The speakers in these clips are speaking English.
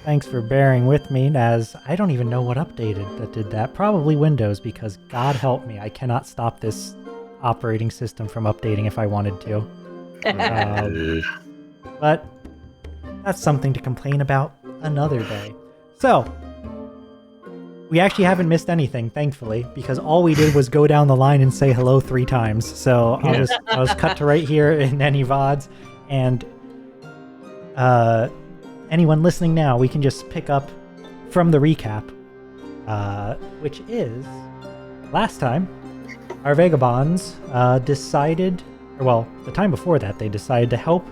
thanks for bearing with me, as I don't even know what updated that did that. Probably Windows, because God help me, I cannot stop this operating system from updating if I wanted to. But that's something to complain about another day. So, we actually haven't missed anything, thankfully, because all we did was go down the line and say hello 3 times. So I'll just cut to right here in any VODs, and anyone listening now, we can just pick up from the recap, which is last time our Vagabonds decided, or well, the time before that, they decided to help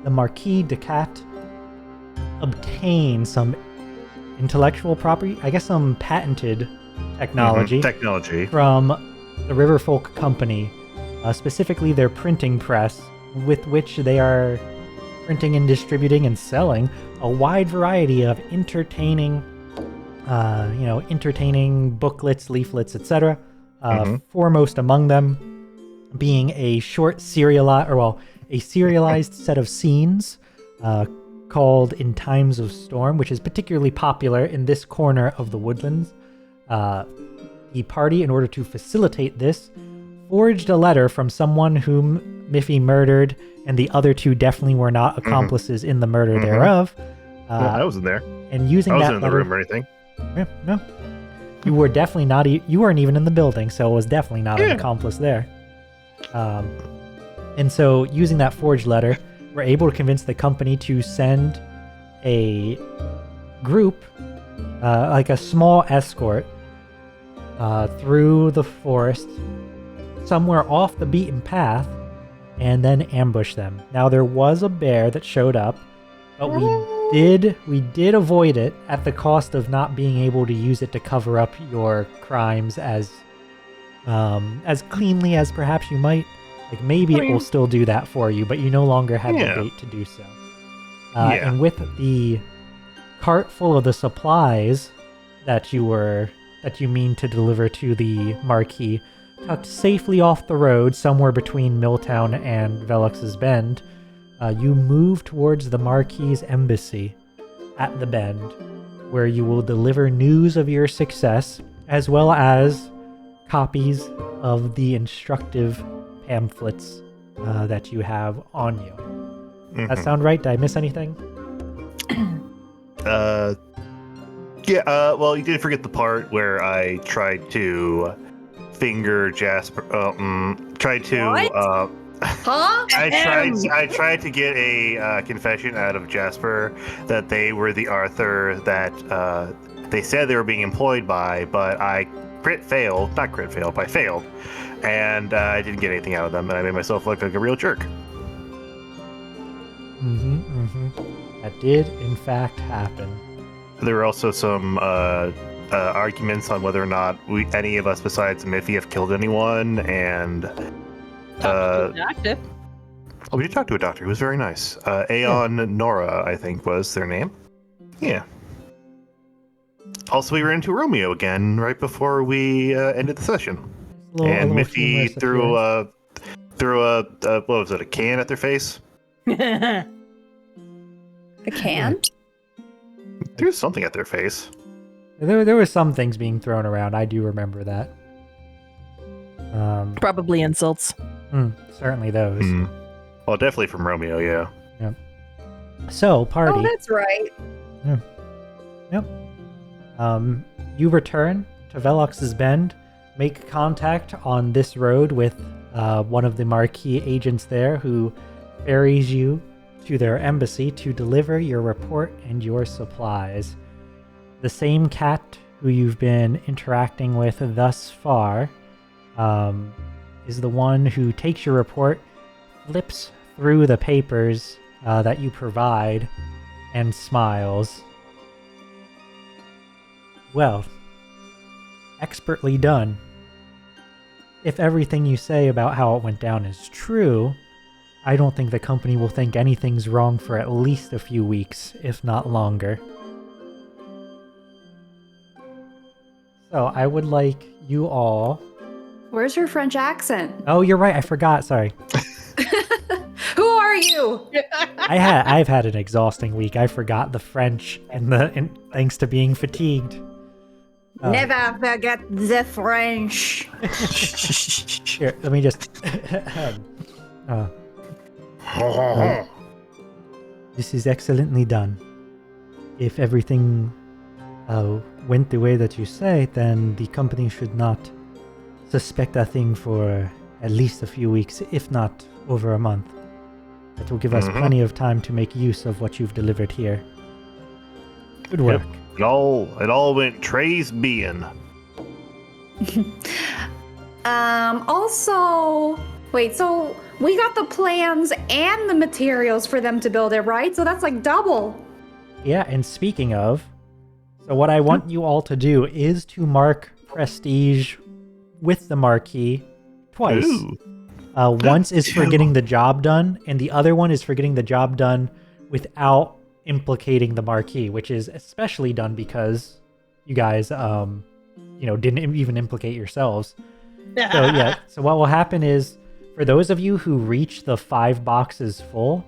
the Marquis de Cat obtain some intellectual property, I guess some patented technology, from the Riverfolk Company, specifically their printing press, with which they are printing and distributing and selling a wide variety of entertaining booklets, leaflets, etc. Foremost among them being a short serialized set of scenes called In Times of Storm, which is particularly popular in this corner of the woodlands. The party, in order to facilitate this, forged a letter from someone whom Miffy murdered, and the other 2 definitely were not accomplices in the murder thereof. I wasn't there. And using I that wasn't in letter, the room or anything. Yeah, no. You were definitely not. You weren't even in the building, so it was definitely not an accomplice there. And so, using that forged letter, we're able to convince the company to send a group, like a small escort, through the forest, somewhere off the beaten path, and then ambush them. Now, there was a bear that showed up, but we did avoid it at the cost of not being able to use it to cover up your crimes as cleanly as perhaps you might. Like, maybe it will still do that for you, but you no longer have the bait to do so. And with the cart full of the supplies that you mean to deliver to the Marquis, tucked safely off the road somewhere between Milltown and Velux's Bend, you move towards the Marquis' embassy at the Bend, where you will deliver news of your success, as well as copies of the instructive pamphlets that you have on you. That sound right? Did I miss anything? Well, you did forget the part where I tried to finger Jasper. Tried to. What? Huh? I tried to get a confession out of Jasper that they were the Arthur that they said they were being employed by, but I failed, and I didn't get anything out of them, and I made myself look like a real jerk. That did, in fact, happen. There were also some arguments on whether or not any of us besides Miffy have killed anyone, and we did talk to a doctor who was very nice. Aeon Nora, I think, was their name. Yeah. Also, we ran into Romeo again right before we ended the session. And Miffy threw a what was it, a can at their face? A can? Threw something at their face. There were some things being thrown around. I do remember that. Probably insults. Certainly those. Well, definitely from Romeo, yeah. So, party. Oh, that's right. Yep. You return to Velux's Bend, make contact on this road with one of the Marquis agents there, who ferries you to their embassy to deliver your report and your supplies. The same cat who you've been interacting with thus far is the one who takes your report, flips through the papers that you provide, and smiles. Well, expertly done. If everything you say about how it went down is true, I don't think the company will think anything's wrong for at least a few weeks, if not longer. So I would like you all... Where's your French accent? Oh, you're right. I forgot. Sorry. Who are you? I've had an exhausting week. I forgot the French and thanks to being fatigued. Never forget the French. Here, let me just. This is excellently done. If everything went the way that you say, then the company should not suspect a thing for at least a few weeks, if not over a month. That will give us plenty of time to make use of what you've delivered here. Good work. Yep. It all went Trey's being. Also, wait, so we got the plans and the materials for them to build it, right? So that's like double. Yeah, and speaking of, so what I want you all to do is to mark prestige with the Marquis twice. Ooh. Once is for getting the job done, and the other one is for getting the job done without implicating the Marquis, which is especially done because you guys, didn't even implicate yourselves. So what will happen is, for those of you who reach the 5 boxes full,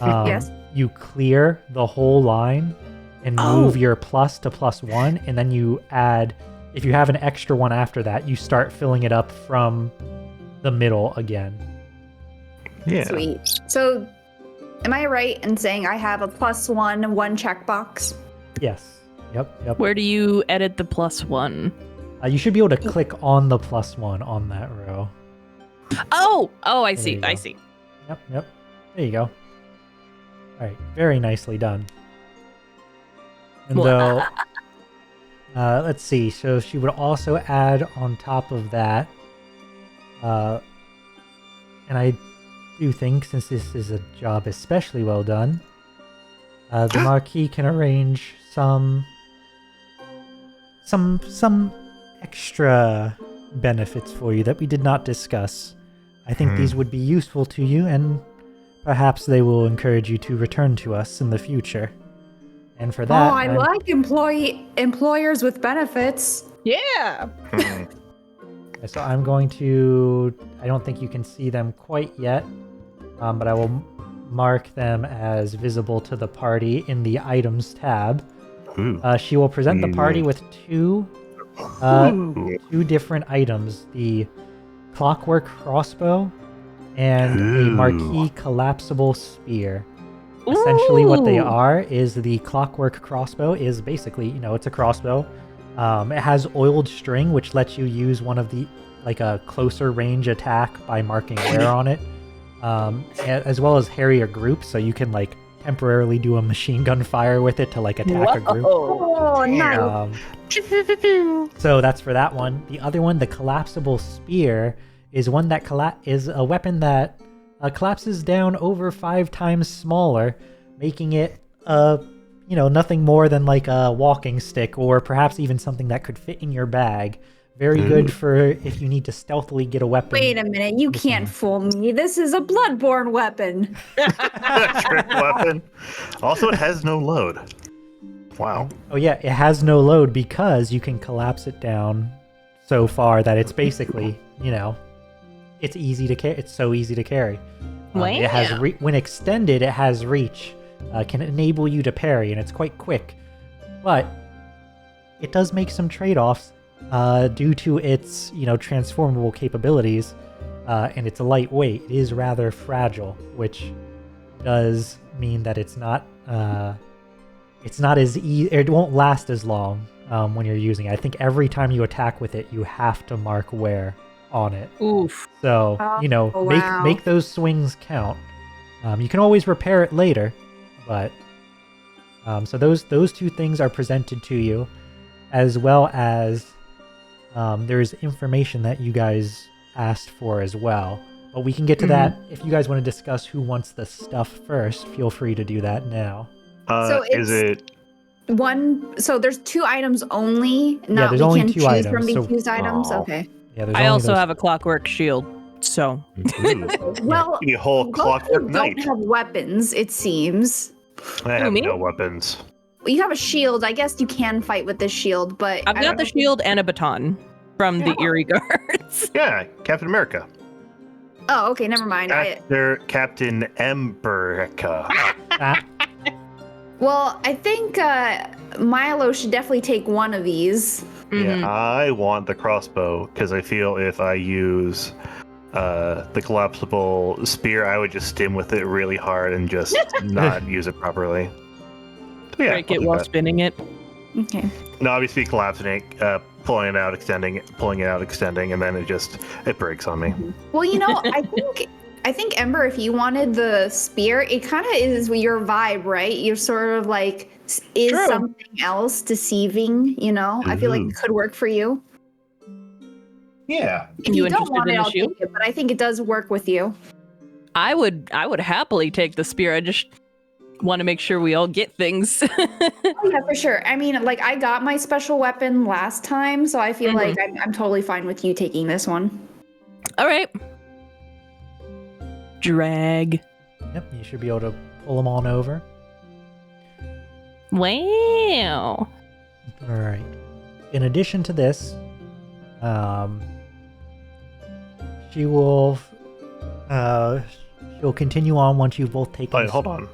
Yes. you clear the whole line and move your plus to +1, and then you add, if you have an extra one after that, you start filling it up from the middle again. Yeah. Sweet. So, am I right in saying I have a +1 checkbox? Yes. Yep. Where do you edit the +1? You should be able to click on the +1 on that row. Oh, I There see. you go. I see. Yep. There you go. All right, very nicely done. And though, let's see. So she would also add on top of that, and I do think, since this is a job especially well done, the Marquis can arrange some extra benefits for you that we did not discuss. I think these would be useful to you, and perhaps they will encourage you to return to us in the future. And for that, I like employers with benefits. Yeah. So I'm going to, I don't think you can see them quite yet, but I will mark them as visible to the party in the items tab. She will present the party with two different items, the clockwork crossbow and a Marquis collapsible spear. Essentially what they are is the clockwork crossbow is basically, it's a crossbow. It has oiled string, which lets you use one of the, like a closer range attack by marking where on it, as well as harry a group, so you can like temporarily do a machine gun fire with it to like attack a group. Oh, nice. So that's for that one. The other one, the collapsible spear, is one that is a weapon that collapses down over 5 times smaller, making it nothing more than like a walking stick, or perhaps even something that could fit in your bag. Very good for if you need to stealthily get a weapon. Wait a minute, you can't fool me. This is a bloodborne weapon. Trick weapon. Also, it has no load. Wow. Oh yeah, it has no load because you can collapse it down so far that it's basically, it's easy to carry. It's so easy to carry. It has when extended, it has reach, can enable you to parry, and it's quite quick. But it does make some trade-offs due to its, transformable capabilities, and it's lightweight. It is rather fragile, which does mean that it's not as easy. It won't last as long when you're using it. I think every time you attack with it, you have to mark where on it. Oof. So, wow. make those swings count. You can always repair it later, but so those 2 things are presented to you, as well as there's information that you guys asked for as well. But we can get to that. If you guys want to discuss who wants the stuff first, feel free to do that now. So is it one? So there's 2 items only. Yeah, there's we only can 2 choose items, from these so- 2 items. Aw. Okay. Yeah, there's I only also those- have a clockwork shield, so Well, the whole both clockwork of you knight? don't have weapons, it seems. I have me? no weapons. You have a shield. I guess you can fight with this shield, but I've I got don't the know. shield and a baton from the Eerie Guards. Yeah, Captain America. Oh, okay, never mind. They're Captain Ember. Well, I think Milo should definitely take one of these. Yeah, I want the crossbow because I feel if I use the collapsible spear, I would just stim with it really hard and just not use it properly. So, yeah, Break it while spinning it. Okay. No, obviously collapsing it, pulling it out, extending, and then it breaks on me. Well, you know, I think Ember, if you wanted the spear, it kind of is your vibe, right? You're sort of like True. something else deceiving, you know? I feel like it could work for you. Yeah. If you don't want it, I'll take it, but I think it does work with you. I would happily take the spear. I just want to make sure we all get things. Oh, yeah, for sure. I mean, like, I got my special weapon last time, so I feel like I'm totally fine with you taking this one. All right. Drag. Yep, you should be able to pull them on over. Wow. All right. In addition to this, she'll continue on once you've both taken. Wait, hold on.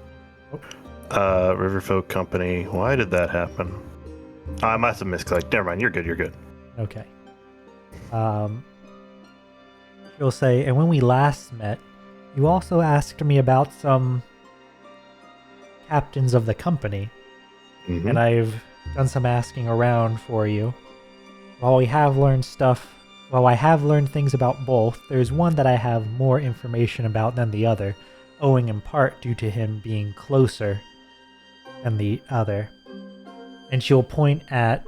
Riverfolk Company. Why did that happen? I must have misclicked. Never mind. You're good. You're good. Okay. She'll say, and when we last met, you also asked me about some captains of the company, and I've done some asking around for you. While I have learned things about both, there's one that I have more information about than the other, owing in part due to him being closer than the other. And she'll point at,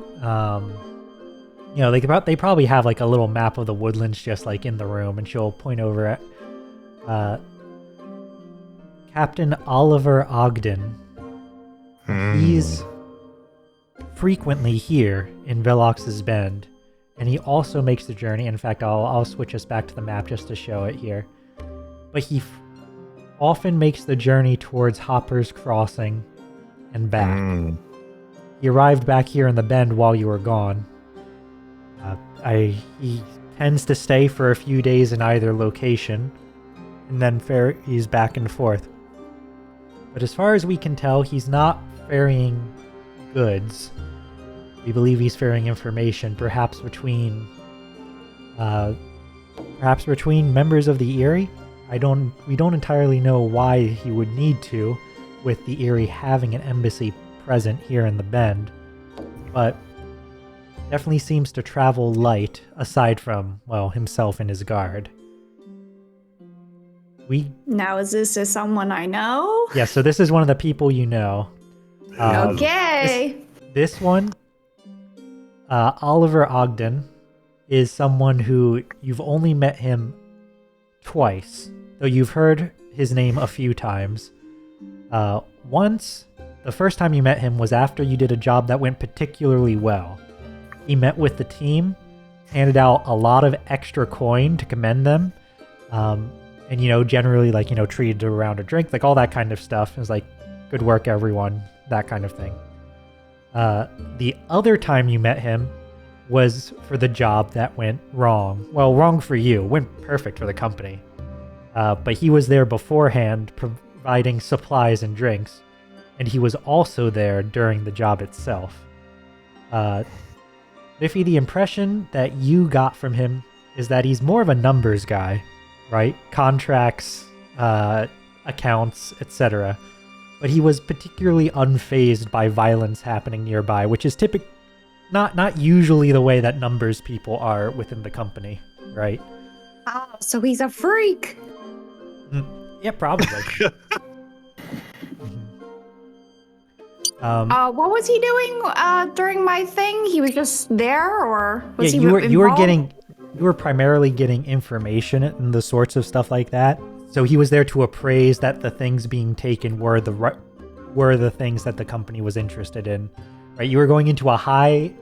they probably have like a little map of the woodlands just like in the room, and she'll point over at Captain Oliver Ogden. He's frequently here in Velox's Bend, and he also makes the journey. In fact, I'll switch us back to the map just to show it here. But he often makes the journey towards Hopper's Crossing and back. He arrived back here in the Bend while you were gone. He tends to stay for a few days in either location, and then ferries back and forth. But as far as we can tell, he's not ferrying goods. We believe he's ferrying information, perhaps between members of the Eyrie. We don't entirely know why he would need to, with the Eyrie having an embassy present here in the Bend, but definitely seems to travel light, aside from, well, himself and his guard. Now, is this someone I know? Yeah, so this is one of the people you know. Okay. This one, Oliver Ogden, is someone who you've only met him twice, though you've heard his name a few times. Once, the first time you met him was after you did a job that went particularly well. He met with the team, handed out a lot of extra coin to commend them, and, generally, treated around a drink, like all that kind of stuff. It was like, good work, everyone, that kind of thing. The other time you met him was for the job that went wrong. Well, wrong for you, went perfect for the company. But he was there beforehand, providing supplies and drinks, and he was also there during the job itself. Biffy, the impression that you got from him is that he's more of a numbers guy, right? Contracts, accounts, etc. But he was particularly unfazed by violence happening nearby, which is not usually the way that numbers people are within the company, right? Oh, so he's a freak. Yeah, probably. What was he doing during my thing? He was just there, or was he involved? You were primarily getting information and the sorts of stuff like that. So he was there to appraise that the things being taken were the things that the company was interested in. Right? You were going into a high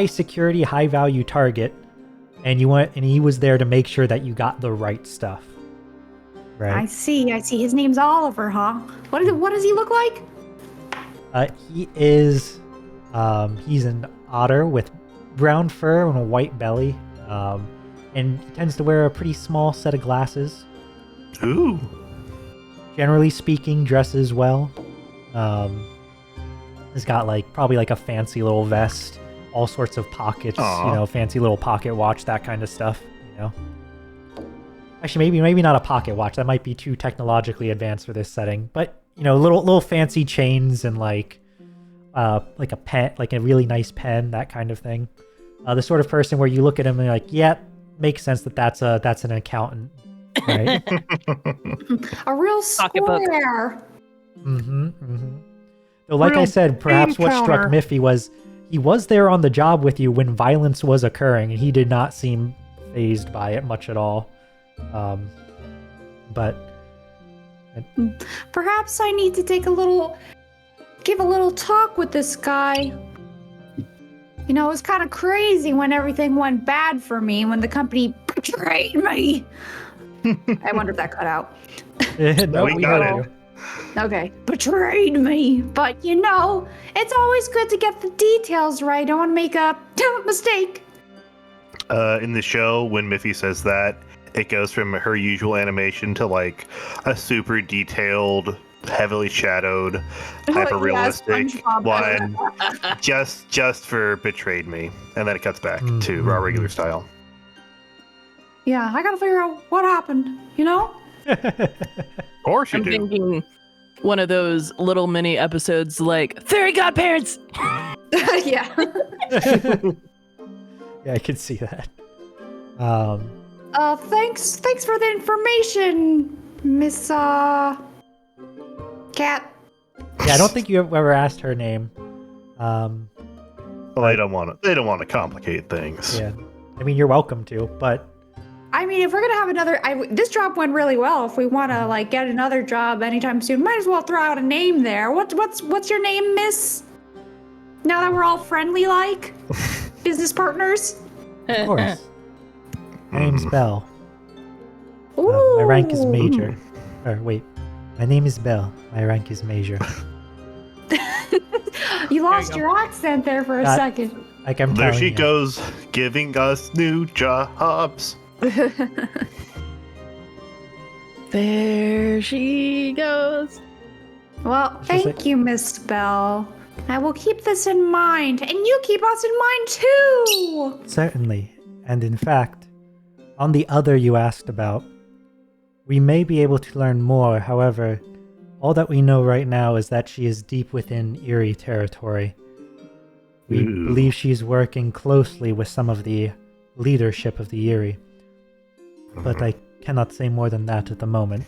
security, high value target, and he was there to make sure that you got the right stuff. Right? I see. His name's Oliver, huh? What does he look like? He is he's an otter with brown fur and a white belly. And he tends to wear a pretty small set of glasses, Ooh. Generally speaking, dresses well. It's got probably a fancy little vest, all sorts of pockets, fancy little pocket watch, that kind of stuff, Actually, maybe not a pocket watch. That might be too technologically advanced for this setting. But little fancy chains and a pen, a really nice pen, that kind of thing. The sort of person where you look at him and you're like, yeah, makes sense that's an accountant, right? A real Pocketbook. square. So like I said, perhaps what struck Miffy was he was there on the job with you when violence was occurring, and he did not seem fazed by it much at all. But perhaps I need to give a little talk with this guy. It was kind of crazy when everything went bad for me, when the company betrayed me. I wonder if that cut out. No, we got it. Okay, betrayed me. But it's always good to get the details right. I don't want to make a mistake. In the show, when Miffy says that, it goes from her usual animation to a super detailed, heavily shadowed, hyper-realistic one, just for betrayed me, and then it cuts back to our regular style. Yeah, I gotta figure out what happened. Of course you I'm do. thinking one of those little mini episodes like Fairy Godparents. Yeah. Yeah, I can see that. Thanks for the information, Miss Cat. Yeah, I don't think you ever asked her name. Well, they don't want to complicate things. Yeah, I mean you're welcome to, but I mean, if we're gonna have another, this job went really well. If we want to get another job anytime soon, might as well throw out a name there. What's your name, Miss? Now that we're all friendly, business partners. of course. My name's Belle. Ooh. My rank is Major. Or wait, my name is Belle. My rank is Major. You lost your accent there for a second. Like I'm There telling she you. goes, giving us new jobs. There she goes. Well, thank you, Miss Bell. I will keep this in mind, and you keep us in mind too. Certainly. And in fact, on the other you asked about, we may be able to learn more. However, all that we know right now is that she is deep within Eerie territory. We believe she's working closely with some of the leadership of the Eerie. But I cannot say more than that at the moment.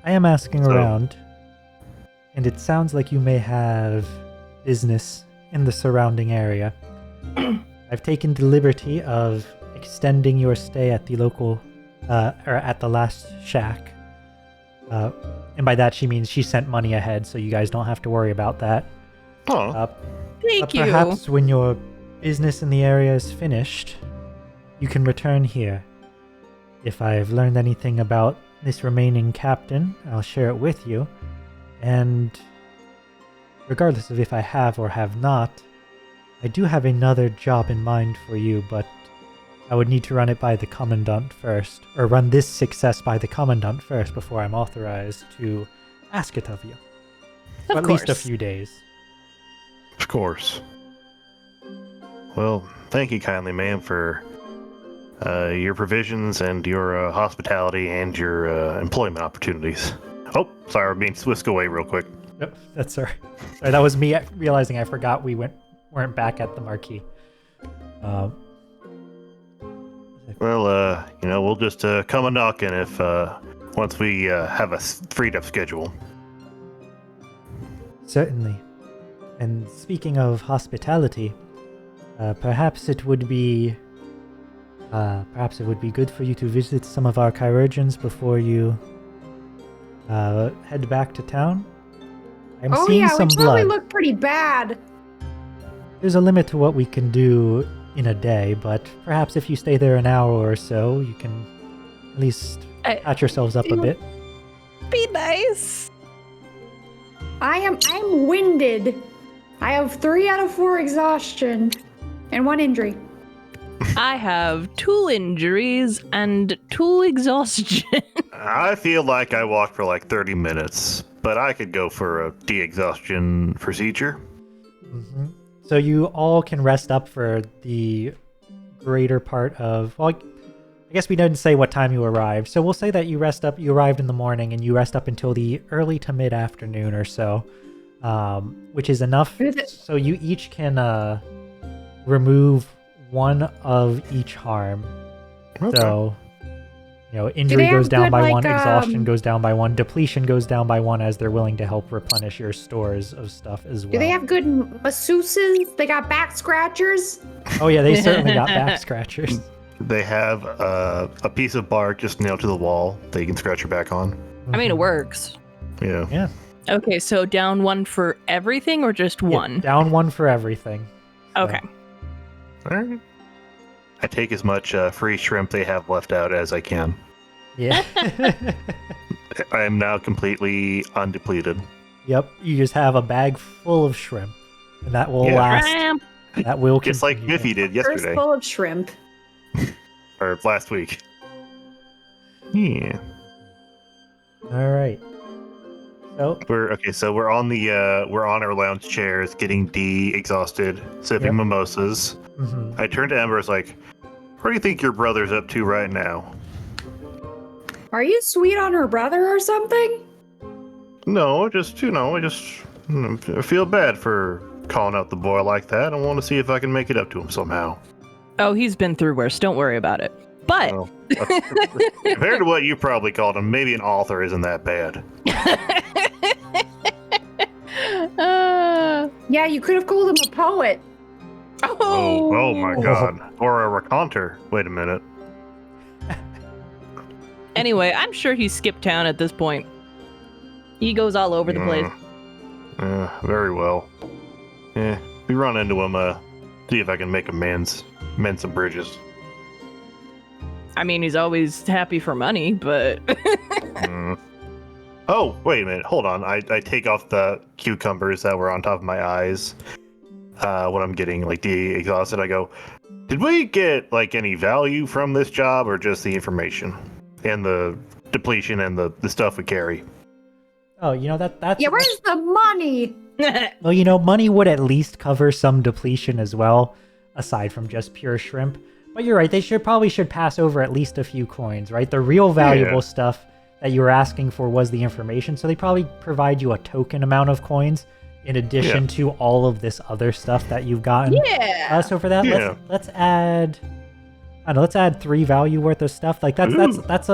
I am asking around, and it sounds like you may have business in the surrounding area. I've taken the liberty of extending your stay at the local, or at the last shack. And by that she means she sent money ahead, so you guys don't have to worry about that. Thank you. Perhaps when your business in the area is finished, you can return here. If I've learned anything about this remaining captain, I'll share it with you. And regardless of if I have or have not, I do have another job in mind for you, but I would need to run it by the Commandant first, or run this success by the Commandant first before I'm authorized to ask it of you. Of At course. least a few days. Of course. Well, thank you kindly, ma'am, for your provisions and your hospitality and your employment opportunities. Oh, sorry, we're being whisked away real quick. Yep, that's sorry. Sorry, that was me realizing I forgot we weren't back at the Marquise. Well, we'll just come a knocking if once we have a freed up schedule. Certainly. And speaking of hospitality, perhaps it would be good for you to visit some of our chirurgeons before you head back to town. I'm seeing some we blood. probably look pretty bad. There's a limit to what we can do in a day, but perhaps if you stay there an hour or so, you can at least patch yourselves up a bit. Be nice. I'm winded. I have 3 out of 4 exhaustion and 1 injury. I have tool injuries and tool exhaustion. I feel like I walked for like 30 minutes, but I could go for a de-exhaustion procedure. Mm-hmm. So you all can rest up for the greater part of... Well, I guess we didn't say what time you arrived. So we'll say that you rest up. You arrived in the morning, and you rest up until the early to mid-afternoon or so, which is enough. So you each can remove one of each harm. Okay. So, injury goes down by one, exhaustion goes down by one, depletion goes down by one, as they're willing to help replenish your stores of stuff as well. Do they have good masseuses? They got back scratchers? Oh yeah, they certainly got back scratchers. They have a piece of bark just nailed to the wall that you can scratch your back on. I mean, it works. Yeah. Yeah. Okay, so down one for everything or just one? Yeah, down one for everything. So. Okay. All right. I take as much free shrimp they have left out as I can. Yeah. I am now completely undepleted. Yep. You just have a bag full of shrimp, and that will last. Shrimp. That will just like Biffy did yesterday. First full of shrimp. Or last week. Yeah. All right. So we're on our lounge chairs, getting de-exhausted, sipping mimosas. Mm-hmm. I turn to Ember. I was like, "What do you think your brother's up to right now?" Are you sweet on her brother or something? No, I just I feel bad for calling out the boy like that. I want to see if I can make it up to him somehow. Oh, he's been through worse. Don't worry about it. But compared to what you probably called him, maybe an author isn't that bad. Yeah, you could have called him a poet. Oh my god. Or a raconter. Wait a minute. Anyway, I'm sure he's skipped town at this point. He goes all over the place. Very well. We run into him, see if I can make amends. Mend some bridges. I mean, he's always happy for money, but... Oh, wait a minute. Hold on. I take off the cucumbers that were on top of my eyes when I'm getting, de-exhausted. I go, did we get, any value from this job or just the information? And the depletion and the stuff we carry? Oh, that's... Yeah, where's the money? Well, money would at least cover some depletion as well, aside from just pure shrimp. But you're right, they probably should pass over at least a few coins, right? The real valuable stuff that you were asking for was the information, so they probably provide you a token amount of coins in addition to all of this other stuff that you've gotten. Yeah. So for that, let's add... I don't know, let's add 3 value worth of stuff. That's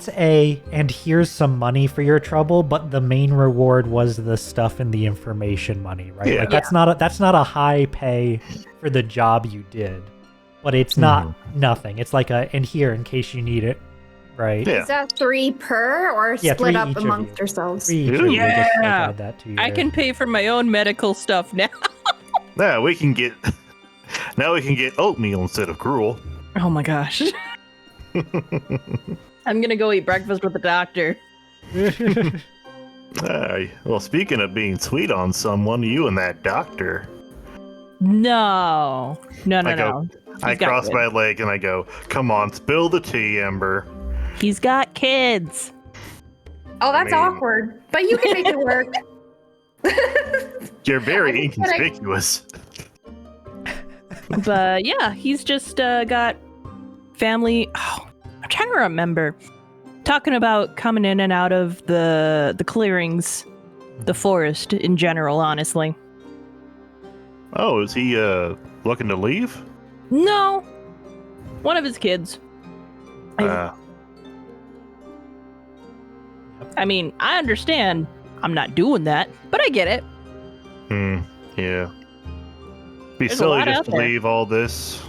and here's some money for your trouble, but the main reward was the stuff and the information money, right? Yeah. That's not a high pay for the job you did, but it's not nothing. It's and here in case you need it, right? Is that 3 per or split up amongst yourselves? 3 each of you, just add that to I can pay for my own medical stuff now. Yeah, we can get oatmeal instead of gruel. Oh my gosh. I'm gonna go eat breakfast with the doctor. Well, speaking of being sweet on someone, you and that doctor. No. I cross my leg and I go, come on, spill the tea, Ember. He's got kids. Oh, that's awkward. But you can make it work. You're very inconspicuous. But yeah, he's just got family. Oh, I'm trying to remember. Talking about coming in and out of the clearings, the forest in general, honestly. Oh, is he looking to leave? No. One of his kids. I mean, I understand I'm not doing that, but I get it. Yeah. Be silly just to leave all this.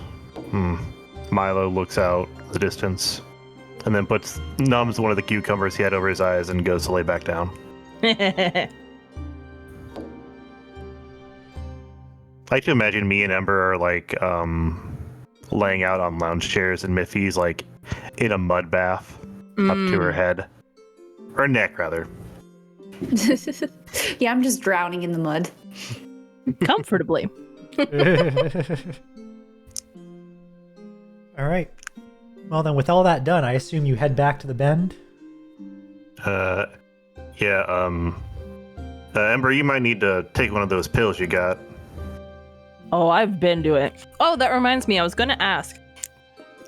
Milo looks out the distance and then numbs one of the cucumbers he had over his eyes and goes to lay back down. I like to imagine me and Ember are laying out on lounge chairs and Miffy's in a mud bath up to her head. Or neck, rather. Yeah, I'm just drowning in the mud. Comfortably. All right. Well, then, with all that done, I assume you head back to the bend? Yeah, Ember, you might need to take one of those pills you got. Oh, I've been to it. Oh, that reminds me, I was gonna ask.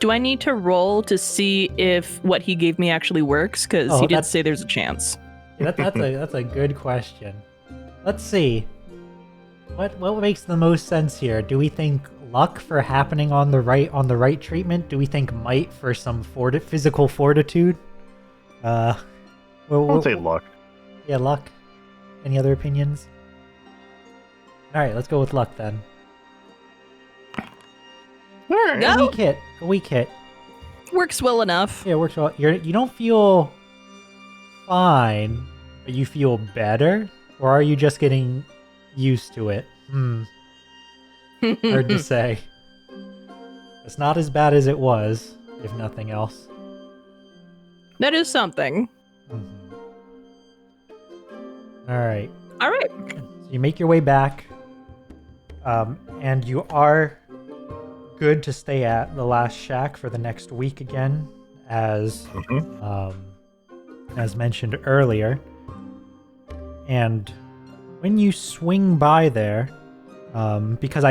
Do I need to roll to see if what he gave me actually works? Because he did say there's a chance. Yeah, that's a good question. Let's see. What makes the most sense here? Do we think luck for happening on the right treatment? Do we think might for some physical fortitude? I'll say luck. Yeah, luck. Any other opinions? All right, let's go with luck then. Go. A weak hit. Works well enough. Yeah, works well. You don't feel fine, but you feel better, or are you just getting used to it? Hard to say. It's not as bad as it was, if nothing else. That is something. All right. So you make your way back, and you are good to stay at the last shack for the next week again, as mentioned earlier. And when you swing by there, because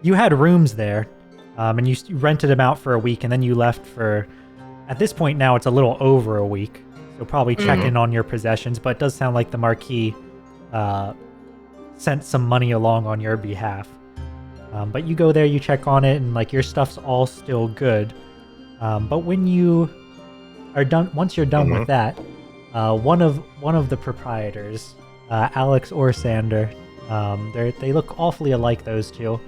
you had rooms there, and you rented them out for a week, and then you left for, at this point now it's a little over a week, so probably check in on your possessions, but it does sound like the Marquise sent some money along on your behalf. But you go there, you check on it, and like your stuff's all still good. But when you are done, once you're done with that, one of the proprietors, Alex or Sander, they look awfully alike, those two,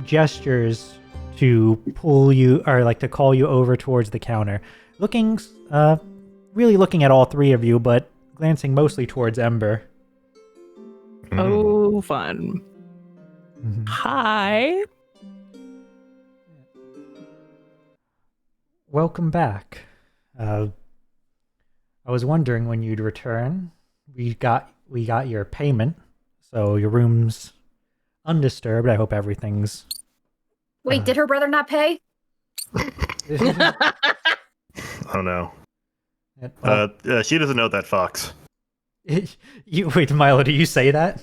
gestures to pull you, or like to call you over towards the counter, really looking at all three of you, but glancing mostly towards Ember. Oh, fun. Hi. Welcome back. I was wondering when you'd return. We got your payment, so your room's undisturbed. I hope everything's... Wait, did her brother not pay? Oh no. She doesn't know that fox. Wait, Milo, do you say that?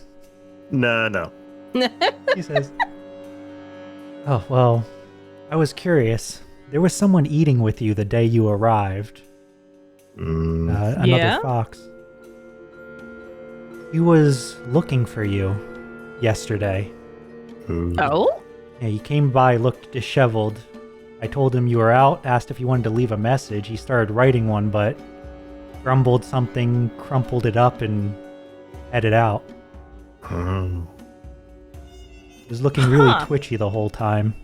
No. He says, "Oh, well, I was curious. There was someone eating with you the day you arrived. Another fox. He was looking for you yesterday." Oh? Yeah, he came by, looked disheveled. I told him you were out, asked if you wanted to leave a message. He started writing one, but grumbled something, crumpled it up, and headed out. He was looking really twitchy the whole time.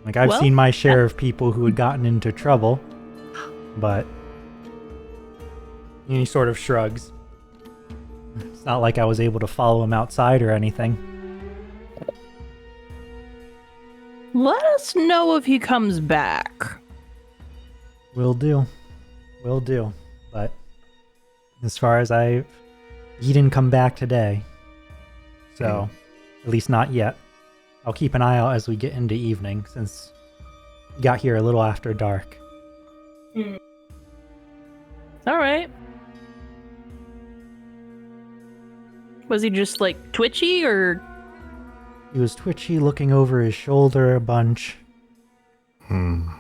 Like, I've seen my share of people who had gotten into trouble, but he sort of shrugs. It's not like I was able to follow him outside or anything. Let us know if he comes back. Will do. But as far as he didn't come back today. So, at least not yet. I'll keep an eye out as we get into evening, since we got here a little after dark. All right. Was he just like twitchy, or? He was twitchy, looking over his shoulder a bunch.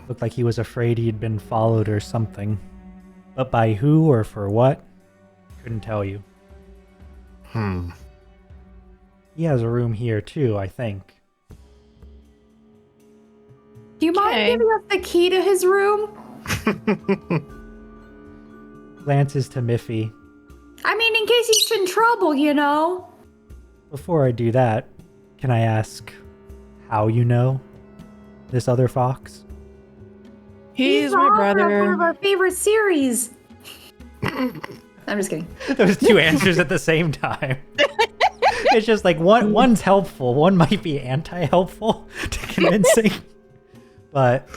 Looked like he was afraid he'd been followed or something. But by who or for what? Couldn't tell you. He has a room here too, I think. Do you mind giving us the key to his room? Glances to Miffy. I mean, in case he's in trouble, you know. Before I do that, can I ask how you know this other fox? He's the my author brother. of one of our favorite series. I'm just kidding. Those two answers at the same time. It's just like one's helpful, one might be anti-helpful to convincing. But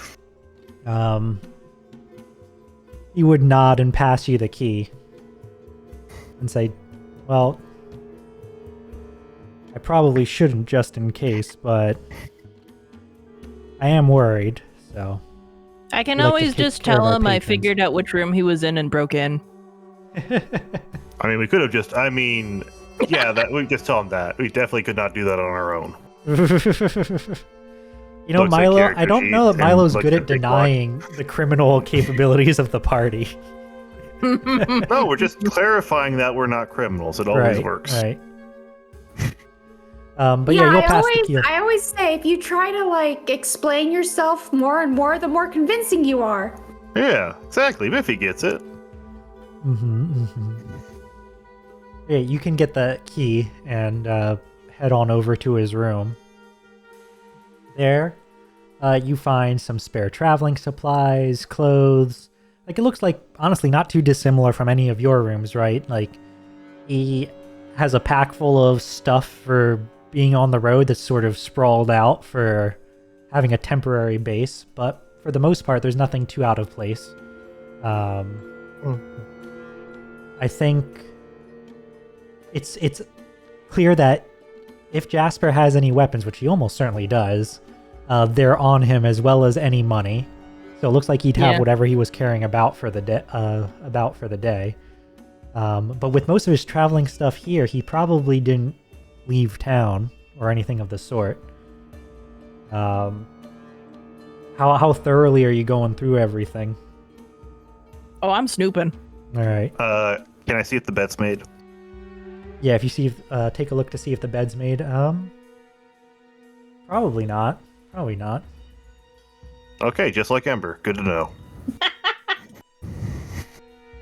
he would nod and pass you the key and say, "Well, I probably shouldn't just in case, but I am worried, so... I can I'd like to always take just care of tell our him I patrons. figured out which room he was in and broke in. I mean, we could have just. I mean, yeah, that we just tell him that. We definitely could not do that on our own. You know, Looks at Milo, I character don't know sheets that Milo's and good looks at at big block. denying the criminal capabilities of the party. No, we're just clarifying that we're not criminals. It always works. Right. But yeah, you'll pass the key. I always say, if you try to, like, explain yourself more and more, the more convincing you are. Yeah, exactly. Biffy gets it. Yeah, you can get the key and head on over to his room. There, you find some spare traveling supplies, clothes. Like, it looks like, honestly, not too dissimilar from any of your rooms, right? Like, he has a pack full of stuff for being on the road that's sort of sprawled out for having a temporary base, but for the most part, there's nothing too out of place. I think it's clear that if Jasper has any weapons, which he almost certainly does, they're on him as well as any money. So it looks like he'd have whatever he was carrying about for the day. But with most of his traveling stuff here, he probably didn't leave town or anything of the sort. How thoroughly are you going through everything? Oh, I'm snooping. All right. Can I see if the bed's made? Yeah, if you see, take a look to see if the bed's made. Probably not. Probably not. Okay, just like Ember. Good to know.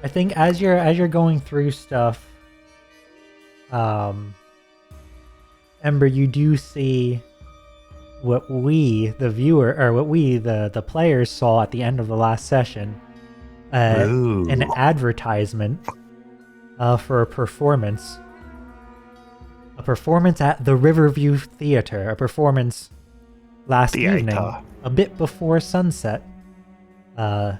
I think as you're going through stuff, Ember, you do see what we, the viewer, or what we, the players, saw at the end of the last session. An advertisement for a performance. A performance at the Riverview Theater. A performance last evening, a bit before sunset. A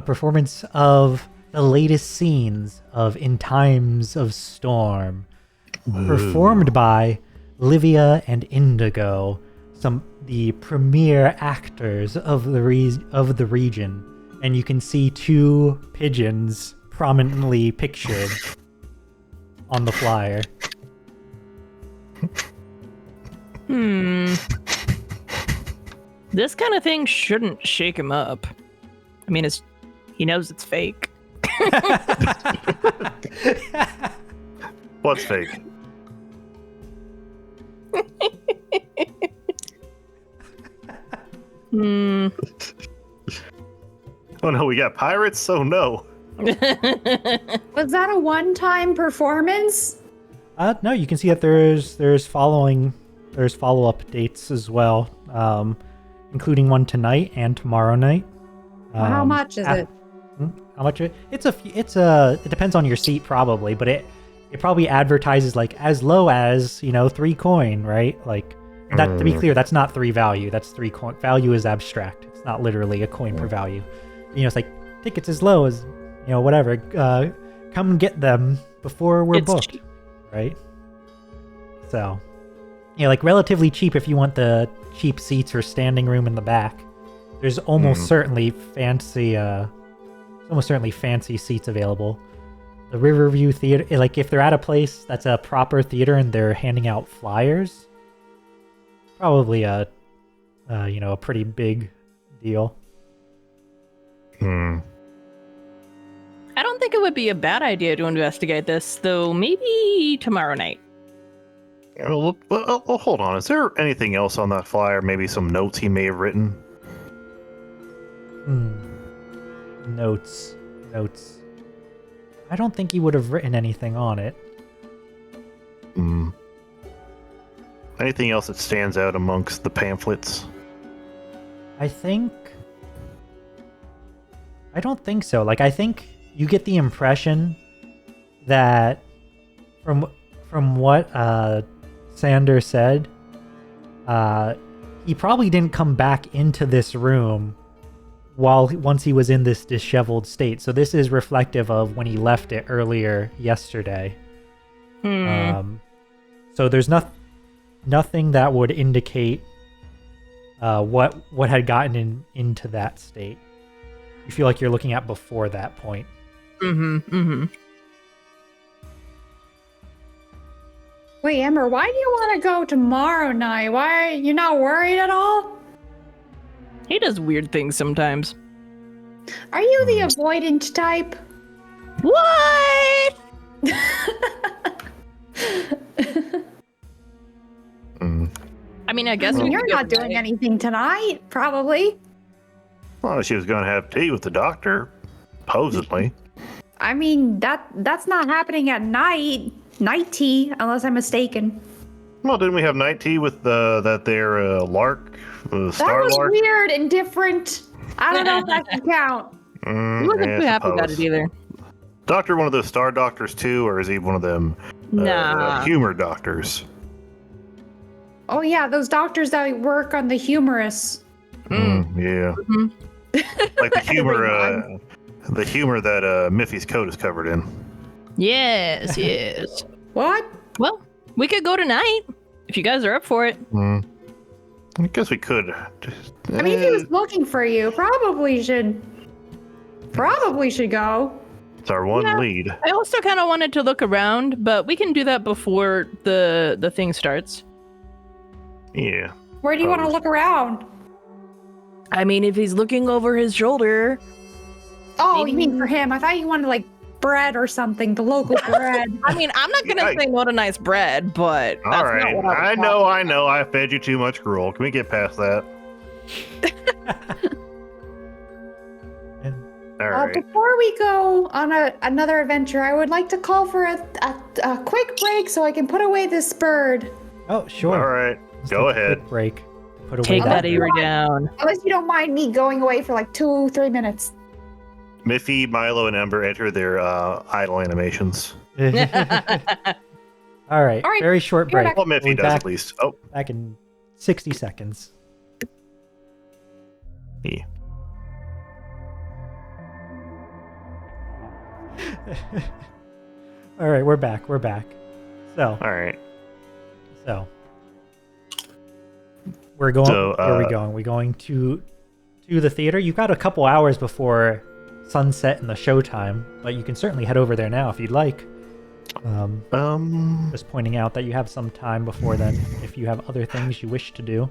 performance of the latest scenes of In Times of Storm. Performed by Livia and Indigo, the premier actors of the region. And you can see two pigeons prominently pictured on the flyer. This kind of thing shouldn't shake him up. I mean, he knows it's fake. What's fake? Oh no, we got pirates, so no. Was that a one-time performance? No, you can see that there's follow-up dates as well, including one tonight and tomorrow night. How much is it? How much? It depends on your seat probably, but it probably advertises like as low as 3 coin, right? Like that. To be clear, that's not 3 value. That's 3 coin. Value is abstract. It's not literally a coin per value. It's like tickets as low as whatever. Come get them before we're booked. Cheap. Right? So, like relatively cheap if you want the cheap seats or standing room in the back. There's almost certainly fancy seats available. The Riverview Theater, like if they're at a place that's a proper theater and they're handing out flyers, probably a pretty big deal. I don't think it would be a bad idea to investigate this, though maybe tomorrow night. Well, hold on. Is there anything else on that flyer? Maybe some notes he may have written? Notes. I don't think he would have written anything on it. Anything else that stands out amongst the pamphlets? I don't think so. Like, I think you get the impression that from what Sander said, he probably didn't come back into this room once he was in this disheveled state. So this is reflective of when he left it earlier yesterday. So there's nothing that would indicate what had gotten into that state. You feel like you're looking at before that point. Wait, Ember, why do you want to go tomorrow night? Why you're not worried at all? He does weird things sometimes. Are you the avoidant type? What? I mean, I guess You're not doing anything tonight, probably. Well, she was going to have tea with the doctor, supposedly. I mean, that's not happening at night. Night tea, unless I'm mistaken. Well, didn't we have night tea with that there lark, That star was lark? weird and different. I don't know if that can count. He wasn't too happy about it either. Doctor, one of those star doctors too, or is he one of them humor doctors? Oh yeah, those doctors that work on the humorous. Yeah. Like the humor that Miffy's coat is covered in. Yes, yes. What? Well, we could go tonight if you guys are up for it. I guess we could. I mean, if he was looking for you, probably should go. It's our one lead. I also kind of wanted to look around, but we can do that before the thing starts. Yeah. Where do you want to look around? I mean, if he's looking over his shoulder. Oh, maybe... you mean for him? I thought you wanted like bread or something, the local bread. I mean, I'm not gonna say no to nice bread, but that's all right. not what I know. I fed you too much gruel. Can we get past that? All right. Before we go on another adventure, I would like to call for a quick break so I can put away this bird. Oh, sure. All right. Let's Go take a ahead. quick break. Put away take that Avery down. Unless you don't mind me going away for like 2-3 minutes. Miffy, Milo, and Ember enter their idle animations. All right. Very short You're break. Well, Miffy We'll be does back, at least. Oh, back in 60 seconds. yeah. All right, we're back. So, All right. we're going. So, where are we going? We're going to the theater. You've got a couple hours before sunset and the showtime, but you can certainly head over there now if you'd like. Just pointing out that you have some time before then if you have other things you wish to do.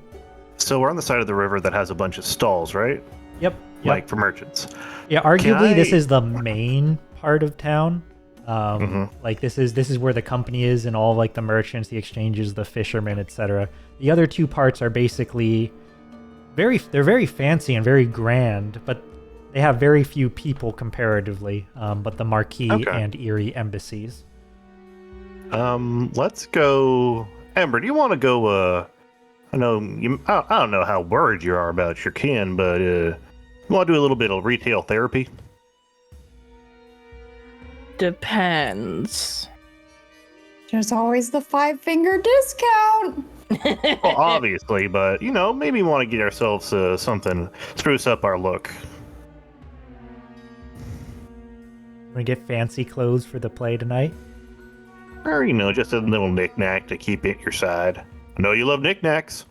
So we're on the side of the river that has a bunch of stalls, right? Yep. Like for merchants. Yeah, arguably this is the main part of town. Like this is where the company is and all like the merchants, the exchanges, the fishermen, etc. The other two parts are basically they're very fancy and very grand, but they have very few people comparatively. But the Marquise and Erie embassies. Let's go. Ember, do you want to go? I don't know how worried you are about your kin, but you want to do a little bit of retail therapy? Depends. There's always the 5-finger discount. Well, obviously, but maybe we want to get ourselves something, spruce up our look. Want to get fancy clothes for the play tonight? Or just a little knick-knack to keep at your side. I know you love knickknacks.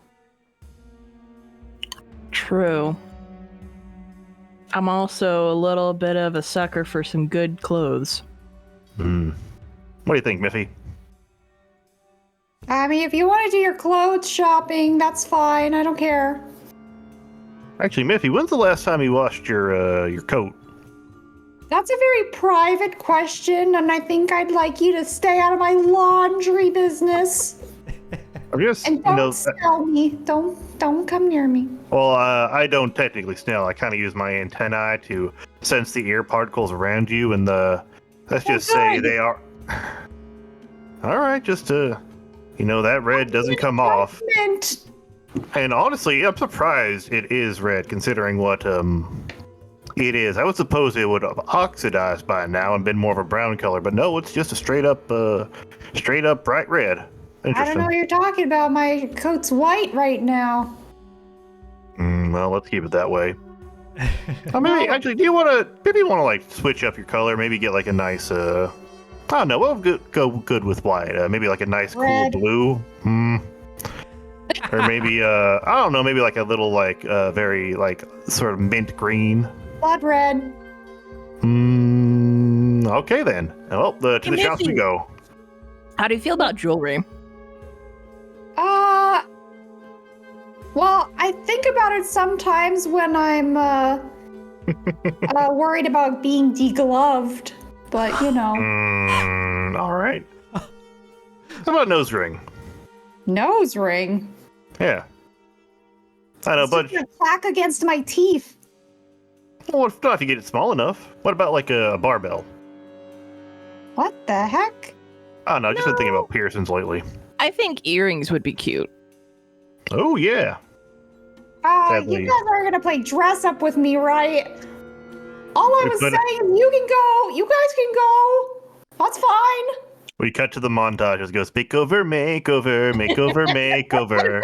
True. I'm also a little bit of a sucker for some good clothes. What do you think, Miffy? I mean, if you want to do your clothes shopping, that's fine. I don't care. Actually, Miffy, when's the last time you washed your coat? That's a very private question, and I think I'd like you to stay out of my laundry business. I'm just, And don't smell me. Don't come near me. Well, I don't technically smell. I kind of use my antennae to sense the air particles around you, and let's just say they are. All right, just that red doesn't come off. And honestly, I'm surprised it is red, considering what it is. I would suppose it would have oxidized by now and been more of a brown color, but no, it's just a straight up bright red. I don't know what you're talking about. My coat's white right now. Well, let's keep it that way. Maybe actually, do you want to like switch up your color? Maybe get like a nice I don't know. We'll go good with white. Maybe like a nice red. Cool blue. Or maybe I don't know, maybe like a little like very like sort of mint green. Blood red. Okay then. Well, to the shops we go. How do you feel about jewelry? Well, I think about it sometimes when I'm worried about being degloved, but you know. All right. How about nose ring? Nose ring? Yeah. I know, but plaque against my teeth. Well, not if you get it small enough. What about like a barbell? What the heck? Oh no, I've just been thinking about piercings lately. I think earrings would be cute. Oh yeah. You guys are gonna play dress up with me, right? All I was saying is you can go. You guys can go. That's fine. We cut to the montage. It goes makeover, makeover, makeover, makeover.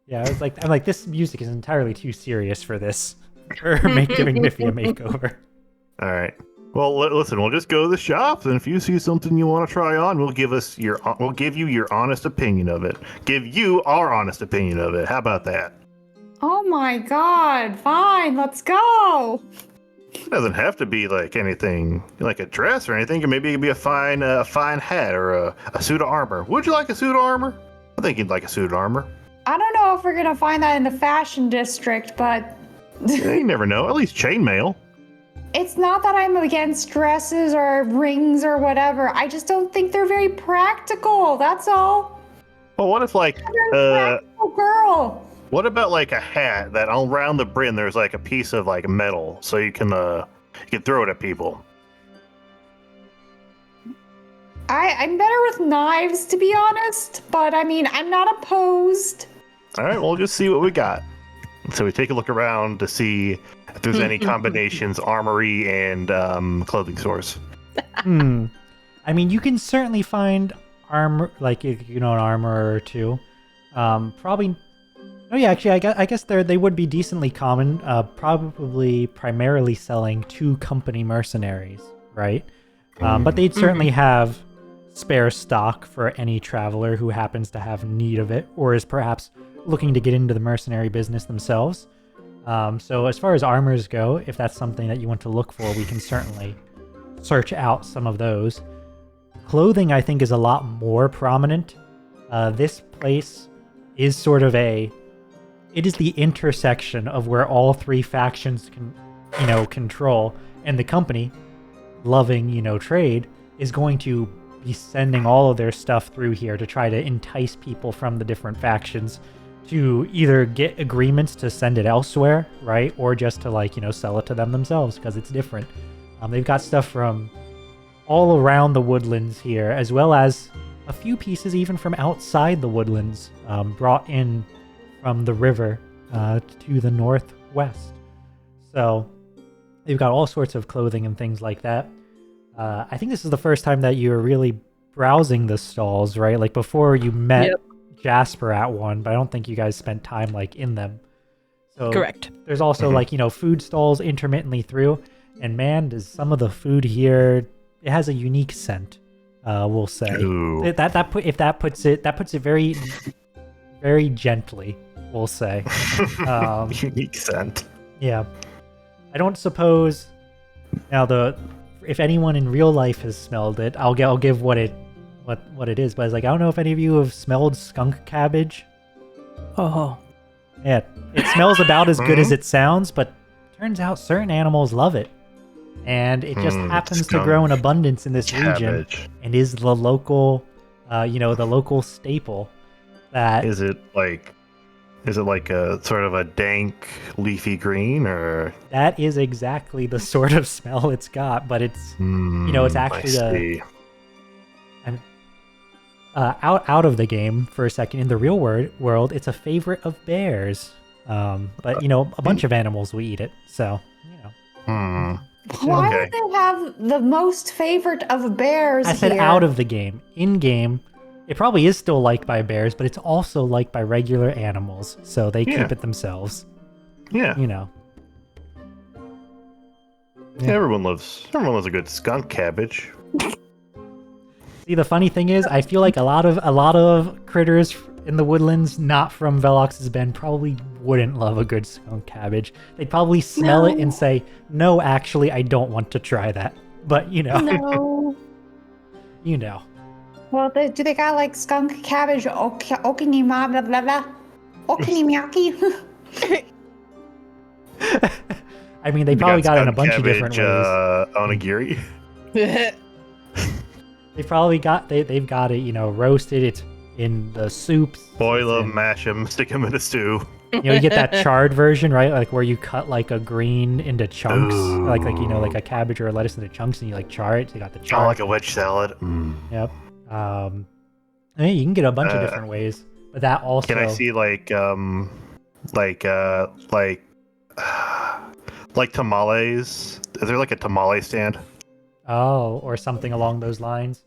Yeah, I'm like, this music is entirely too serious for this. For giving Miffy a makeover. All right. Well, listen. We'll just go to the shops, and if you see something you want to try on, we'll give you your honest opinion of it. Give you our honest opinion of it. How about that? Oh my God! Fine, let's go. It doesn't have to be like anything like a dress or anything. Maybe it could be a fine hat or a suit of armor. Would you like a suit of armor? I think you'd like a suit of armor. I don't know if we're gonna find that in the fashion district, but yeah, you never know. At least chainmail. It's not that I'm against dresses or rings or whatever. I just don't think they're very practical. That's all. Well, what if like practical girl? What about like a hat that around the brim there's like a piece of like metal, so you can throw it at people? I'm better with knives, to be honest. But I mean, I'm not opposed. All right, we'll just see what we got. So we take a look around to see if there's any combinations, armory and clothing stores. I mean, you can certainly find armor, like an armor or two. Probably. Oh yeah, actually, I guess they would be decently common. Probably primarily selling to company mercenaries, right? But they'd certainly have spare stock for any traveler who happens to have need of it, or is perhaps looking to get into the mercenary business themselves. So as far as armors go, if that's something that you want to look for, we can certainly search out some of those. Clothing, I think, is a lot more prominent. This place is sort of it is the intersection of where all three factions can, control, and the company, loving, trade, is going to be sending all of their stuff through here to try to entice people from the different factions to either get agreements to send it elsewhere, right? Or just to sell it to them themselves because it's different. They've got stuff from all around the woodlands here, as well as a few pieces even from outside the woodlands, brought in from the river to the northwest. So they've got all sorts of clothing and things like that. I think this is the first time that you're really browsing the stalls, right? Like before you met Jasper at one, but I don't think you guys spent time in them. So correct. There's also food stalls intermittently through, and man, does some of the food here, it has a unique scent. We'll say that puts it very, very gently. We'll say unique scent. Yeah, I don't suppose now if anyone in real life has smelled it, I'll give what it is. But it's I don't know if any of you have smelled skunk cabbage. Oh, yeah, it smells about as good as it sounds, but turns out certain animals love it, and it just happens to grow in abundance in this region, and is the local, the local staple. That is it like a sort of a dank leafy green, or that is exactly the sort of smell it's got, but it's it's actually out of the game for a second. In the real world, it's a favorite of bears. But a bunch of animals will eat it, so Why do they have the most favorite of bears? I said here? Out of the game. In game, it probably is still liked by bears, but it's also liked by regular animals, so they keep it themselves. Yeah. Yeah. Everyone loves a good skunk cabbage. See, the funny thing is, I feel like a lot of critters in the woodlands, not from Velox's Bend, probably wouldn't love a good skunk cabbage. They'd probably smell it and say, "No, actually, I don't want to try that." But No. you know. Well, do they got like skunk cabbage, okinima, blah blah blah, okinimiyaki? I mean, they probably got it in a bunch of different ways. Onigiri. They've got it, roasted. It's in the soups. Boil them, mash them, stick them in a stew. You get that charred version, right? Like where you cut like a green into chunks, like like a cabbage or a lettuce into chunks, and you like char it. So you got the char. Oh, like a wedge salad. Yep. I mean, you can get a bunch of different ways, but that also. Can I see like tamales? Is there like a tamale stand? Oh, or something along those lines.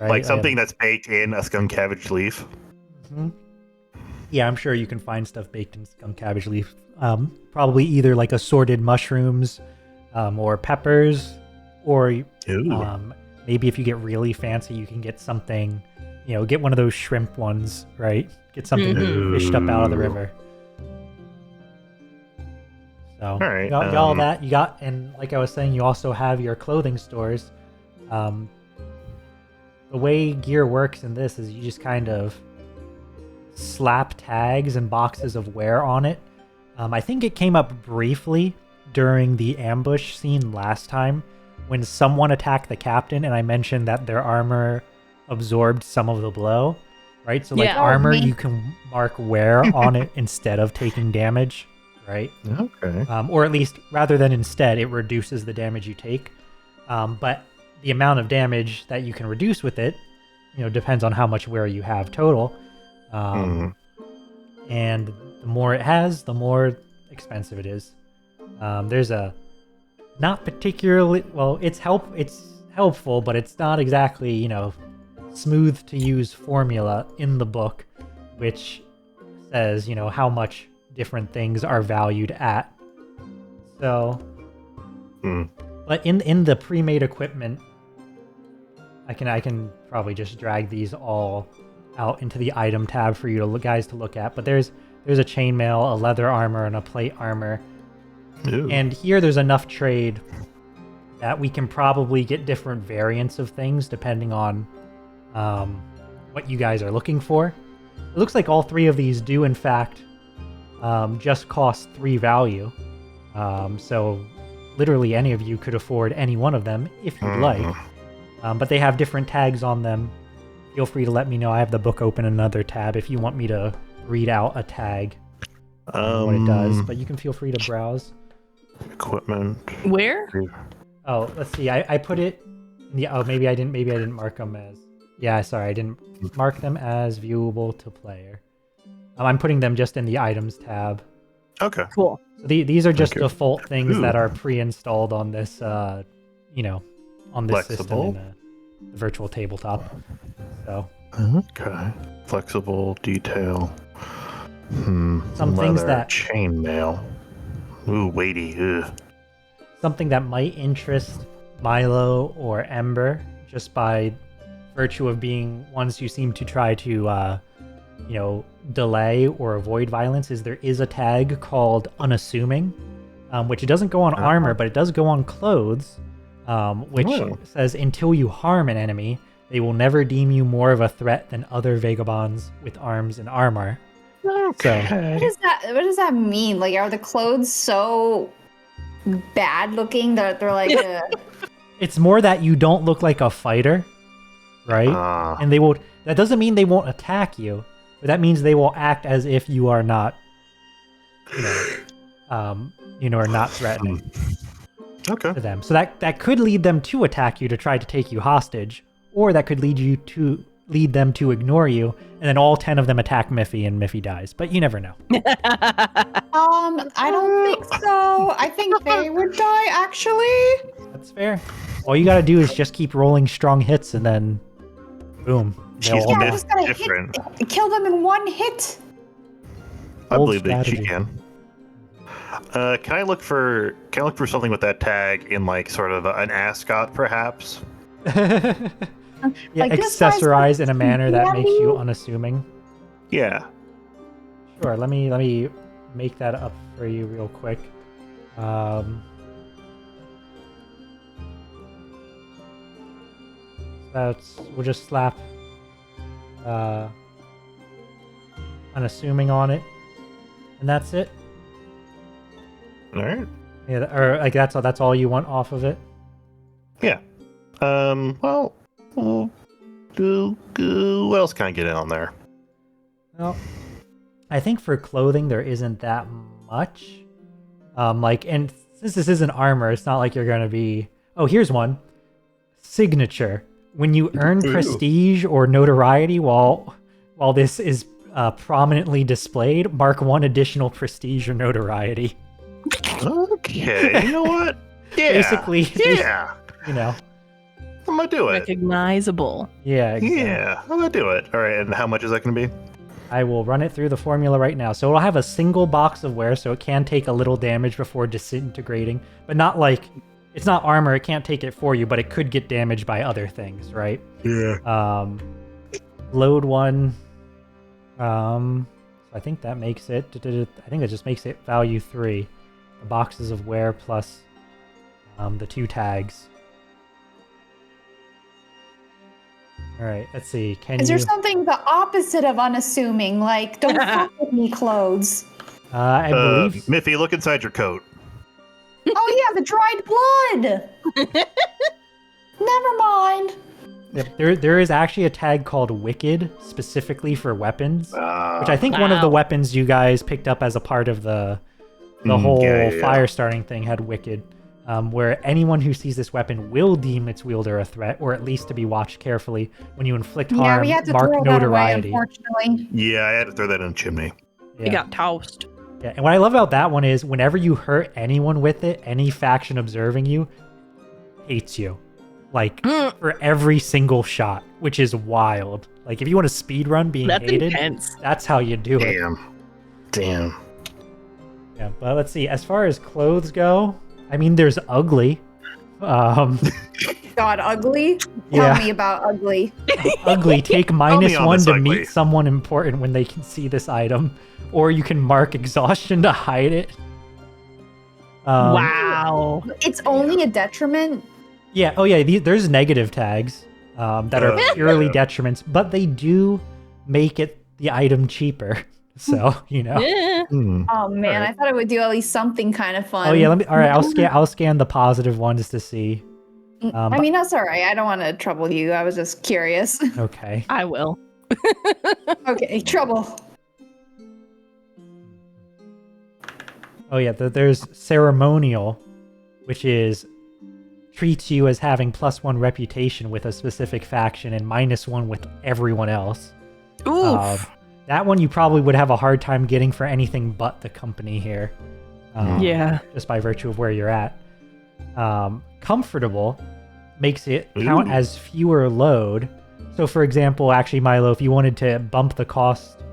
Right? Like something that's baked in a skunk cabbage leaf. Mm-hmm. Yeah, I'm sure you can find stuff baked in skunk cabbage leaf. Probably either like assorted mushrooms, or peppers, or maybe if you get really fancy, you can get something, get one of those shrimp ones, right? Get something fished up out of the river. So all right, you got all that. And like I was saying, you also have your clothing stores. The way gear works in this is you just kind of slap tags and boxes of wear on it. I think it came up briefly during the ambush scene last time when someone attacked the captain, and I mentioned that their armor absorbed some of the blow, right? So armor, you can mark wear on it instead of taking damage, right? Okay. Or at least, rather than instead, it reduces the damage you take. But the amount of damage that you can reduce with it, depends on how much wear you have total. And the more it has, the more expensive it is. There's a not particularly it's helpful, but it's not exactly smooth to use formula in the book, which says how much different things are valued at. So, but in the pre-made equipment, I can probably just drag these all out into the item tab for you guys to look at. But there's a chainmail, a leather armor, and a plate armor. Ooh. And here there's enough trade that we can probably get different variants of things depending on what you guys are looking for. It looks like all three of these do in fact just cost 3 value. So literally any of you could afford any one of them if you'd like. But they have different tags on them. Feel free to let me know. I have the book open in another tab if you want me to read out a tag, what it does. But you can feel free to browse. Equipment. Where? Oh, let's see. I put it in the. Oh, maybe I didn't mark them as. Yeah, sorry, I didn't mark them as viewable to player. I'm putting them just in the items tab. Okay. Cool. So these are just default things that are pre-installed on this. On this system in the virtual tabletop. So. Okay. Flexible detail. Some things that chainmail. Ooh, weighty. Ugh. Something that might interest Milo or Ember, just by virtue of being ones who seem to try to, delay or avoid violence, is there is a tag called unassuming, which doesn't go on armor, but it does go on clothes, which says until you harm an enemy, they will never deem you more of a threat than other vagabonds with arms and armor. Okay. So, What does that mean? Like, are the clothes so bad looking that they're like? It's more that you don't look like a fighter, right? And they will. That doesn't mean they won't attack you, but that means they will act as if you are not, are not threatening. Okay. To them. So that could lead them to attack you to try to take you hostage, or that could lead them to ignore you, and then all 10 of them attack Miffy, and Miffy dies. But you never know. I don't think so. I think they would die, actually. That's fair. All you gotta do is just keep rolling strong hits, and then boom. She's just gotta different. Kill them in one hit. I believe that she can. Can I look for something with that tag in like sort of an ascot, perhaps? Yeah, like accessorize in a manner that makes you unassuming. Yeah. Sure. Let me make that up for you real quick. We'll just slap unassuming on it, and that's it. All right. Yeah, or like that's all you want off of it. Yeah. Well, what else can I get in on there? Well, I think for clothing there isn't that much. And since this isn't armor, it's not like you're gonna be. Oh, here's one. Signature. When you earn prestige or notoriety while this is prominently displayed, mark 1 additional prestige or notoriety. Okay, you know what? Yeah. Basically, yeah. You know. I'm gonna do it. Recognizable. Yeah, exactly. Yeah, I'm gonna do it. All right, and how much is that gonna be? I will run it through the formula right now. So it'll have a single box of wear, so it can take a little damage before disintegrating, but not like it's not armor. It can't take it for you, but it could get damaged by other things, right? Yeah. Load 1. I think that makes it. I think that just makes it value 3. The boxes of wear plus the 2 tags. All right, let's see. Is there something the opposite of unassuming, like don't fuck with me clothes? I believe. Miffy, look inside your coat. Oh yeah, the dried blood. Never mind. Yep, there is actually a tag called Wicked specifically for weapons, which I think one of the weapons you guys picked up as a part of the whole fire starting thing had Wicked, where anyone who sees this weapon will deem its wielder a threat, or at least to be watched carefully. When you inflict harm, we had to mark throw notoriety. that away, unfortunately. Yeah, I had to throw that in a chimney. Yeah. It got toast. Yeah, and what I love about that one is whenever you hurt anyone with it, any faction observing you hates you. Like, for every single shot, which is wild. Like, if you want to speed run being hated, intense. that's how you do it. Damn. Yeah, but let's see. As far as clothes go, I mean, there's ugly. God, ugly? Yeah. Tell me about ugly. Ugly. Take me -1 on this to ugly. meet someone important when they can see this item. Or you can mark exhaustion to hide it. Wow. It's only a detriment. Yeah. Oh, yeah. There's negative tags that are purely detriments, but they do make it the item cheaper. So Yeah. Oh man, I thought it would do at least something kind of fun. Oh yeah. All right. I'll scan the positive ones to see. I mean, that's all right. I don't want to trouble you. I was just curious. Okay. I will. Okay, trouble. Oh yeah. There's ceremonial, which treats you as having +1 reputation with a specific faction and -1 with everyone else. Oof. That one you probably would have a hard time getting for anything but the company here. Yeah. Just by virtue of where you're at. Comfortable makes it count as fewer load. So for example, actually Milo, if you wanted to bump the cost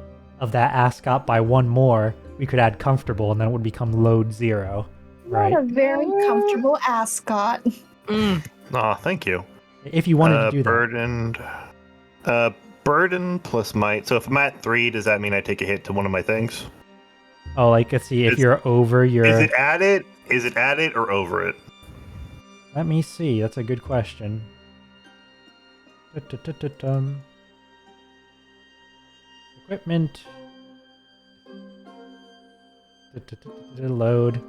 of that ascot by 1 more, we could add comfortable and then it would become load 0. Right? What a very comfortable ascot. Aw, thank you. If you wanted to do burdened, burden plus might. So if I'm at 3, does that mean I take a hit to one of my things? that. Oh, like let's see, if you're over your... Is it added? Is it added or over it? Let me see. That's a good question. Equipment. Load.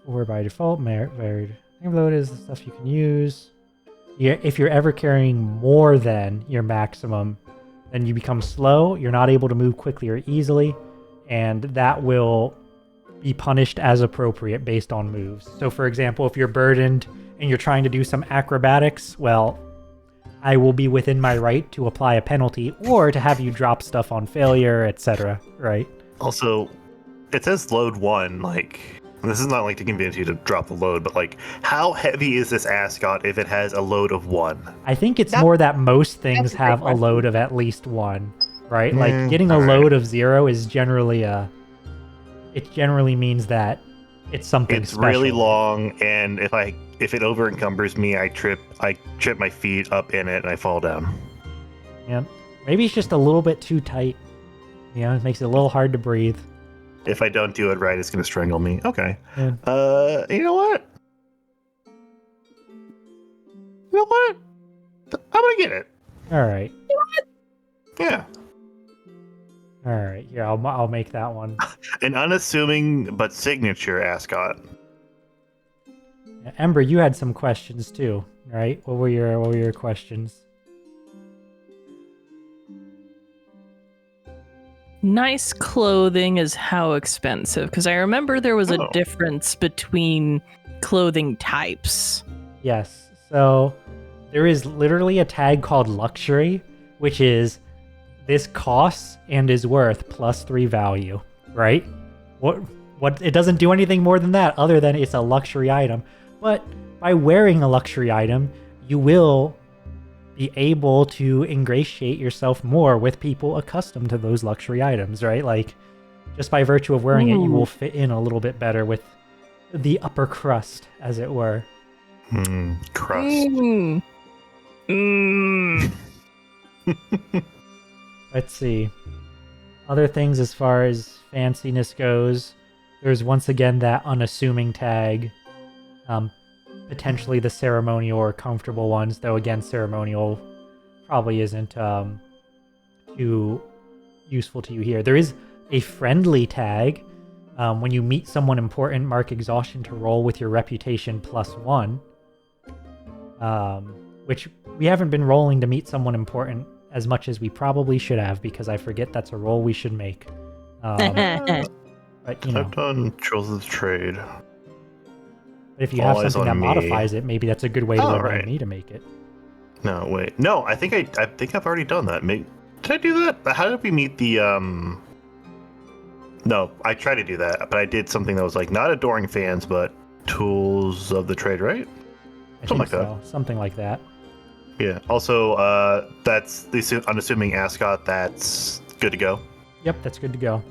Or by default, varied. Load is the stuff you can use. Yeah, if you're ever carrying more than your maximum, then you become slow. You're not able to move quickly or easily, and that will be punished as appropriate based on moves. So for example, if you're burdened and you're trying to do some acrobatics, well, I will be within my right to apply a penalty or to have you drop stuff on failure, etc. Right? Also, it says load 1, like, this is not like to convince you to drop the load, but like, how heavy is this ascot if it has a load of 1? I think it's more that most things have a load of at least 1, right? Like getting a load of 0 is generally it generally means that it's something It's special. really long, and if it over encumbers me, I trip my feet up in it and I fall down. Yeah. Maybe it's just a little bit too tight. It makes it a little hard to breathe. If I don't do it right, it's going to strangle me. Okay. Yeah. You know what? I'm going to get it. All right. Yeah. All right. Here, I'll make that one. An unassuming but signature ascot. Ember, you had some questions too, right? What were your questions? Nice clothing is how expensive? Because I remember there was a difference between clothing types. Yes. So there is literally a tag called luxury, which is this costs and is worth +3 value, right? What it doesn't do anything more than that other than it's a luxury item. But by wearing a luxury item, you will be able to ingratiate yourself more with people accustomed to those luxury items, right? Like, just by virtue of wearing it, you will fit in a little bit better with the upper crust, as it were. Crust. Let's see. Other things as far as fanciness goes, there's once again that unassuming tag. Potentially the ceremonial or comfortable ones, though again, ceremonial probably isn't too useful to you here. There is a friendly tag. When you meet someone important, mark exhaustion to roll with your reputation +1. Which we haven't been rolling to meet someone important as much as we probably should have, because I forget that's a roll we should make. But, I've done Tools of the Trade. If you have something that modifies it, maybe that's a good way to remind me to make it. No, wait. No, I think I've already done that. Did I do that? How did we meet the No, I tried to do that, but I did something that was like not adoring fans, but Tools of the Trade, right? Something like that. Something like that. Yeah. Also, that's the unassuming ascot. That's good to go. Yep, that's good to go.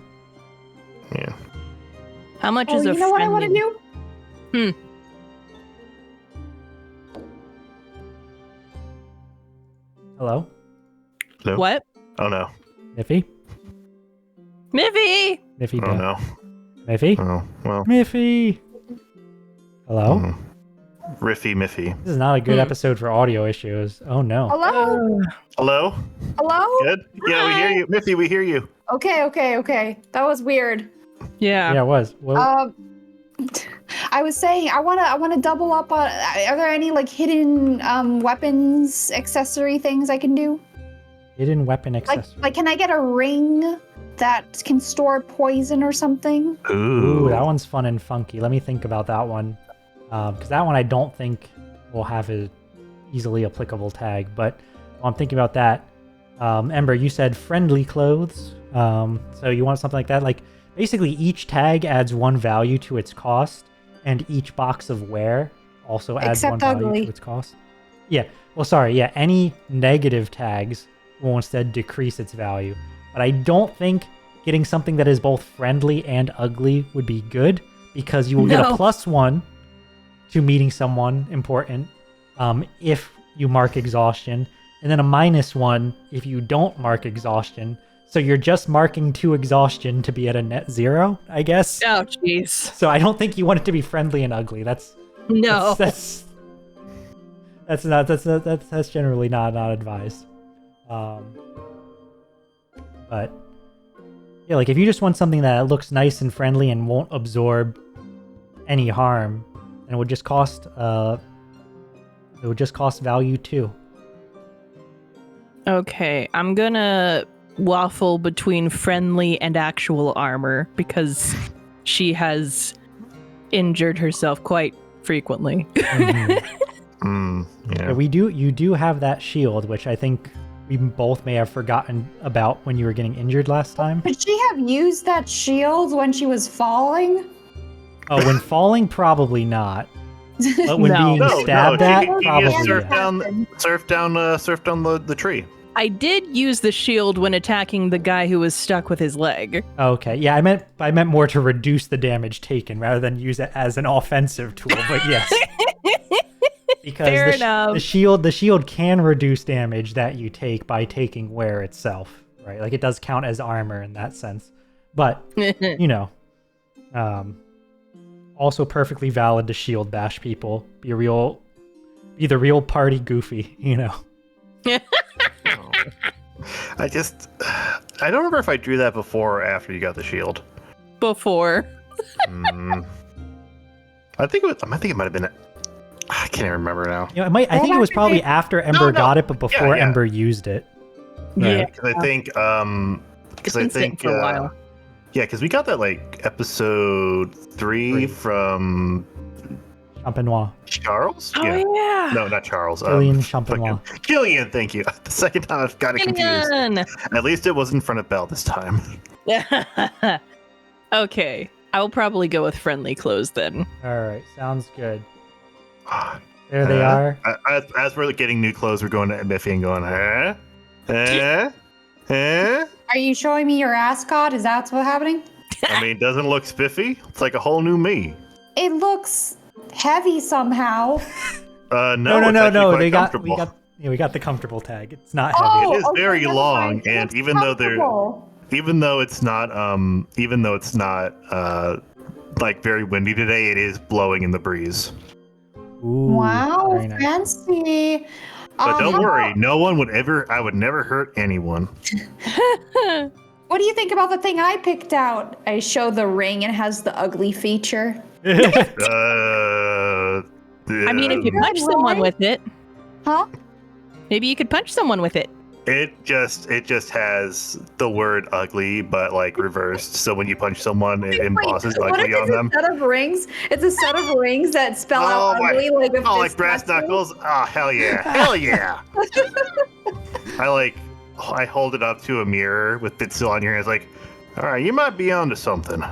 Yeah. How much is a you know what I want to do? Hello? Hello? What? Oh no. Miffy? Miffy! Miffy, Oh no. Miffy? Oh well. Miffy! Hello? Riffy Miffy. This is not a good episode for audio issues. Oh no. Hello? Hello? Hello? Good? Yeah, we hear you. Miffy, we hear you. Okay. That was weird. Yeah. Yeah, it was. Well, I was saying I wanna double up on. Are there any like hidden weapons accessory things I can do? hidden weapon accessory. Like, can I get a ring that can store poison or something? Ooh, that one's fun and funky. Let me think about that one. Because that one I don't think will have a easily applicable tag. But while I'm thinking about that, Ember, you said friendly clothes. So you want something like that? Like, basically each tag adds 1 value to its cost, and each box of wear also adds 1 value to its cost. Yeah. Well, sorry. Yeah. Any negative tags will instead decrease its value. But I don't think getting something that is both friendly and ugly would be good, because you will get a +1 to meeting someone important if you mark exhaustion, and then a -1 if you don't mark exhaustion. So you're just marking 2 exhaustion to be at a net 0, I guess. Oh, jeez. So I don't think you want it to be friendly and ugly. That's generally not advised. But yeah, like if you just want something that looks nice and friendly and won't absorb any harm, then it would just cost value 2. Okay, I'm gonna waffle between friendly and actual armor because she has injured herself quite frequently. Mm-hmm. Yeah. You do have that shield, which I think we both may have forgotten about when you were getting injured last time. Could she have used that shield when she was falling? Oh, when falling, probably not. But when being stabbed at, probably surf down the tree. I did use the shield when attacking the guy who was stuck with his leg. Okay, yeah, I meant more to reduce the damage taken rather than use it as an offensive tool. But yes, because the shield can reduce damage that you take by taking wear itself, right? Like it does count as armor in that sense. But, also perfectly valid to shield bash people. Be the real party goofy, I don't remember if I drew that before or after you got the shield. Before. I think it might have been. I can't even remember now. I think it was probably after Ember got it, but before Ember used it. Yeah, because I think for a while. Yeah, because we got that like episode 3 from Champenois. Charles? Oh yeah. No, not Charles. Killian Champenois. Killian, thank you. The second time I've got it confused. At least it was in front of Belle this time. Okay. I will probably go with friendly clothes then. Alright, sounds good. There they are. As we're getting new clothes, we're going to Biffy and going, huh? Are you showing me your ascot? Is that what's happening? I mean, doesn't it look spiffy? It's like a whole new me. It looks heavy somehow. No. We got the comfortable tag. It's not heavy. It is very long, and even though it's not like very windy today, it is blowing in the breeze. Ooh, wow, nice. fancy. But don't worry, I would never hurt anyone. What do you think about the thing I picked out? I show the ring and has the ugly feature. I mean, if you punch someone with it. Huh? Maybe you could punch someone with it. It just has the word ugly, but like reversed. So when you punch someone, it embosses ugly on them. Set of rings? It's a set of rings that spell out ugly, like a like brass knuckles. Oh hell yeah, hell yeah! I hold it up to a mirror with it still on your hands. Like, all right, you might be onto something.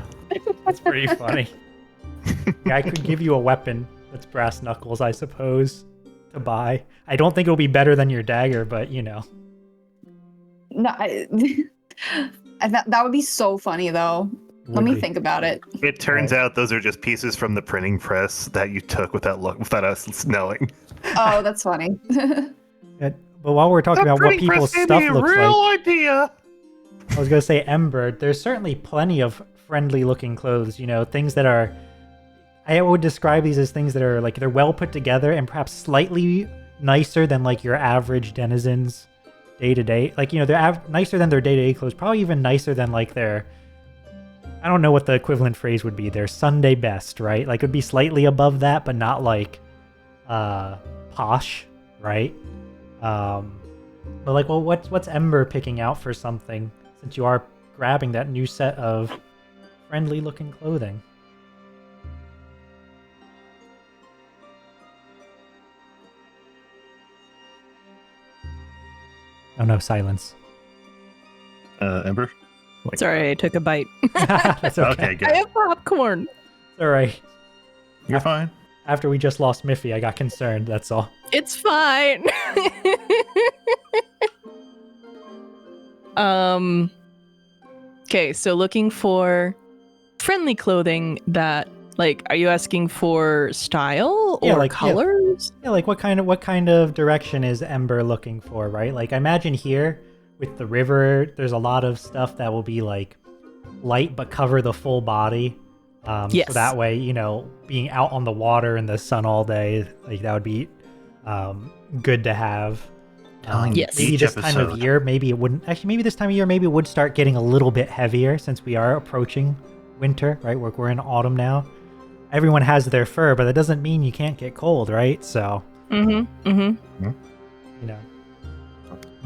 That's pretty funny. Yeah, I could give you a weapon that's brass knuckles, I suppose, to buy. I don't think it'll be better than your dagger, but No, that would be so funny though. Let me think about it. It turns out those are just pieces from the printing press that you took without us knowing. Oh, that's funny. But while we're talking about what people's stuff looks like, idea. I was going to say Ember, there's certainly plenty of friendly looking clothes, things that are, I would describe these as things that are like, they're well put together and perhaps slightly nicer than like your average denizens day to day. Like, they're nicer than their day to day clothes, probably even nicer than like their, I don't know what the equivalent phrase would be, their Sunday best, right? Like it would be slightly above that, but not like posh, right? But like, well, what's Ember picking out for something since you are grabbing that new set of friendly looking clothing? Oh no, silence. Ember? Sorry, I took a bite. That's okay. Okay, good. I have popcorn. All right. You're fine. After we just lost Miffy, I got concerned, that's all. It's fine. Okay, so looking for friendly clothing that, like, are you asking for style or colors? Yeah, like what kind of direction is Ember looking for, right? Like I imagine here with the river, there's a lot of stuff that will be like light but cover the full body. Yes. So that way, being out on the water in the sun all day, like that would be good to have. Yes. Maybe this time of year, maybe it wouldn't. Actually, maybe this time of year, maybe it would start getting a little bit heavier since we are approaching winter, right? We're in autumn now. Everyone has their fur, but that doesn't mean you can't get cold, right? So, we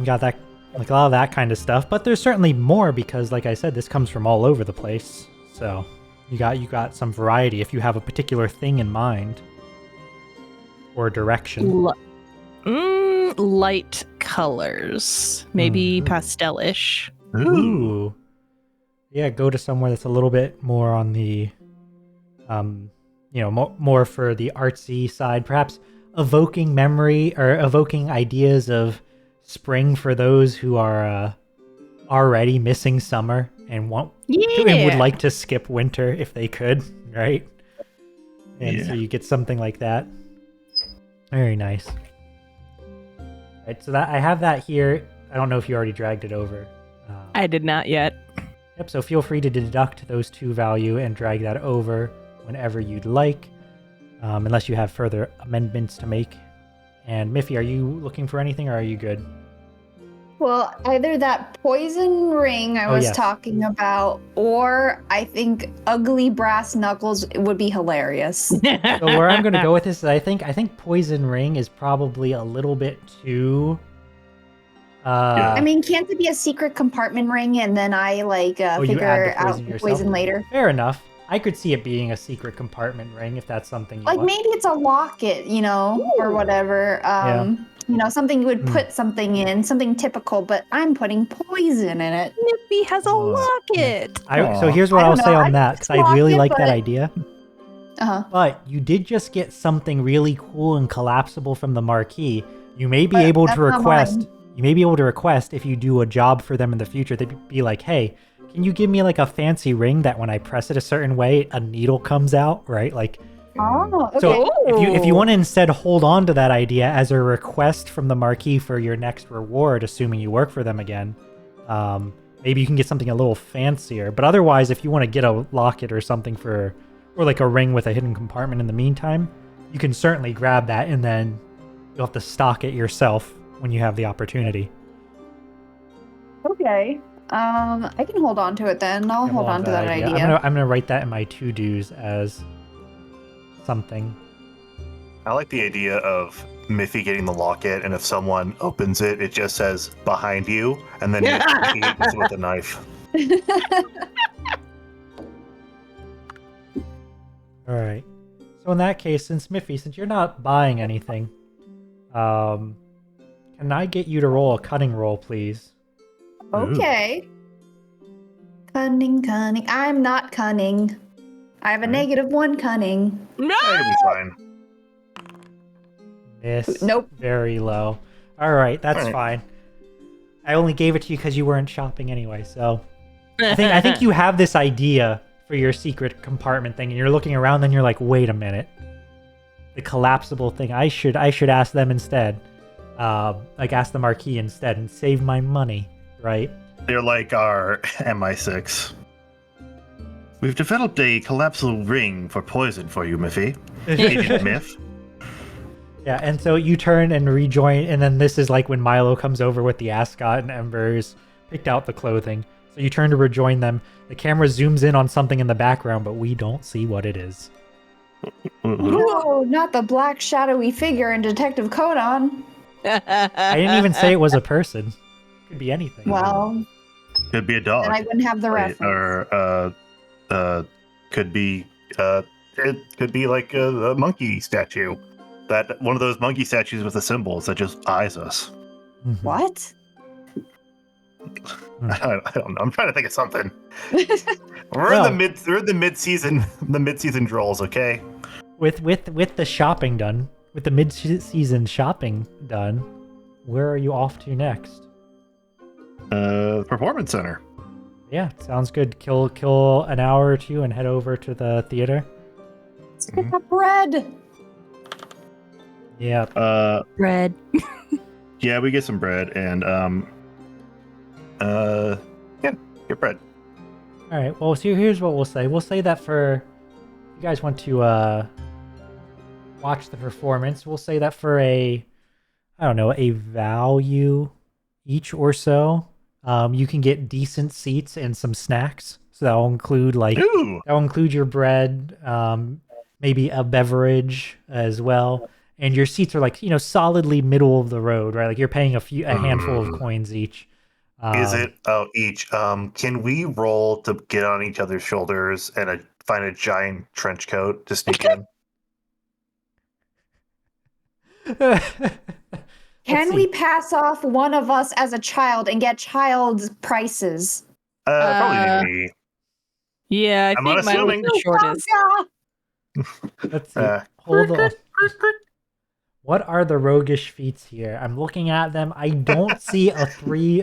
got that, like a lot of that kind of stuff. But there's certainly more because, like I said, this comes from all over the place. So, you got some variety if you have a particular thing in mind or direction. Light colors, maybe pastelish. Ooh. Yeah, go to somewhere that's a little bit more on the, more for the artsy side, perhaps evoking memory or evoking ideas of spring for those who are already missing summer and would like to skip winter if they could, right? And so you get something like that. Very nice. Right, so that I have that here. I don't know if you already dragged it over. I did not yet. Yep, so feel free to deduct those 2 value and drag that over whenever you'd like, unless you have further amendments to make. And Miffy, are you looking for anything, or are you good? Well, either that poison ring I was yes. talking about, or I think ugly brass knuckles would be hilarious. So where I'm going to go with this is I think poison ring is probably a little bit too... I mean, can't it be a secret compartment ring and then I figure out the poison later? Fair enough. I could see it being a secret compartment ring if that's something you want. Maybe it's a locket, or whatever. Something you would put something in, something typical, but I'm putting poison in it. Miffy has a locket. So here's what I'll say on that, because I really like that idea. Uh-huh. But you did just get something really cool and collapsible from the Marquis. You may be able to request... You may be able to request, if you do a job for them in the future, they'd be like, hey, can you give me like a fancy ring that when I press it a certain way, a needle comes out, right? Okay. So if you want to instead hold on to that idea as a request from the Marquis for your next reward, assuming you work for them again, maybe you can get something a little fancier. But otherwise, if you want to get a locket or something or like a ring with a hidden compartment in the meantime, you can certainly grab that and then you'll have to stock it yourself when you have the opportunity. Okay. I can hold on to it then. I'll hold on to that idea. I'm gonna write that in my to-dos as something. I like the idea of Miffy getting the locket, and if someone opens it, it just says "behind you," and then Miffy hits it with a knife. All right. So in that case, since you're not buying anything, can I get you to roll a cunning roll, please? Okay. Cunning. I'm not cunning. I have a -1 cunning. That'll be fine. Miss. Nope. Very low. All right, that's fine. I only gave it to you because you weren't shopping anyway, so... I think you have this idea for your secret compartment thing, and you're looking around, and you're like, wait a minute. The collapsible thing, I should ask them instead. Ask the Marquis instead and save my money, right? They're like our MI6. We've developed a collapsible ring for poison for you, Miffy. Agent Miff. Yeah, and so you turn and rejoin, and then this is like when Milo comes over with the ascot and Ember's picked out the clothing. So you turn to rejoin them. The camera zooms in on something in the background, but we don't see what it is. No, not the black shadowy figure in Detective Conan. I didn't even say it was a person. Could be anything. Well, could be a dog. and I wouldn't have the reference. Or could be it could be like a monkey statue. That one of those monkey statues with the symbols that just eyes us. Mm-hmm. What? I don't know. I'm trying to think of something. We're in the mid-season trolls, okay? With the shopping done, with the mid-season shopping done, where are you off to next? Performance center. Yeah, sounds good. Kill an hour or two and head over to the theater. Let's get that bread. Yeah. Bread. Yeah, we get some bread and get bread. All right. Well, so here's what we'll say. We'll say that for if you guys want to watch the performance, we'll say that for a value each or so, you can get decent seats and some snacks. So that'll include your bread, maybe a beverage as well. And your seats are solidly middle of the road, right? Like you're paying a handful of coins each. Is it each? Can we roll to get on each other's shoulders and find a giant trench coat to sneak in? Can we pass off one of us as a child and get child's prices? Probably me. Yeah, I think mine was the shortest. Let's see. Hold on. What are the roguish feats here? I'm looking at them. I don't see a three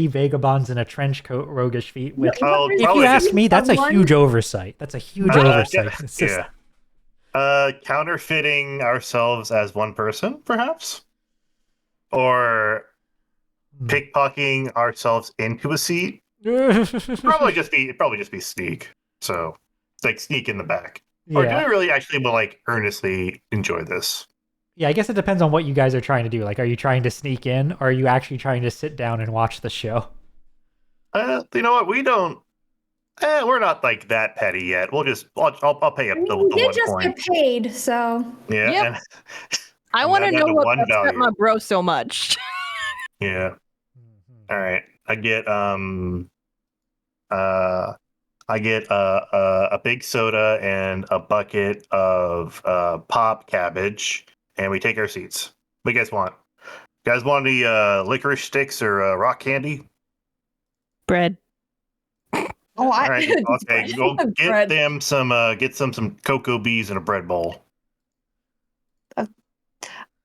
vagabonds in a trench coat roguish feat. Which, if you ask me, that's a huge oversight. That's a huge oversight. Yeah. Counterfeiting ourselves as one person, perhaps, or pickpocketing ourselves into a seat It'd probably just be sneak. So it's like sneak in the back. Or do we really actually like earnestly enjoy this? Yeah, I guess it depends on what you guys are trying to do. Like, are you trying to sneak in, or are you actually trying to sit down and watch the show? You know what? We don't. We're not like that petty yet. I'll pay up the 1 We did just point. get paid, so Yeah. Yep. And, I want to know what one upset value. my bro so much. Yeah. All right. I get a big soda and a bucket of pop cabbage, and we take our seats. What do you guys want? You guys want any licorice sticks or rock candy? Bread. oh, All right. Okay. Go get Bread. them some cocoa bees and a bread bowl.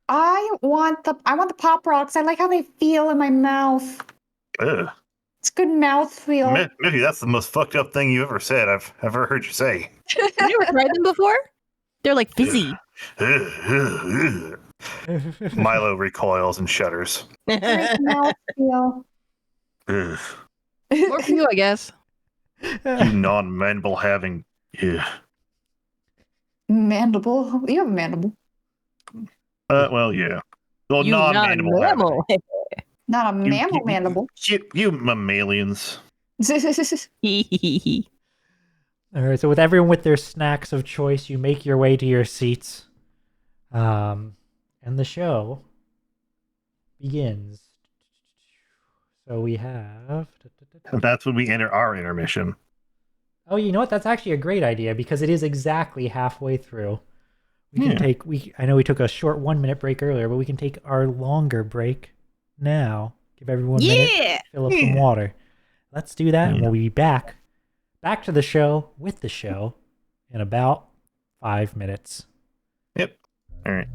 I want the pop rocks. I like how they feel in my mouth. Ugh. It's good mouth feel. Maybe that's the most fucked up thing you ever said I've ever heard you say. Have you ever tried them before? They're like fizzy. Milo recoils and shudders. Great mouth feel. Ugh. More for you, I guess. You non-mandible having. Yeah. Mandible. You have a mandible. Well, yeah. Well, You non-mandible having. non-mammal. Not a mammal mandible. You mammalians. All right, so with everyone with their snacks of choice, you make your way to your seats. And the show begins. So we have... That's when we enter our intermission. Oh, you know what? That's actually a great idea because it is exactly halfway through. We can take... I know we took a short 1-minute break earlier, but we can take our longer break now. Give everyone a minute, fill up some water. Let's do that, and we'll be back to the show with the show in about 5 minutes. Yep. All right.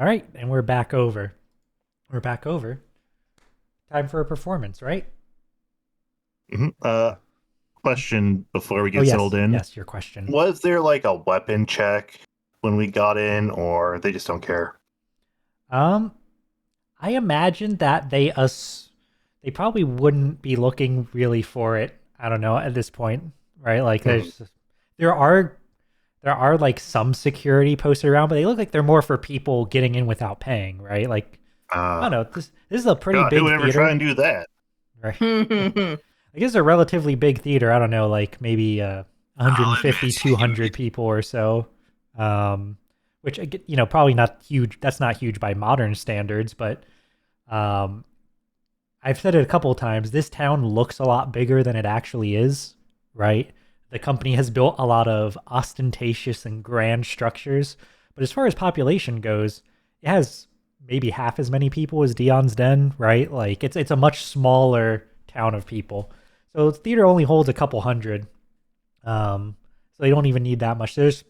All right, and we're back over. Time for a performance, right? Mm-hmm. Question before we get settled in. Yes, your question. Was there like a weapon check when we got in, or they just don't care? I imagine that they probably wouldn't be looking really for it. I don't know at this point, right? Like there are like some security posted around, but they look like they're more for people getting in without paying, right? Like I don't know. This is a pretty big who would ever theater. try and do that? Right. I guess it's a relatively big theater. I don't know, like maybe 150, 200 people or so. Which, you know, probably not huge. That's not huge by modern standards, but I've said it a couple of times. This town looks a lot bigger than it actually is, right? The company has built a lot of ostentatious and grand structures, but as far as population goes, it has maybe half as many people as Dion's Den, right? Like it's a much smaller town of people. So the theater only holds a couple hundred. So they don't even need that much. There's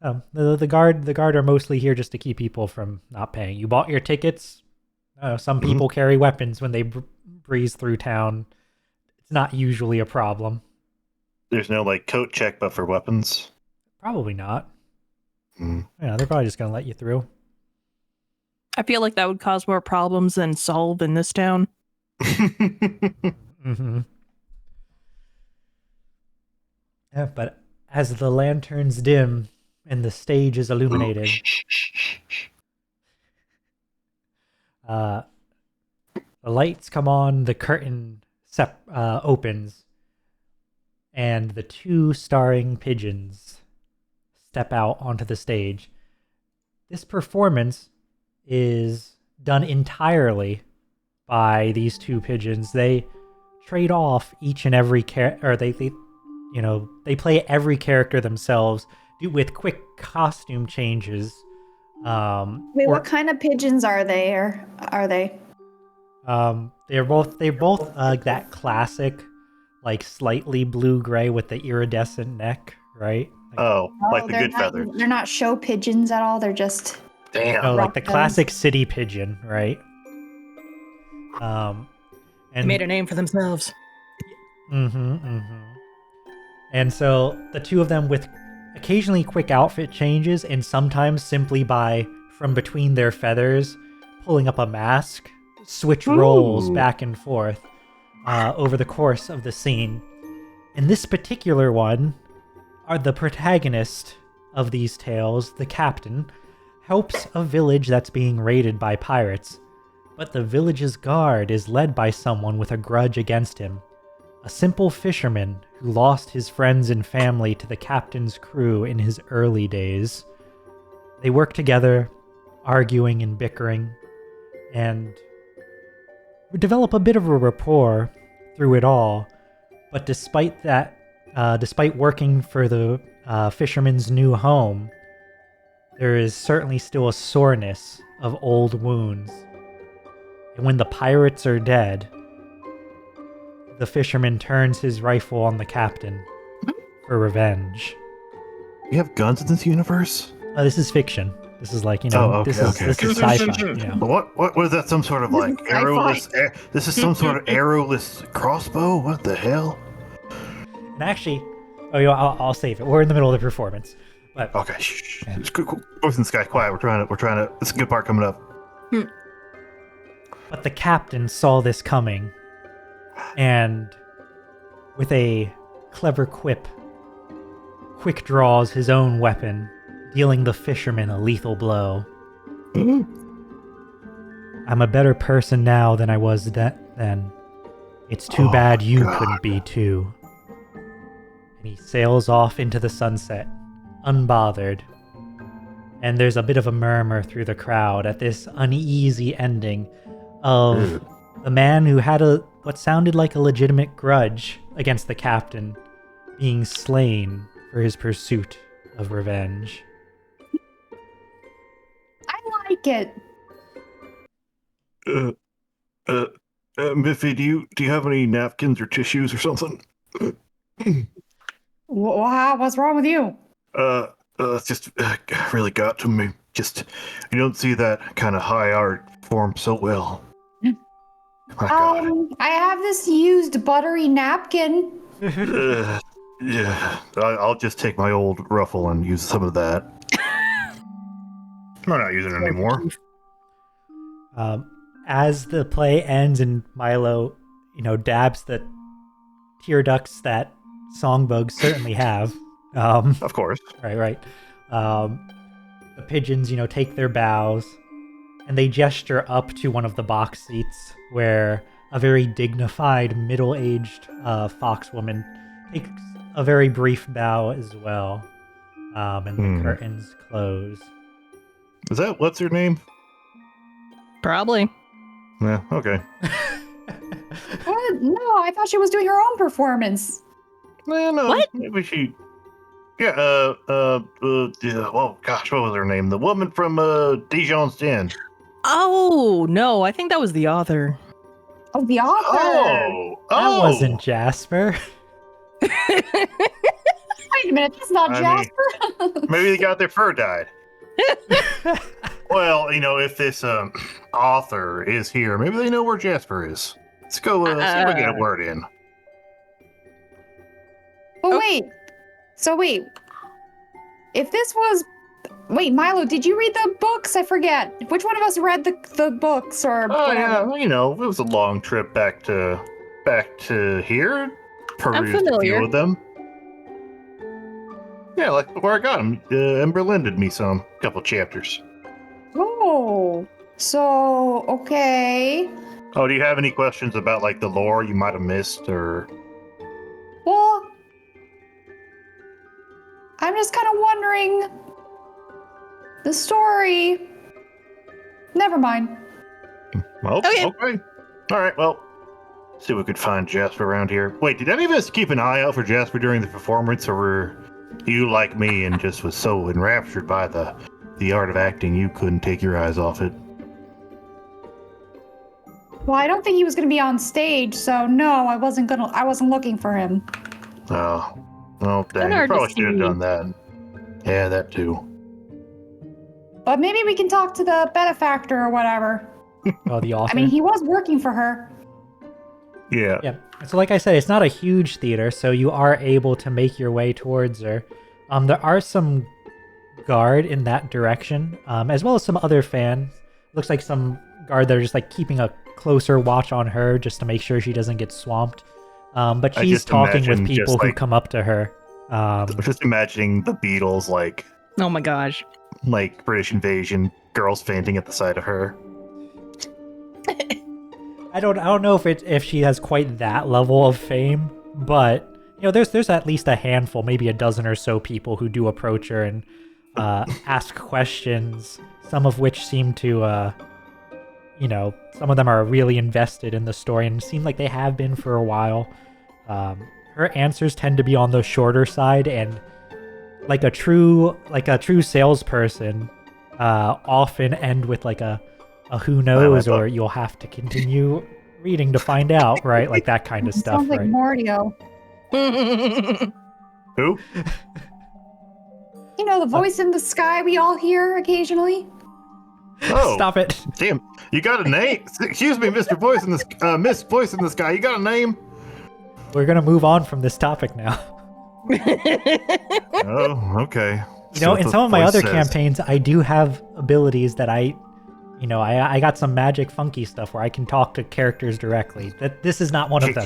the guard are mostly here just to keep people from not paying. You bought your tickets. Some people carry weapons when they breeze through town. It's not usually a problem. There's no like coat check, but for weapons. Probably not. Yeah, they're probably just gonna let you through. I feel like that would cause more problems than solve in this town. Yeah, but as the lanterns dim and the stage is illuminated, the lights come on, the curtain opens, and the 2 starring pigeons step out onto the stage. This performance is done entirely by these 2 pigeons. They trade off each and every they play every character themselves with quick costume changes. Wait, what kind of pigeons are they? Or are they? They're both that classic, like slightly blue-gray with the iridescent neck, right? Like the they're good not, feather. They're not show pigeons at all. They're just. Damn. No, like the Raccoons. classic city pigeon, right? And They made a name for themselves. And so the two of them, with occasionally quick outfit changes and sometimes simply by from between their feathers pulling up a mask, switch roles back and forth over the course of the scene. In this particular one, the protagonist of these tales, the captain, helps a village that's being raided by pirates, but the village's guard is led by someone with a grudge against him. A simple fisherman who lost his friends and family to the captain's crew in his early days. They work together, arguing and bickering, and develop a bit of a rapport through it all. But despite working for the fisherman's new home, there is certainly still a soreness of old wounds. And when the pirates are dead, the fisherman turns his rifle on the captain for revenge. You have guns in this universe? This is fiction. This is like, this is sci-fi. What was that? Some sort of like arrowless? This is some sort of arrowless crossbow? What the hell? And actually, I'll save it. We're in the middle of the performance. But okay, shh. It's cool. Voice in the sky, quiet. We're trying to. It's a good part coming up. But the captain saw this coming, and with a clever quip, quick draws his own weapon, dealing the fisherman a lethal blow. I'm a better person now than I was then. It's too bad you couldn't be too. And he sails off into the sunset, unbothered. And there's a bit of a murmur through the crowd at this uneasy ending of the man who had what sounded like a legitimate grudge against the captain being slain for his pursuit of revenge. I like it. Miffy, do you have any napkins or tissues or something? What's wrong with you? It's just really got to me. Just, you don't see that kind of high art form so well. My God. I have this used buttery napkin. Yeah, I'll just take my old ruffle and use some of that. I'm not using it anymore. As the play ends and Milo, dabs the tear ducts that songbugs certainly have. Of course. Right. The pigeons, take their bows, and they gesture up to one of the box seats where a very dignified, middle-aged foxwoman takes a very brief bow as well. And the curtains close. Is that what's her name? Probably. Yeah, okay. What? No, I thought she was doing her own performance. No. What? Maybe she... Yeah, well, gosh, what was her name? The woman from Dijon's Den. Oh, no, I think that was the author. Oh, the author. That wasn't Jasper. Wait a minute, that's not Jasper. Maybe they got their fur dyed. Well, if this author is here, maybe they know where Jasper is. Let's go, see if we get a word in. Oh, wait. So wait. If this was... Wait, Milo, did you read the books? I forget. Which one of us read the books or whatever? Yeah, it was a long trip back to here. Perused a few of them. Yeah, like where I got them. Ember lended me some couple chapters. Oh, so okay. Oh, do you have any questions about like the lore you might have missed or? Well, I'm just kind of wondering. The story. Never mind. Well, okay. All right. Well, see if we could find Jasper around here. Wait, did any of us keep an eye out for Jasper during the performance, or were you like me and just was so enraptured by the art of acting you couldn't take your eyes off it? Well, I don't think he was going to be on stage, so no, I wasn't looking for him. Oh, well, dang, you probably should have done that. Yeah, that too. But maybe we can talk to the benefactor or whatever. Oh, the author. I mean, he was working for her. Yeah. Yeah. So like I said, it's not a huge theater, so you are able to make your way towards her. There are some guard in that direction, as well as some other fans. Looks like some guard that are just like keeping a closer watch on her just to make sure she doesn't get swamped. But she's talking with people who come up to her. Just imagining the Beatles, like, Oh my gosh. like British Invasion, girls fainting at the sight of her. I don't know if she has quite that level of fame, but you know, there's at least a handful, maybe a dozen or so people who do approach her and ask questions. Some of which seem to, you know, some of them are really invested in the story and seem like they have been for a while. Her answers tend to be on the shorter side, and like a true salesperson, often end with like a who knows, or you'll have to continue reading to find out, right? Like that kind of stuff, Sounds like right? Mordio. Who? You know, the voice in the sky we all hear occasionally. Oh, Stop it! damn! You got a name? Excuse me, Mr. Voice in the Miss Voice in the Sky. You got a name? We're gonna move on from this topic now. Oh, okay. You know, in some of my other campaigns, I do have abilities that I got some magic funky stuff where I can talk to characters directly. This is not one of them.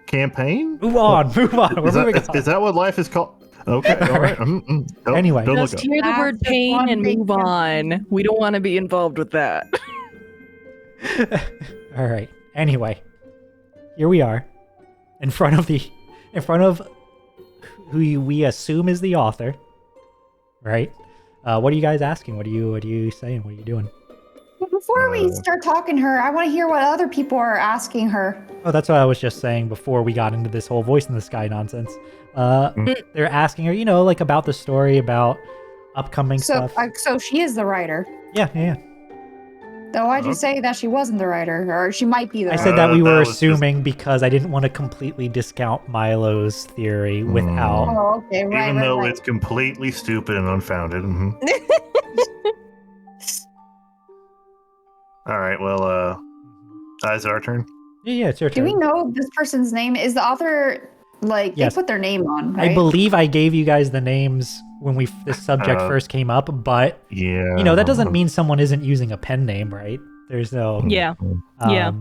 Campaign? Move on. We're moving on. Is that what life is called? Okay, all right. Anyway. don't Just look hear the That's word just pain one and big move on. We don't want to be involved with that. All right. Anyway, here we are, in front of who we assume is the author, right? What are you guys asking? What are you saying? What are you doing? Well, before we start talking to her, I want to hear what other people are asking her. Oh, that's what I was just saying before we got into this whole voice in the sky nonsense. They're asking her, you know, like about the story, about upcoming stuff. So she is the writer. Yeah. Though why'd you say that she wasn't the writer, or she might be the I writer? said that we that were was assuming because I didn't want to completely discount Milo's theory without. Oh, okay, right. Even though right. it's completely stupid and unfounded. All right, well, is it our turn? Yeah, it's your Do turn. we know this person's name? Is the author, like, Yes. they put their name on, right? I believe I gave you guys the names when this subject first came up, but Yeah. you know that doesn't mean someone isn't using a pen name, right? There's no. Yeah. Yeah.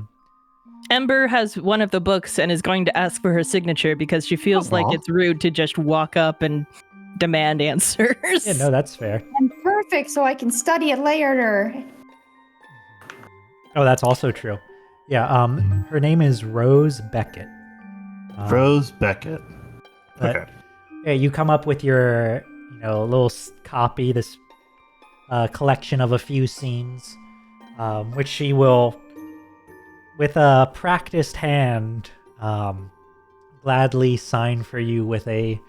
Ember has one of the books and is going to ask for her signature because she feels like it's rude to just walk up and demand answers. Yeah, no, that's fair. And perfect, so I can study it later. Oh, that's also true. Yeah. Her name is Rose Beckett. Rose Beckett. But, Okay. Yeah, you come up with your, little copy, this collection of a few scenes, which she will, with a practiced hand, gladly sign for you with a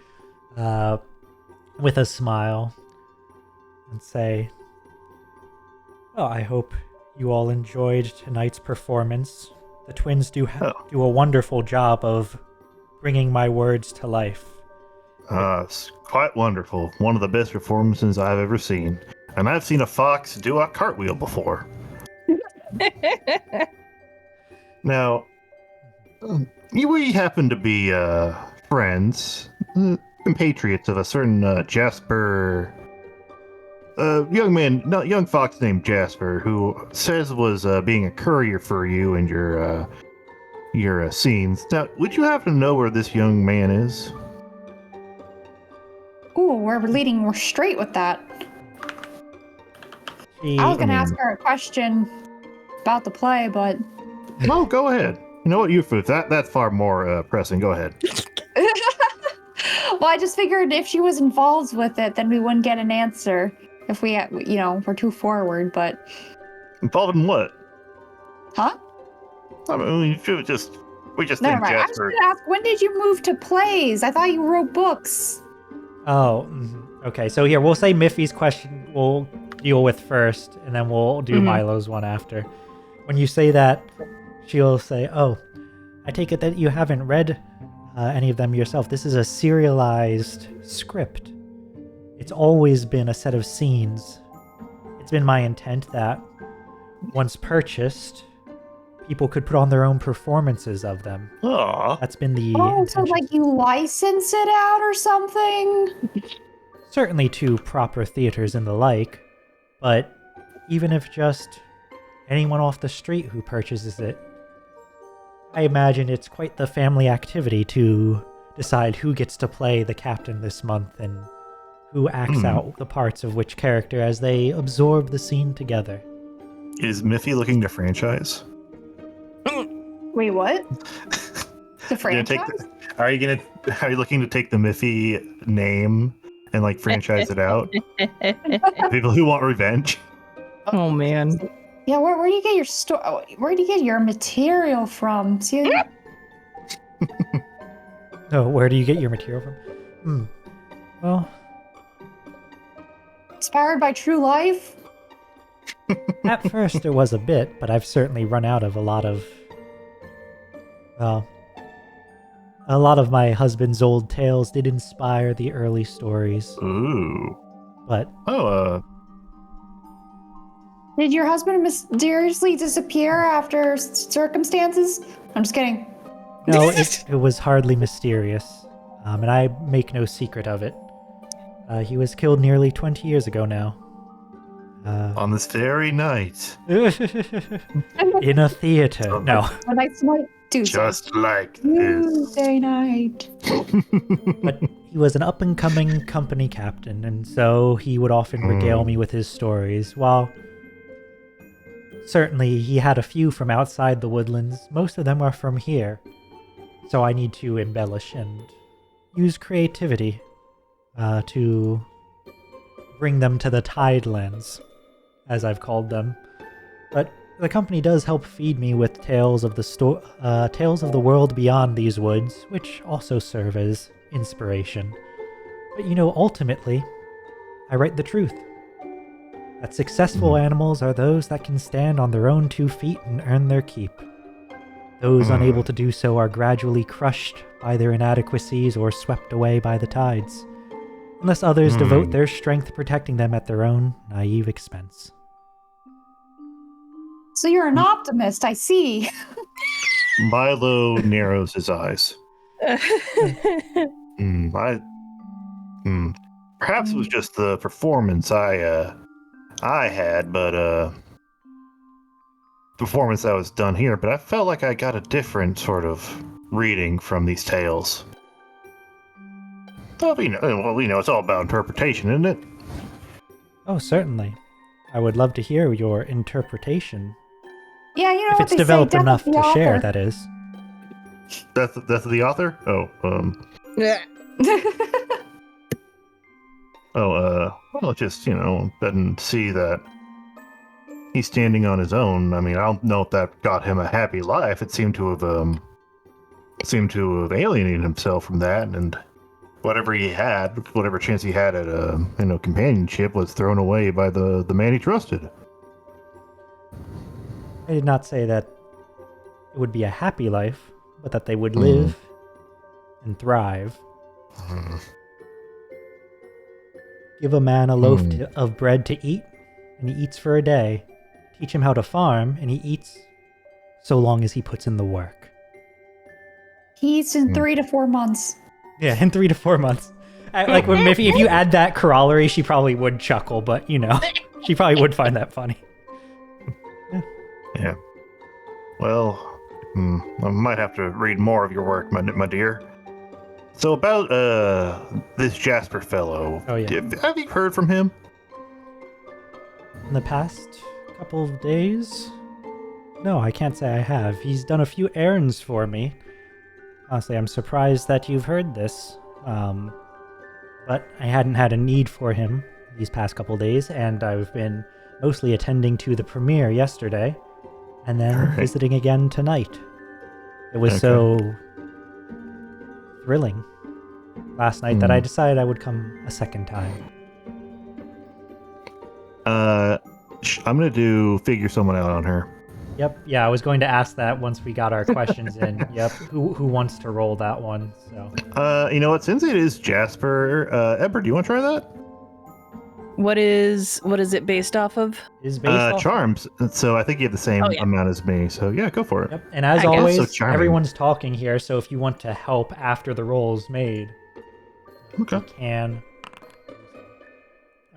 smile, and say, "Oh, I hope you all enjoyed tonight's performance. The twins do a wonderful job of bringing my words to life." It's quite wonderful. One of the best performances I've ever seen. And I've seen a fox do a cartwheel before. Now, we happen to be friends, compatriots of a certain Jasper, young fox named Jasper, who says was being a courier for you and your scenes. Now, would you happen to know where this young man is? Ooh, we're straight with that. I was gonna ask her a question about the play, but no, go ahead. You know what, that's far more pressing. Go ahead. well, I just figured if she was involved with it, then we wouldn't get an answer if we're too forward. But Involved in what? huh? I mean, we just Never think mind. I was Jasper. gonna ask, when did you move to plays? I thought you wrote books. Oh, okay. So here, we'll say Miffy's question we'll deal with first, and then we'll do Milo's one after. When you say that, she'll say, "Oh, I take it that you haven't read any of them yourself. This is a serialized script." it's always been a set of scenes. It's been my intent that once purchased, people could put on their own performances of them. Aww. That's been the so intention. like you license it out or something? Certainly to proper theaters and the like, but even if just anyone off the street who purchases it, I imagine it's quite the family activity to decide who gets to play the captain this month and who acts out the parts of which character as they absorb the scene together. Is Miffy looking to franchise? Wait, what? The franchise? Are you looking to take the Miffy name and like franchise it out? People who want revenge. Oh man. Yeah, where do you get your where do you get your material from? See, Oh, where do you get your material from? Well, inspired by true life? at first there was a bit, but I've certainly run out of a lot of my husband's old tales did inspire the early stories. Ooh. But Did your husband mysteriously disappear after circumstances? I'm just kidding. no, it was hardly mysterious, and I make no secret of it. He was killed nearly 20 years ago now. On this very night. In a theater. No. A nice night, Tuesday. Just like this. Tuesday night. But he was an up-and-coming company captain, and so he would often regale me with his stories. While certainly he had a few from outside the woodlands, most of them are from here. So I need to embellish and use creativity to bring them to the Tidelands, as I've called them. But the company does help feed me with tales of the world beyond these woods, which also serve as inspiration. But ultimately, I write the truth. That successful animals are those that can stand on their own 2 feet and earn their keep. Those unable to do so are gradually crushed by their inadequacies or swept away by the tides, unless others devote their strength protecting them at their own naive expense. So you're an optimist, I see. Milo narrows his eyes. Perhaps it was just the performance I had, but performance that was done here. But I felt like I got a different sort of reading from these tales. Well, it's all about interpretation, isn't it? Oh, certainly. I would love to hear your interpretation. Yeah, you know If what it's they developed say, enough death to of the share, author. that is. Death of the author? Well, just, doesn't see that he's standing on his own. I mean, I don't know if that got him a happy life. It seemed to have alienated himself from that, and whatever chance he had at companionship was thrown away by the man he trusted. I did not say that it would be a happy life, but that they would live and thrive. Give a man a loaf of bread to eat, and he eats for a day. Teach him how to farm, and he eats so long as he puts in the work. He eats in 3 to 4 months. Yeah, in 3 to 4 months. Like when if you add that corollary, she probably would chuckle, but she probably would find that funny. Yeah. Well, I might have to read more of your work, my dear. So about this Jasper fellow. Oh, yeah. Have you heard from him? In the past couple of days? No, I can't say I have. He's done a few errands for me. Honestly, I'm surprised that you've heard this. But I hadn't had a need for him these past couple days, and I've been mostly attending to the premiere yesterday, and then visiting again tonight. It was so thrilling last night that I decided I would come a second time. I'm gonna figure someone out on her. Yep, yeah, I was going to ask that once we got our questions in. Yep, who wants to roll that one? So. You know what? Since it is Jasper, Ember, do you want to try that? What is it based off of? Is based off charms. So I think you have the same amount as me. So yeah, go for it. Yep. And as I guess. always, So charming. everyone's talking here, so if you want to help after the roll is made, Okay. you can.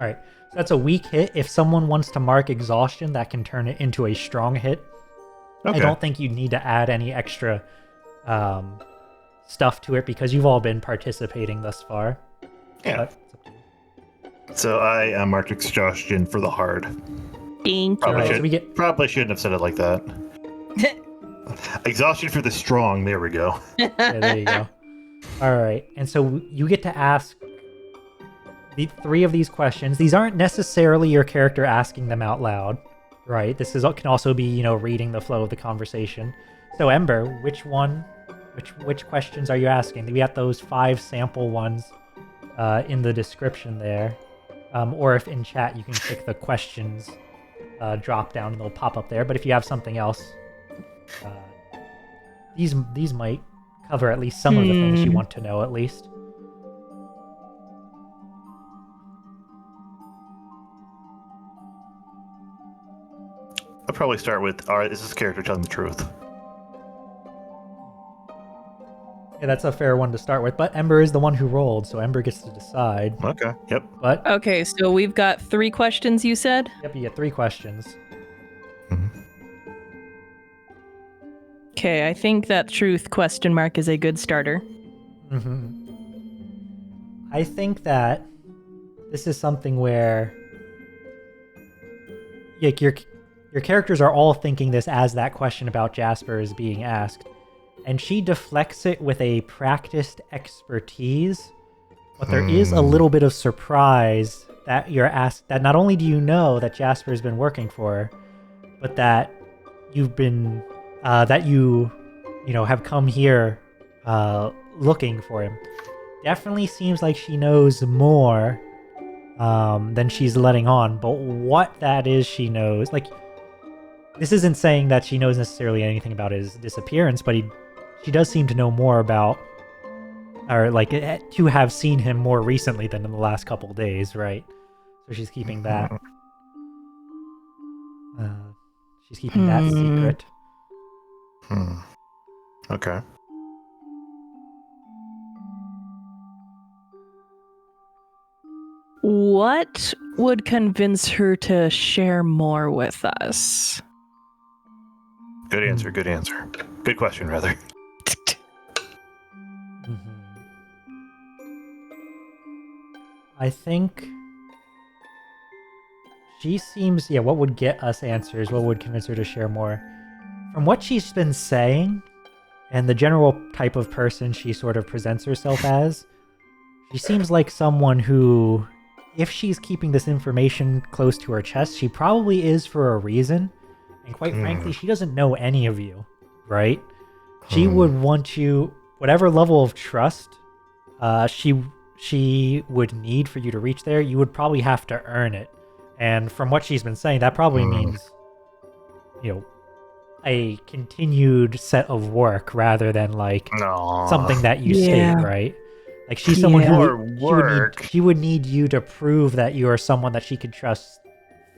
All right. So that's a weak hit. If someone wants to mark exhaustion, that can turn it into a strong hit. Okay. I don't think you need to add any extra stuff to it because you've all been participating thus far. Yeah. But it's up to you. So I marked exhaustion for the hard. Thank Probably, Alright, should, so we get probably shouldn't have said it like that. Exhaustion for the strong. There we go. yeah, there you go. All right, and so you get to ask the 3 of these questions. These aren't necessarily your character asking them out loud, right? This can also be, reading the flow of the conversation. So Ember, which questions are you asking? We got those 5 sample ones in the description there. Or if in chat you can click the questions drop down and they'll pop up there. But if you have something else, these might cover at least some of the things you want to know at least. I'll probably start with, all right, is this character telling the truth? Yeah, that's a fair one to start with. But Ember is the one who rolled, so Ember gets to decide. Okay, yep. But Okay, so we've got 3 questions, you said? yep, you get 3 questions. Okay, I think that truth question mark is a good starter. I think that this is something where like your characters are all thinking this as that question about Jasper is being asked, and she deflects it with a practiced expertise, but there is a little bit of surprise that you're asked, that not only do you know that Jasper has been working for her, but that you've been that you have come here looking for him. Definitely seems like she knows more than she's letting on, but what that is she knows, like, this isn't saying that she knows necessarily anything about his disappearance, but she does seem to know more about, or like to have seen him more recently than in the last couple of days, right? So she's keeping that. She's keeping that secret. Okay. What would convince her to share more with us? Good answer, good answer. Good question, rather. I think she seems, what would get us answers? What would convince her to share more? From what she's been saying, and the general type of person she sort of presents herself as, she seems like someone who, if she's keeping this information close to her chest, she probably is for a reason. And quite frankly, she doesn't know any of you, right? She would want you, whatever level of trust she would need for you to reach there, you would probably have to earn it. And from what she's been saying, that probably means, a continued set of work rather than like something that you state, right? Like she's someone she would need you to prove that you are someone that she could trust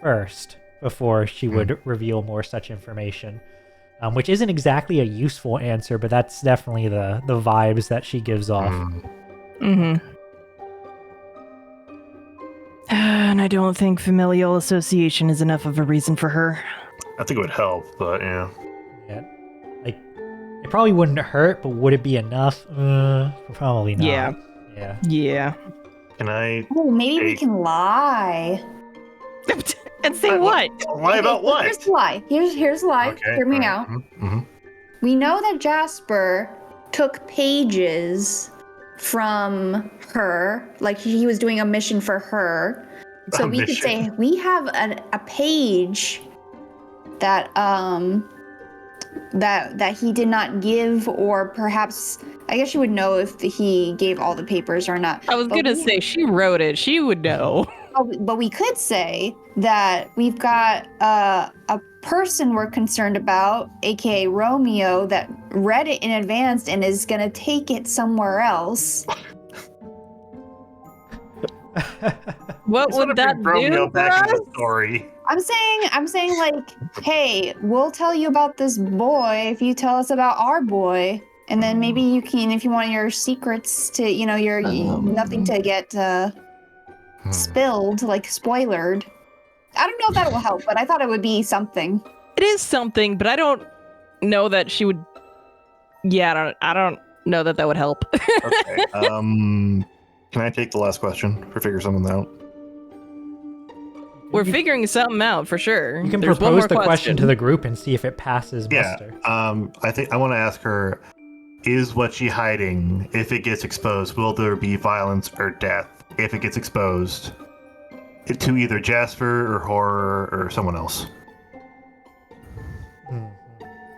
first before she would reveal more such information, which isn't exactly a useful answer, but that's definitely the vibes that she gives off. And I don't think familial association is enough of a reason for her. I think it would help, but yeah. Like, it probably wouldn't hurt, but would it be enough? Probably not. Yeah. Can I... Oh, maybe we can lie. And say what? Lie about what? Here's the lie. Here's the lie. Okay, Hear me right. out. Mm-hmm. We know that Jasper took pages from her, like he was doing a mission for her. So we could say we have a page that that he did not give, or perhaps I guess you would know if he gave all the papers or not. I was gonna say she wrote it. She would know. But we could say that we've got a person we're concerned about, aka Romeo, that read it in advance and is gonna take it somewhere else. What would that Romeo do for back in us? the story. I'm saying like, hey, we'll tell you about this boy if you tell us about our boy. And then maybe you can, if you want your secrets to, your nothing to get spilled, like spoilered. I don't know if that will help, but I thought it would be something. It is something, but I don't know that she would. Yeah, I don't know that would help. Okay. Can I take the last question for figure something out? We're figuring something out for sure. You can There's one propose more the question to the group and see if it passes muster. I think I want to ask her: is what she hiding? If it gets exposed, will there be violence or death? If it gets exposed, to either Jasper or Horror or someone else.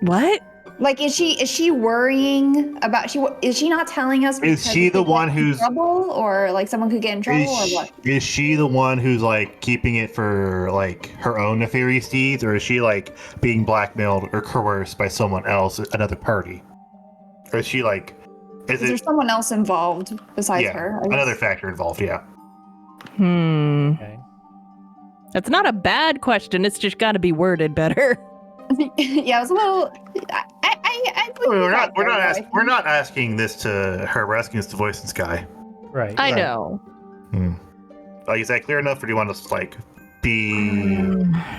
What? Like, is she worrying about? Is she not telling us? Is she the one who's in trouble, or like someone could get in trouble, or what? Is she the one who's like keeping it for like her own nefarious deeds, or is she like being blackmailed or coerced by someone else, another party? Or is she like? Is there someone else involved besides her? Another factor involved. Yeah. Okay. That's not a bad question. It's just got to be worded better. Yeah, it was a little. We're not asking this to her. We're asking this to Voice in Sky. Right. I know. Like, is that clear enough, or do you want us to like be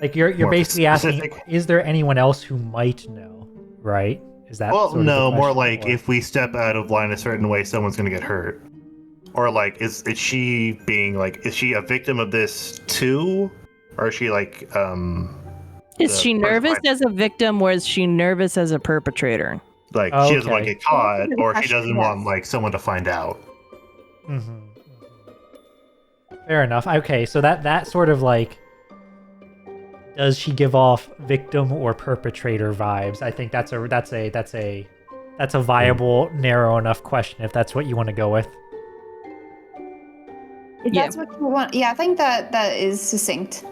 like you're basically specific? asking, is there anyone else who might know? Right? Is that? Well, sort of no. the More question, like or- if we step out of line a certain way, someone's going to get hurt. Or like, is she being like? Is she a victim of this too, or is she like Is she nervous as a victim, or is she nervous as a perpetrator? Like she doesn't want to get caught, or she doesn't want like someone to find out. Fair enough. Okay, so that sort of like, does she give off victim or perpetrator vibes? I think that's a viable, narrow enough question if that's what you want to go with. If that's what you want, yeah, I think that is succinct.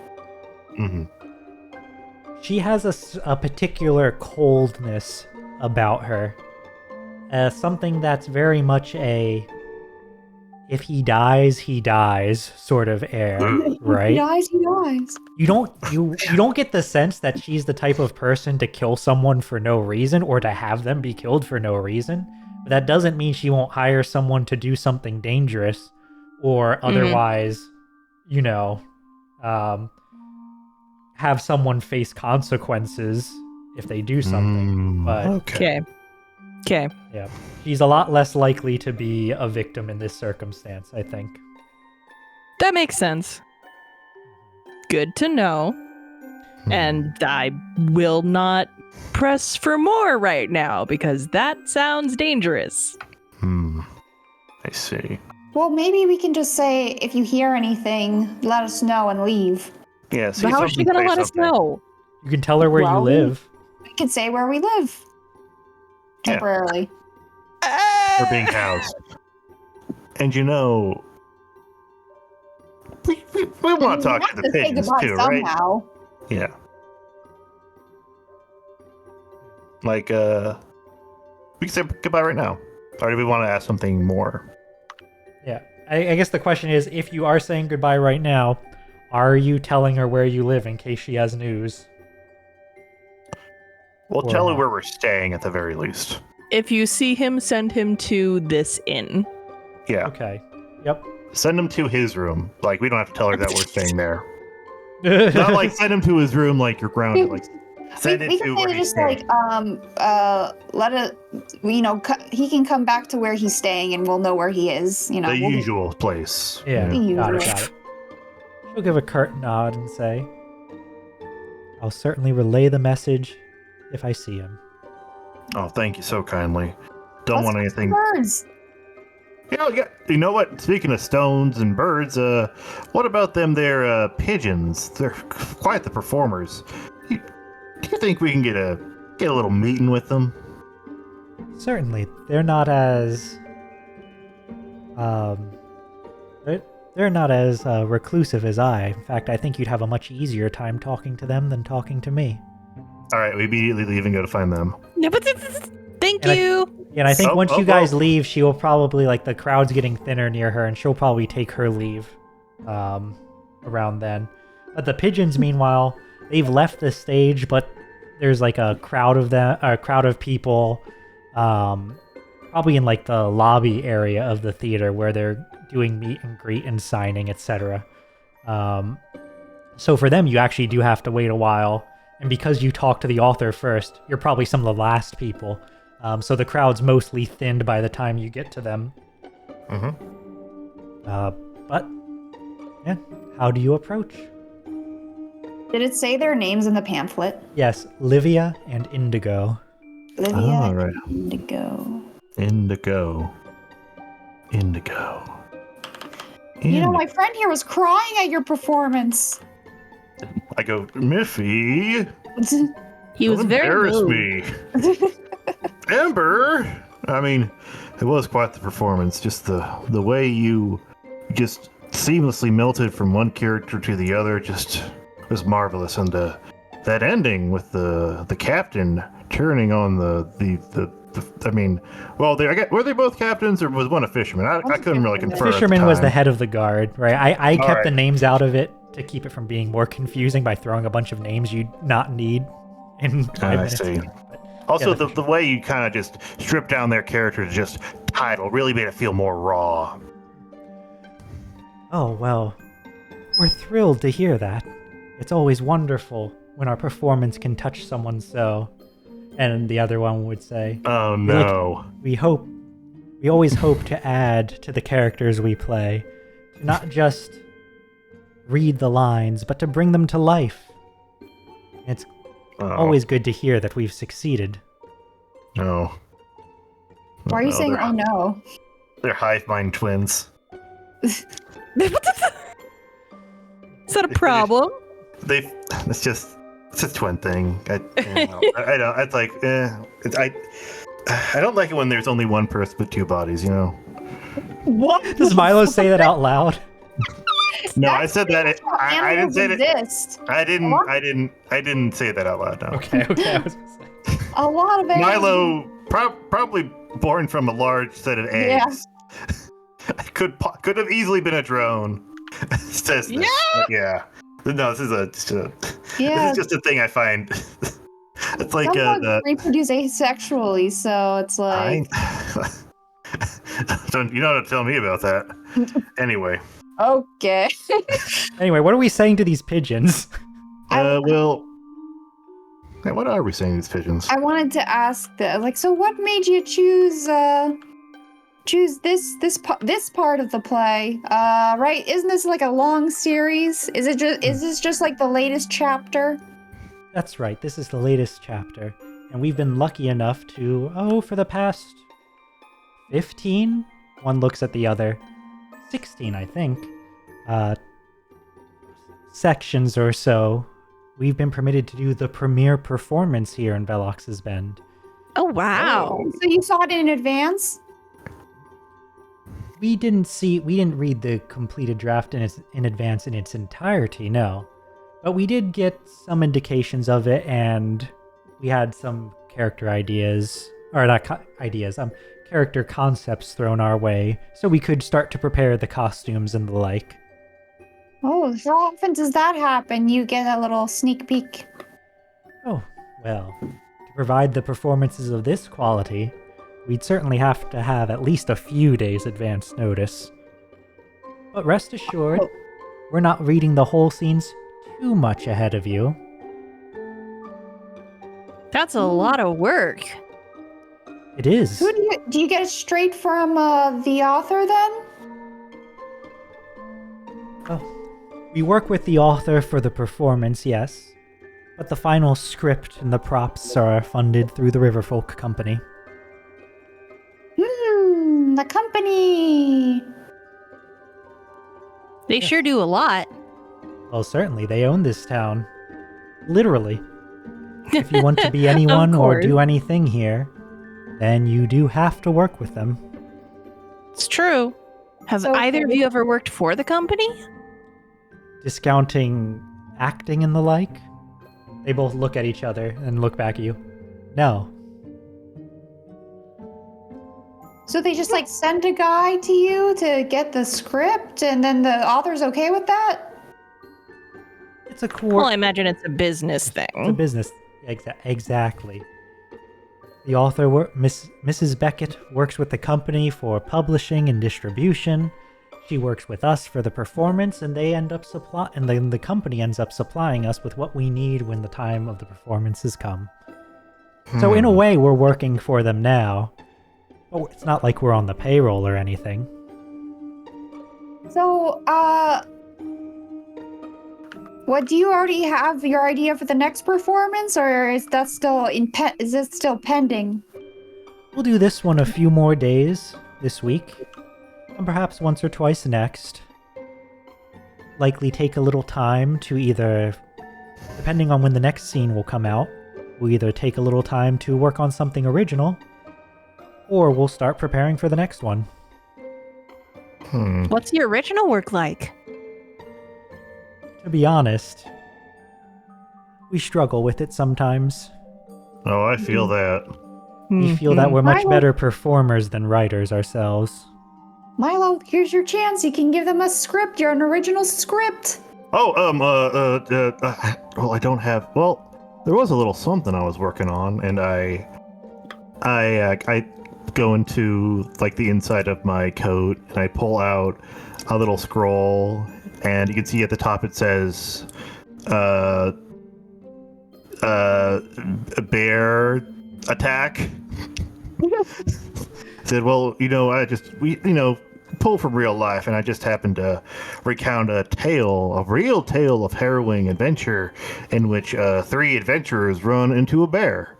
She has a particular coldness about her. Something that's very much a if he dies sort of air, right? He dies. You don't get the sense that she's the type of person to kill someone for no reason or to have them be killed for no reason. But that doesn't mean she won't hire someone to do something dangerous or otherwise, have someone face consequences if they do something. But Okay. yeah, she's a lot less likely to be a victim in this circumstance, I think. That makes sense. Good to know. And I will not press for more right now because that sounds dangerous. I see. Well, maybe we can just say, if you hear anything, let us know and leave. Yeah. But how is she going to let us know? You can tell her where you live. We can say where we live. Temporarily. We're being housed. And we want to talk to the pigeons too, right? Somehow. Yeah. Like, we can say goodbye right now. Or do we want to ask something more? Yeah. I guess the question is, if you are saying goodbye right now, are you telling her where you live in case she has news? We'll tell her where we're staying at the very least. If you see him, send him to this inn. Yeah. Okay. Yep. Send him to his room. Like, we don't have to tell her that we're staying there. Not like send him to his room like you're grounded. Like, send it to where he's staying. Let it, he can come back to where he's staying and we'll know where he is. The usual place. Yeah, The got usual. it. She'll give a curt nod and say, I'll certainly relay the message if I see him. Oh, thank you so kindly. Don't want anything. Birds. Yeah. You know what? Speaking of stones and birds, what about them there pigeons? They're quite the performers. Do you think we can get a little meeting with them? Certainly. They're not as they're not as reclusive as I. In fact, I think you'd have a much easier time talking to them than talking to me. All right, we immediately leave and go to find them. Yeah, but thank you. And I think once you guys leave, she will probably, like, the crowd's getting thinner near her, and she'll probably take her leave. around then. But the pigeons, meanwhile, they've left the stage, but there's like a crowd of people, probably in like the lobby area of the theater where they're doing meet and greet and signing, etc. So for them, you actually do have to wait a while. And because you talk to the author first, you're probably some of the last people. So the crowd's mostly thinned by the time you get to them. But, yeah, how do you approach? Did it say their names in the pamphlet? Yes, Livia and Indigo. Livia right. and Indigo. Indigo. You know, my friend here was crying at your performance. I go, Miffy. He was don't very embarrass moved. me. Ember. I mean, it was quite the performance. Just the way you just seamlessly melted from one character to the other just was marvelous. And that ending with the captain turning on I mean, well, were they both captains or was one a fisherman? I couldn't really confirm. Fisherman was the head of the guard, right? I kept the right. names out of it to keep it from being more confusing by throwing a bunch of names you'd not need in 5 minutes. I see. But, Also, yeah, the way you kind of just stripped down their character to just title really made it feel more raw. Oh, well, we're thrilled to hear that. It's always wonderful when our performance can touch someone so. And the other one would say, Oh no. we always hope to add to the characters we play, to not just read the lines, but to bring them to life. It's always good to hear that we've succeeded. No. Why are you saying, oh no? They're hive mind twins. Is that a problem? It's just a twin thing. I don't. It's like, I don't like it when there's only one person with two bodies. You know. What? Does Milo say that out loud? No, I said that. I didn't say exist. that. I didn't say that out loud. No. Okay. I was gonna say. A lot of animals. Milo, probably born from a large set of eggs. Yeah. could have easily been a drone. Says this. Yeah. No, this is just a thing I find. It's like some reproduce asexually, so it's like. You don't have to tell me about that. Anyway. Okay. Anyway, what are we saying to these pigeons? Well, what are we saying to these pigeons? I wanted to ask so what made you choose this part of the play? Right? Isn't this like a long series? Is this just like the latest chapter? That's right. This is the latest chapter, and we've been lucky enough to for the past 15. One looks at the other. 16, I think. Sections or so. We've been permitted to do the premiere performance here in Velox's Bend. Oh, wow. So you saw it in advance? We didn't read the completed draft in advance in its entirety, no. But we did get some indications of it, and we had some character character concepts thrown our way, so we could start to prepare the costumes and the like. Oh, how often does that happen? You get a little sneak peek. Oh, well, to provide the performances of this quality, we'd certainly have to have at least a few days advance notice. But rest assured, we're not reading the whole scenes too much ahead of you. That's a lot of work. It is. Do you get it straight from the author then? Oh, we work with the author for the performance, yes. But the final script and the props are funded through the Riverfolk Company. The company! They sure do a lot. Well, certainly, they own this town. Literally. If you want to be anyone or do anything here, then you do have to work with them. It's true. Have either of you ever worked for the company? Discounting acting and the like? They both look at each other and look back at you. No. So they just send a guy to you to get the script and then the author's okay with that? It's a Well, I imagine it's a business thing. It's a business. Exactly. The author, Mrs. Beckett, works with the company for publishing and distribution. She works with us for the performance, and then the company ends up supplying us with what we need when the time of the performances come. So in a way, we're working for them now. Oh, it's not like we're on the payroll or anything. So, what do you already have your idea for the next performance, or is that still is it still pending? We'll do this one a few more days this week, and perhaps once or twice next. Likely take a little time to either, depending on when the next scene will come out, we'll either take a little time to work on something original, or we'll start preparing for the next one. What's the original work like? To be honest, we struggle with it sometimes. Oh, I feel that. We feel that we're much better performers than writers ourselves. Milo, here's your chance. You can give them a script, an original script. Oh, well, I don't have. Well, there was a little something I was working on, and I go into like the inside of my coat, and I pull out a little scroll, and you can see at the top it says, "A bear attack." Said, well, we pull from real life, and I just happened to recount a real tale of harrowing adventure in which 3 adventurers run into a bear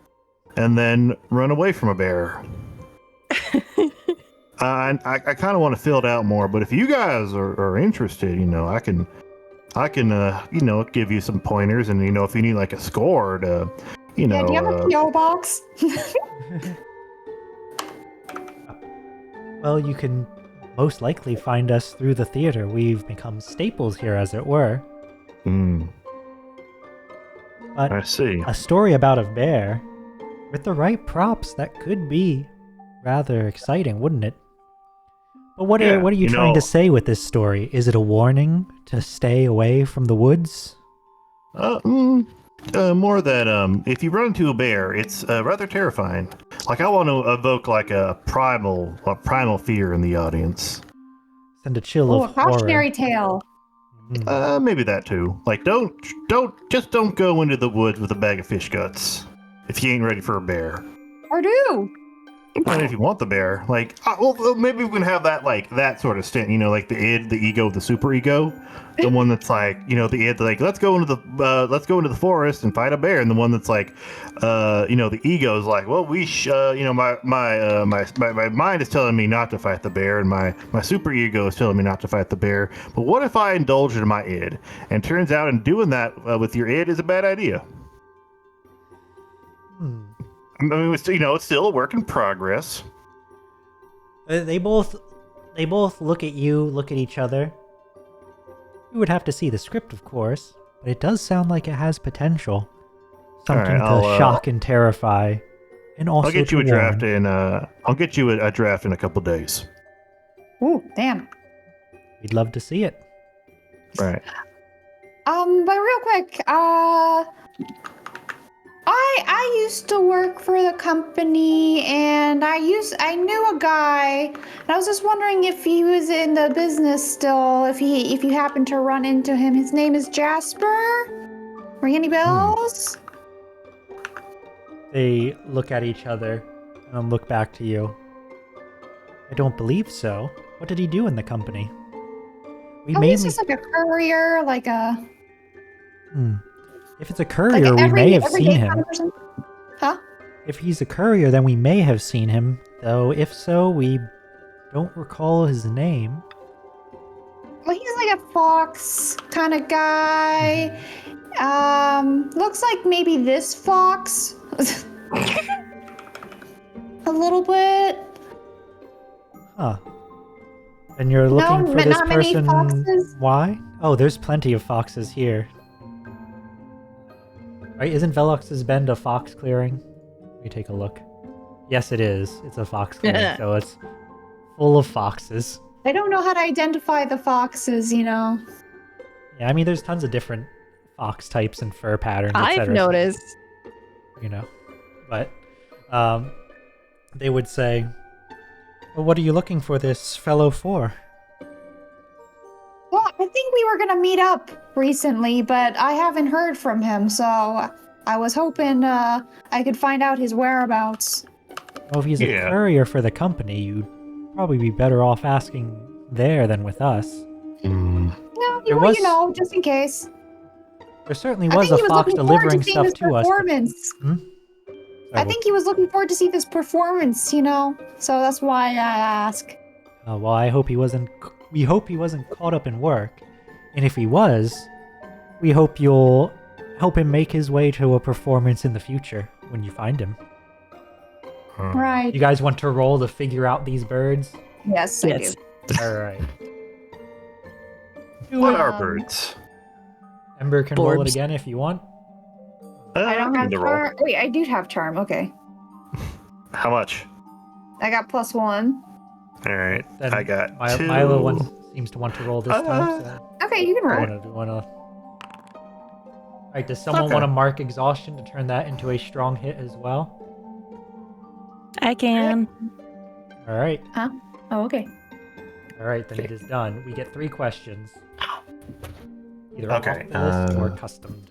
and then run away from a bear. I kind of want to fill it out more, but if you guys are interested, I can give you some pointers, and if you need like a score to, do you have a PO box? Well, you can most likely find us through the theater. We've become staples here, as it were. But I see. A story about a bear, with the right props, that could be rather exciting, wouldn't it? But what are you trying to say with this story? Is it a warning to stay away from the woods? More that if you run into a bear, it's rather terrifying. Like, I want to evoke like a primal fear in the audience. Send a chill of a cautionary horror. tale. Maybe that too. Like, don't go into the woods with a bag of fish guts if you ain't ready for a bear. Or do. I mean, if you want the bear, like, well, maybe we can have that sort of stint. Like the id, the ego, the super ego, the one that's like, the id, like, let's go into the forest and fight a bear, and the one that's like, the ego is like, well, my mind is telling me not to fight the bear, and my super ego is telling me not to fight the bear. But what if I indulge in my id? And turns out, in doing that with your id is a bad idea. I mean, it's still a work in progress. They both look at you, look at each other. You would have to see the script, of course, but it does sound like it has potential. Something to shock and terrify, and also I'll get you a warn. draft in. I'll get you a draft in a couple days. Ooh, damn. We'd love to see it. Right. But real quick, I used to work for the company, and I knew a guy, and I was just wondering if he was in the business still, if you happened to run into him. His name is Jasper. Ring any bells? They look at each other and look back to you. I don't believe so. What did he do in the company? He's just like a courier, like a... If it's a courier, we may have seen him. Huh? If he's a courier, then we may have seen him. Though, if so, we don't recall his name. Well, he's like a fox kind of guy. Looks like maybe this fox. A little bit. Huh. And you're looking for this not many person. foxes. Why? Oh, there's plenty of foxes here. Right, isn't Velox's Bend a fox clearing? Let me take a look. Yes, it is. It's a fox clearing, so it's full of foxes. I don't know how to identify the foxes, Yeah, I mean, there's tons of different fox types and fur patterns, I've etc. noticed. You know, but they would say, well, what are you looking for this fellow for? Well, I think we were gonna meet up recently, but I haven't heard from him, so I was hoping I could find out his whereabouts. Well, if he's a courier for the company, you'd probably be better off asking there than with us. No, you know, just in case. There certainly was a fox delivering stuff to us. I think he was looking forward to see this performance, you know, so that's why I ask. Well, I hope he wasn't. We hope he wasn't caught up in work, and if he was, we hope you'll help him make his way to a performance in the future when you find him. Right. You guys want to roll to figure out these birds? Yes, I do. All right. What are birds? Ember can roll it again if you want. I don't have charm. Wait, I do have charm. Okay. How much? I got +1. All right. Then I got 2. Milo seems to want to roll this time. So. Okay, you can roll. All right. Does someone want to mark exhaustion to turn that into a strong hit as well? I can. All right. Huh? Oh, okay. All right, then it is done. We get 3 questions. Either off Okay, the list or customed.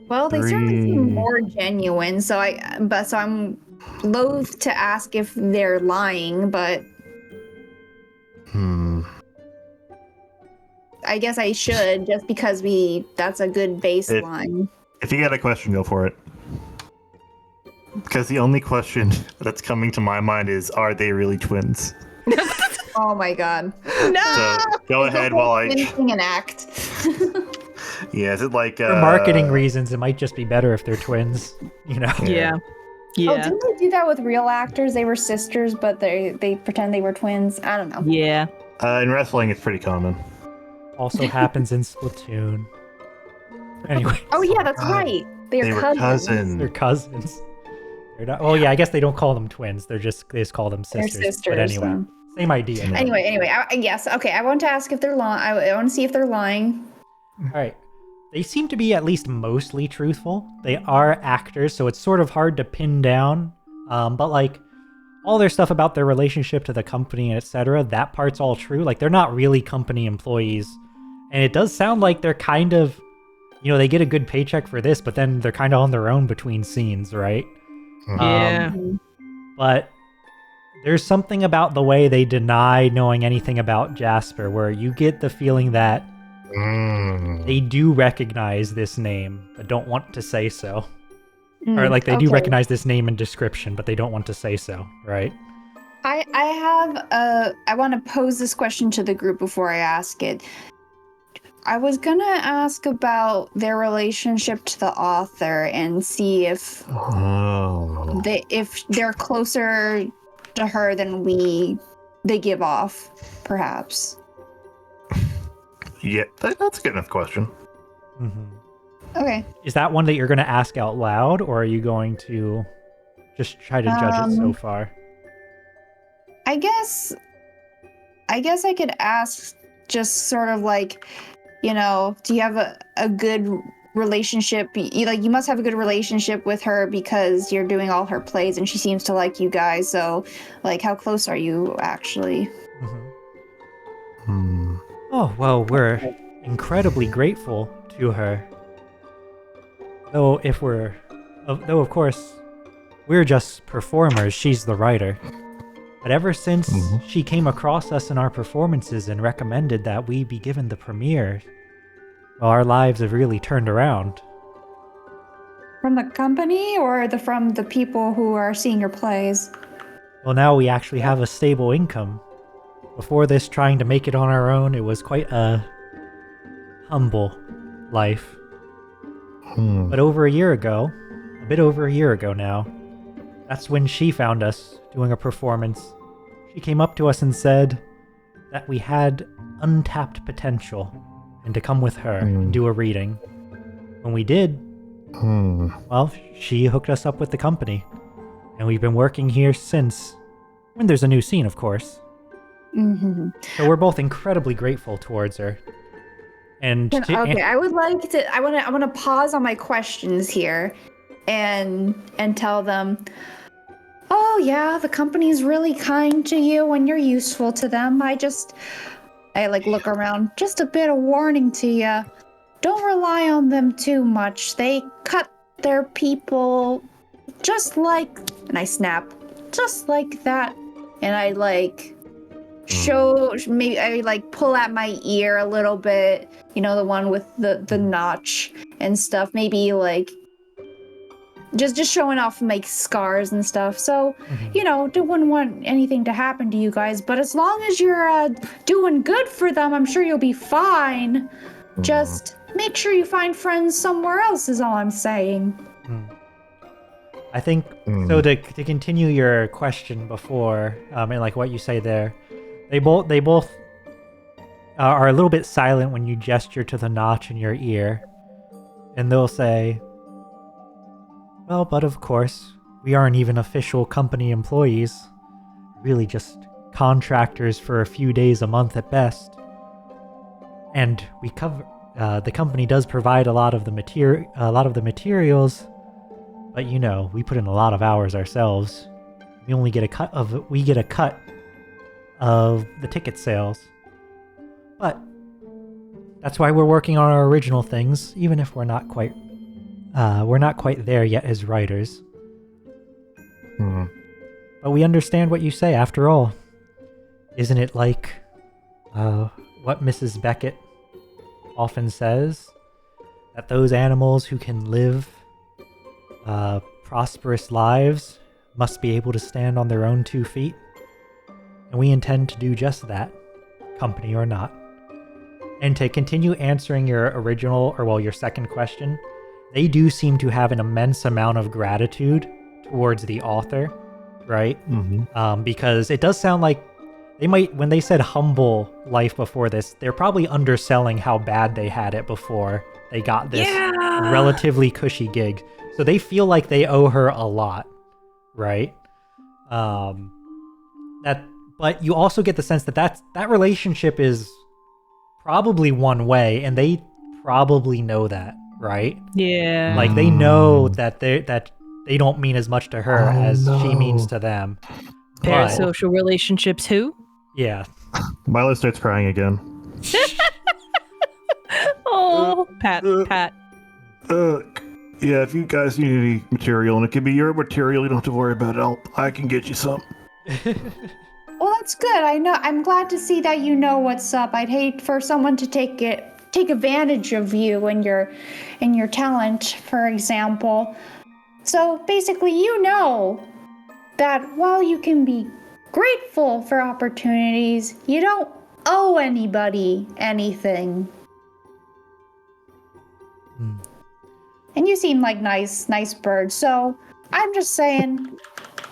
Well, they certainly seem more genuine, so I'm loath to ask if they're lying, but I guess I should, just because that's a good baseline. If you got a question, go for it. Because the only question that's coming to my mind is, are they really twins? Oh my god. No! So go ahead while I... an act. Yeah, is it like... For marketing reasons, it might just be better if they're twins, you know? Yeah. Oh, didn't they do that with real actors? They were sisters, but they pretend they were twins? I don't know. Yeah. In wrestling, it's pretty common. Also happens in Splatoon. Anyway. Oh yeah, that's right. They were cousins. They're cousins. They're not, oh yeah, I guess they don't call them twins. They just call them sisters. They're sisters. But anyway, same idea. Anyway, yes. Okay, I want to ask if they're lying. I want to see if they're lying. All right. They seem to be at least mostly truthful. They are actors, so it's sort of hard to pin down. But like all their stuff about their relationship to the company and etc., that part's all true. Like they're not really company employees. And it does sound like they're kind of, you know, they get a good paycheck for this, but then they're kind of on their own between scenes, right? Yeah. But there's something about the way they deny knowing anything about Jasper where you get the feeling that they do recognize this name, but don't want to say so. Or like they do recognize this name and description, but they don't want to say so, right? I want to pose this question to the group before I ask it. I was gonna ask about their relationship to the author and see if if they're closer to her than they give off, perhaps. Yeah, that's a good enough question. Okay. Is that one that you're going to ask out loud, or are you going to just try to judge it so far? I guess I could ask just sort of like, you know, do you have a good relationship? You must have a good relationship with her because you're doing all her plays and she seems to like you guys. So, like, how close are you actually? Oh, well, we're incredibly grateful to her. Though, of course, we're just performers, she's the writer. But ever since she came across us in our performances and recommended that we be given the premiere, well, our lives have really turned around. From the company or from the people who are seeing your plays? Well, now we actually have a stable income. Before this, trying to make it on our own, it was quite a humble life. But a bit over a year ago now, that's when she found us doing a performance. She came up to us and said that we had untapped potential and to come with her and do a reading. When we did, well, she hooked us up with the company. And we've been working here since, when there's a new scene, of course. So we're both incredibly grateful towards her. And okay, I would like to. I want to pause on my questions here, and tell them. Oh yeah, the company's really kind to you when you're useful to them. I like look around. Just a bit of warning to you. Don't rely on them too much. They cut their people just like, and I snap, just like that. And I like maybe I like pull at my ear a little bit, the one with the notch and stuff. Maybe like just showing off like scars and stuff. So, wouldn't want anything to happen to you guys. But as long as you're doing good for them, I'm sure you'll be fine. Just make sure you find friends somewhere else is all I'm saying. I think, so to continue your question before, and like what you say there, they both are a little bit silent when you gesture to the notch in your ear. And they'll say, well, but of course, we aren't even official company employees. Really just contractors for a few days a month at best. And we cover the company does provide a lot of the materials, but we put in a lot of hours ourselves. We only get a cut of the ticket sales. But that's why we're working on our original things, even if we're not quite there yet as writers. But we understand what you say after all. Isn't it like what Mrs. Beckett often says? That those animals who can live prosperous lives must be able to stand on their own 2 feet? And we intend to do just that, company or not. And to continue answering your your second question, they do seem to have an immense amount of gratitude towards the author, right? Because it does sound like they might, when they said humble life before this, they're probably underselling how bad they had it before they got this relatively cushy gig. So they feel like they owe her a lot, right? But you also get the sense that that relationship is probably one way, and they probably know that, right? Yeah. Like they know that they don't mean as much to her as she means to them. Parasocial relationships, who? Yeah. Milo starts crying again. Oh, Pat. Yeah, if you guys need any material, and it can be your material, you don't have to worry about it. I can get you some. Well, that's good. I'm glad to see that you know what's up. I'd hate for someone to take advantage of you and your talent, for example. So basically, that while you can be grateful for opportunities, you don't owe anybody anything. And you seem like nice bird. So I'm just saying,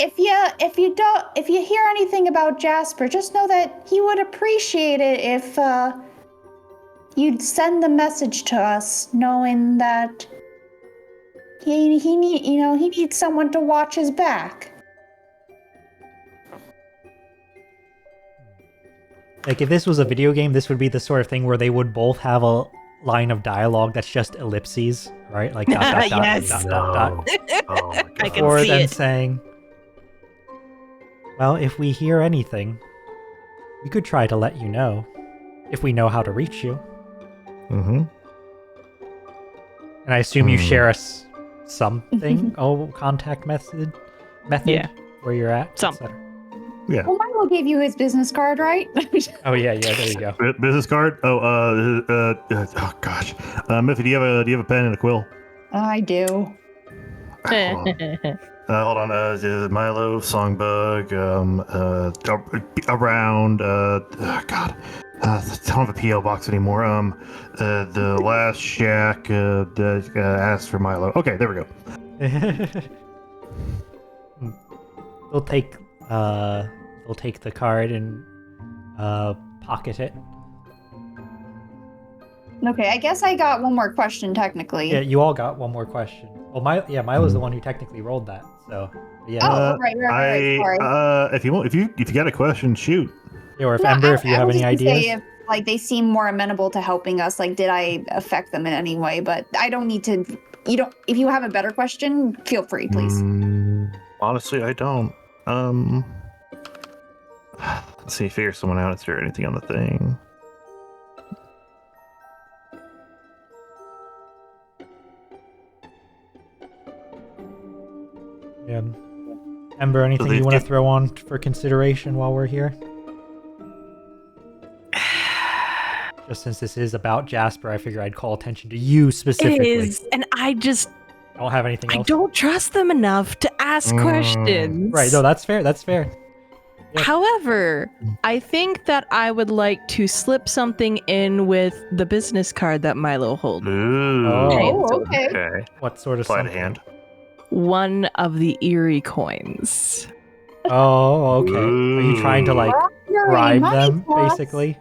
if you hear anything about Jasper, just know that he would appreciate it if you'd send the message to us, knowing that he needs someone to watch his back. Like if this was a video game, this would be the sort of thing where they would both have a line of dialogue that's just ellipses, right? Like dot, dot, dot, yes. dot, dot, dot. Oh my God. I can Or see then it. saying, well, if we hear anything, we could try to let you know, if we know how to reach you. And I assume you share us something, contact method, Yeah. where you're at, Some. etc. Yeah. Well, Milo gave you his business card, right? Oh yeah, there you go. Business card? Oh gosh. Miffy, do you have a pen and a quill? I do. Hold on. Milo, Songbug, around. God. I don't have a PO box anymore. The last shack asked for Milo. Okay, there we go. They'll take the card and pocket it. Okay, I guess I got one more question technically. Yeah, you all got one more question. Well, Milo's the one who technically rolled that. So yeah. Oh, right. Sorry. If you got a question, shoot. Yeah, or if No, Ember, if you I have was any just gonna ideas. say like they seem more amenable to helping us. Like, did I affect them in any way? But I don't need to. You don't. If you have a better question, feel free, please. Honestly, I don't. Let's see, figure someone out. Is there anything on the thing? Yeah. Ember, anything you want to throw on for consideration while we're here? Just since this is about Jasper, I figure I'd call attention to you specifically. It is, and I just don't have anything else. I don't trust them enough to ask questions. Right, no, that's fair. That's fair. Yep. However, I think that I would like to slip something in with the business card that Milo holds. Ooh. Oh, okay. What sort of Sleight of something? hand. One of the eerie coins. Oh, okay. Are you trying to like bribe them, basically?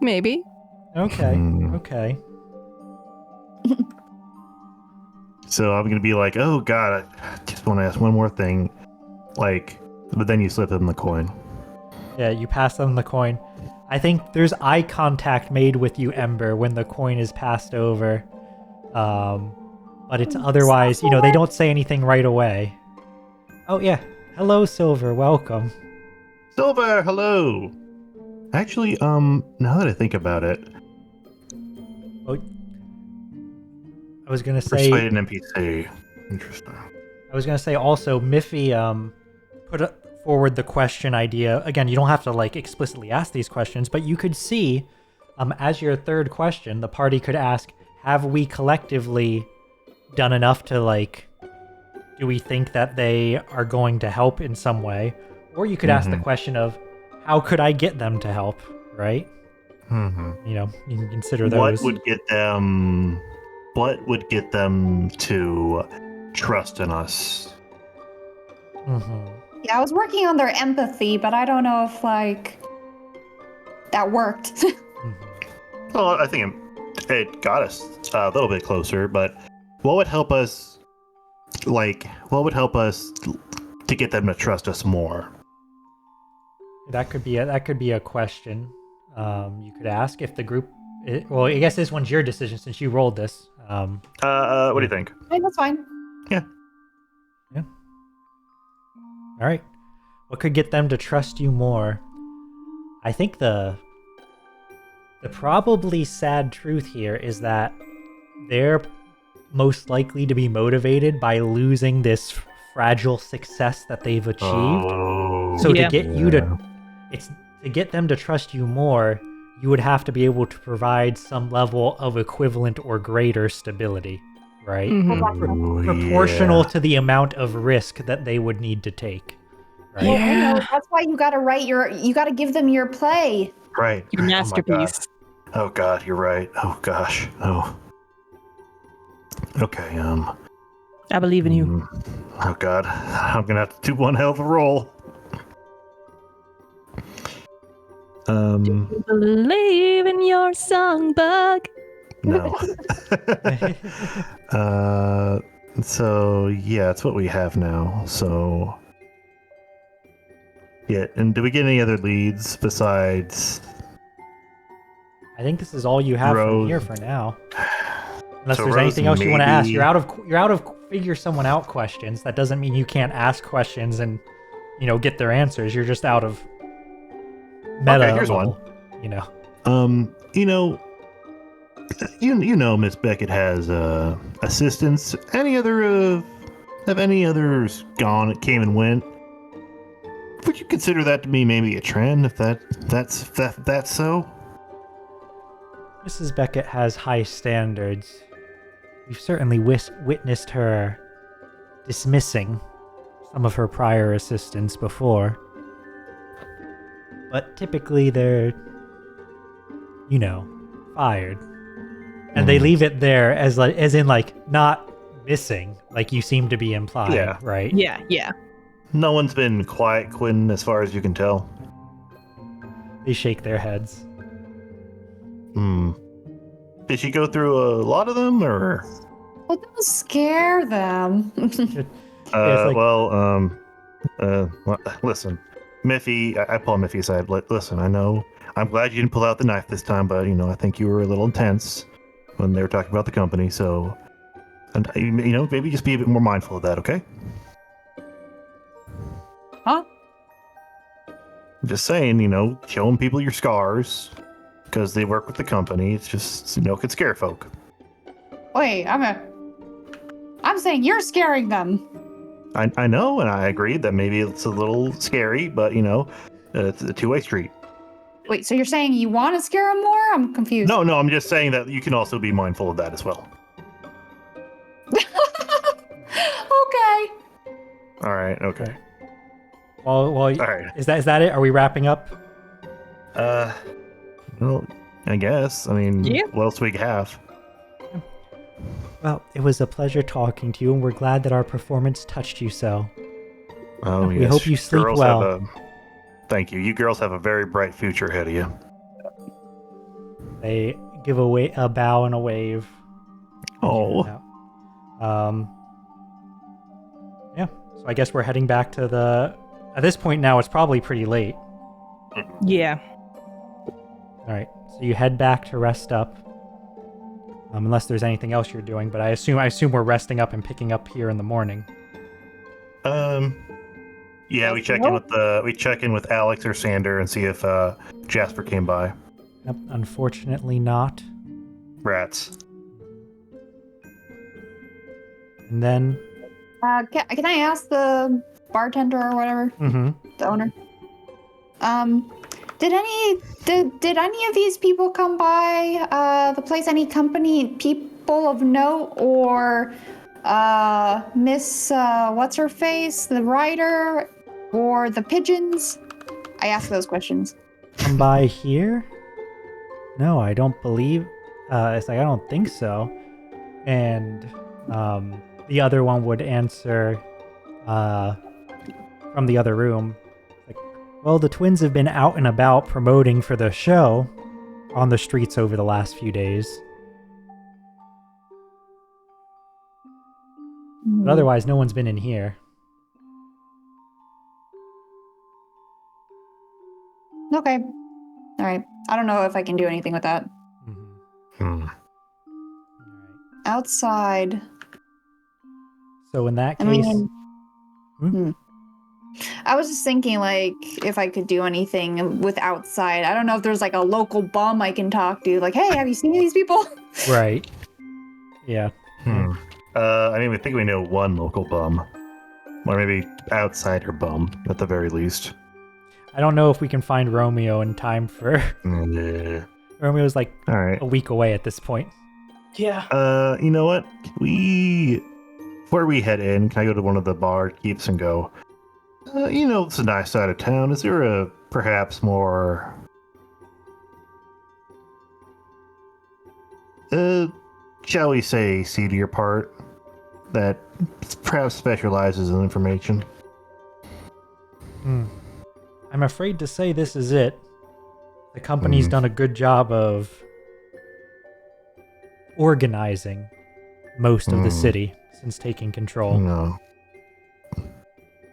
Maybe. Okay. Okay. So I'm gonna be like, oh god, I just want to ask one more thing, like, but then you slip them the coin. Yeah, you pass them the coin. I think there's eye contact made with you, Ember, when the coin is passed over. But it's otherwise, you know, they don't say anything right away. Oh yeah, hello, Silver. Welcome. Silver, hello. Actually, now that I think about it, I was gonna say persuade an NPC. Interesting. I was gonna say also, Miffy put forward the question idea. Again, you don't have to like explicitly ask these questions, but you could see, as your third question, the party could ask, have we collectively done enough to like, do we think that they are going to help in some way? Or you could ask the question of, how could I get them to help, right? You know, you can consider those. What would get them to trust in us? Yeah, I was working on their empathy, but I don't know if like that worked. Well, I think it got us a little bit closer, but what would help us, to get them to trust us more? That could be a question you could ask if the group. Well, I guess this one's your decision since you rolled this. What do you think? Hey, that's fine. Yeah. All right. What could get them to trust you more? I think the probably sad truth here is that they're most likely to be motivated by losing this fragile success that they've achieved. So to get you to get them to trust you more, you would have to be able to provide some level of equivalent or greater stability, right? Proportional to the amount of risk that they would need to take. Right? Well, I know, that's why you gotta you gotta give them your play. Right. Your masterpiece. Oh god, you're right. Oh gosh. Oh. Okay, I believe in you. Oh god. I'm gonna have to do one hell of a roll. Believe in your song, Bug. No. So yeah, it's what we have now. So yeah, and do we get any other leads besides? I think this is all you have from here for now. Unless So there's Rose, anything else you want to ask. maybe- You're out of figure someone out questions. That doesn't mean you can't ask questions and, you know, get their answers. You're just out of meta. Okay, here's level, you know. You know, Miss Beckett has assistants. Have any others came and went? Would you consider that to be maybe a trend? If that's so? Mrs. Beckett has high standards. We've certainly witnessed her dismissing some of her prior assistants before. But typically they're, you know, fired. And they leave it there as in not missing, like you seem to be implying, right? Yeah. No one's been quiet quitting as far as you can tell. They shake their heads. Did she go through a lot of them, or? Well, don't scare them. Listen, Miffy, I pull Miffy aside. Listen, I know I'm glad you didn't pull out the knife this time, but I think you were a little intense when they were talking about the company. So, and maybe just be a bit more mindful of that, okay? Huh? I'm just saying, showing people your scars because they work with the company. It's just, it could scare folk. Wait, I'm saying you're scaring them. I know, and I agree that maybe it's a little scary, but it's a two-way street. Wait, so you're saying you want to scare them more? I'm confused. No, I'm just saying that you can also be mindful of that as well. Okay. All right. Okay. Well, All right. is that it? Are we wrapping up? Well, I guess. I mean, Yeah. What else we have? Well, it was a pleasure talking to you, and we're glad that our performance touched you so. Oh, We yes. hope you sleep Girls well. Thank you. You girls have a very bright future ahead of you. They give a bow and a wave. Oh. Yeah. So I guess we're heading back to the. At this point now, it's probably pretty late. Yeah. All right. So you head back to rest up. Unless there's anything else you're doing, but I assume we're resting up and picking up here in the morning. Yeah, we check in with Alex or Sander and see if Jasper came by. Yep, unfortunately not. Rats. And then. Can I ask the bartender or whatever, the owner? Did any of these people come by the place? Any company people of note, or Miss what's her face, the writer, or the pigeons? I asked those questions. Come by here? No, I don't believe. It's like I don't think so. And the other one would answer from the other room. Well, the twins have been out and about promoting for the show on the streets over the last few days. But otherwise, no one's been in here. Okay. All right. I don't know if I can do anything with that. Outside. So in that case... I was just thinking, like, if I could do anything with outside. I don't know if there's, like, a local bum I can talk to. Like, hey, have you seen these people? Right. Yeah. I think we know one local bum. Or maybe outsider bum, at the very least. I don't know if we can find Romeo in time for... Yeah. Romeo's, like, all right. a week away at this point. Yeah. You know what? Before we head in, can I go to one of the bar keeps and go, it's a nice side of town. Is there a perhaps more, shall we say, seedier part that perhaps specializes in information? I'm afraid to say this is it. The company's done a good job of organizing most of the city since taking control. No.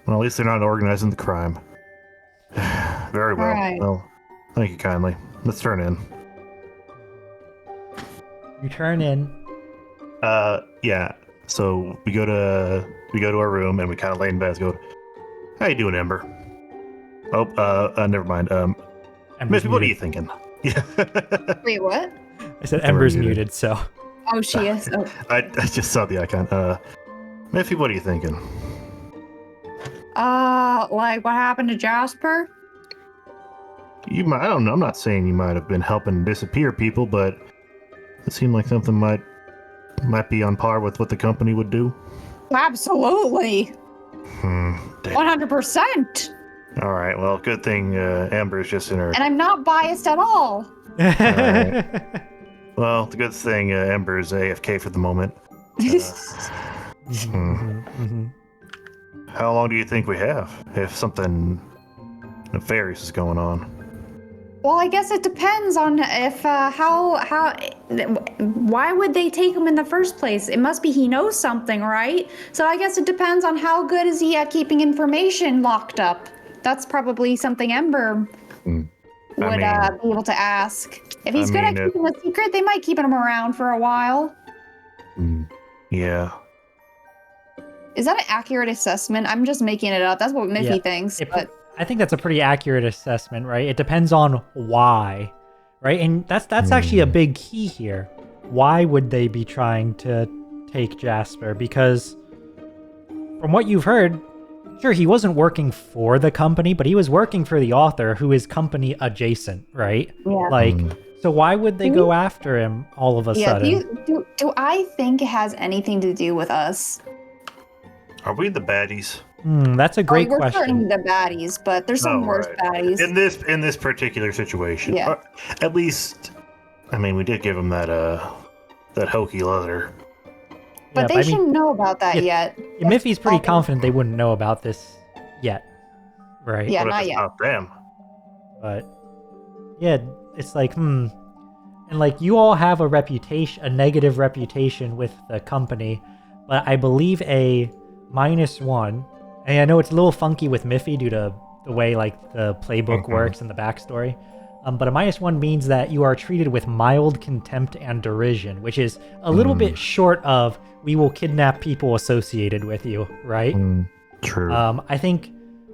Well, at least they're not organizing the crime. Very well. Right. Well, thank you kindly. Let's turn in. You turn in. Yeah. So we go to our room and we kind of lay in bed and go, "How you doing, Ember?" Oh, never mind. Miss, what are you thinking? Yeah. Wait, what? I said Ember's muted, so. Oh, she is. Oh. I just saw the icon. Miffy, what are you thinking? Like what happened to Jasper? I don't know. I'm not saying you might have been helping disappear people, but it seemed like something might be on par with what the company would do. Absolutely. 100%. All right. Well, good thing Amber's just in her. And I'm not biased at all. All right. Well, the good thing Ember's AFK for the moment. How long do you think we have if something nefarious is going on? Well, I guess it depends on if why would they take him in the first place? It must be he knows something, right? So I guess it depends on how good is he at keeping information locked up. That's probably something Ember would be able to ask. If he's good at keeping a secret, they might keep him around for a while. Yeah. Is that an accurate assessment? I'm just making it up. That's what Miffy thinks. But I think that's a pretty accurate assessment, right? It depends on why, right? And that's actually a big key here. Why would they be trying to take Jasper? Because from what you've heard, sure, he wasn't working for the company, but he was working for the author, who is company adjacent, right? Yeah. Like, so why would they go after him all of a sudden? Do I think it has anything to do with us? Are we the baddies? That's a great we're question. certainly the baddies, but there's some worse baddies. In this particular situation. Yeah. At least, I mean, we did give him that hokey leather. But they shouldn't know about that yet. Miffy's pretty confident they wouldn't know about this yet, right? Yeah, what not if it's yet. not them? But yeah, it's like, and like you all have a negative reputation with the company, but I believe a -1, and I know it's a little funky with Miffy due to the way like the playbook works and the backstory. But a -1 means that you are treated with mild contempt and derision, which is a little bit short of we will kidnap people associated with you, right? True. I think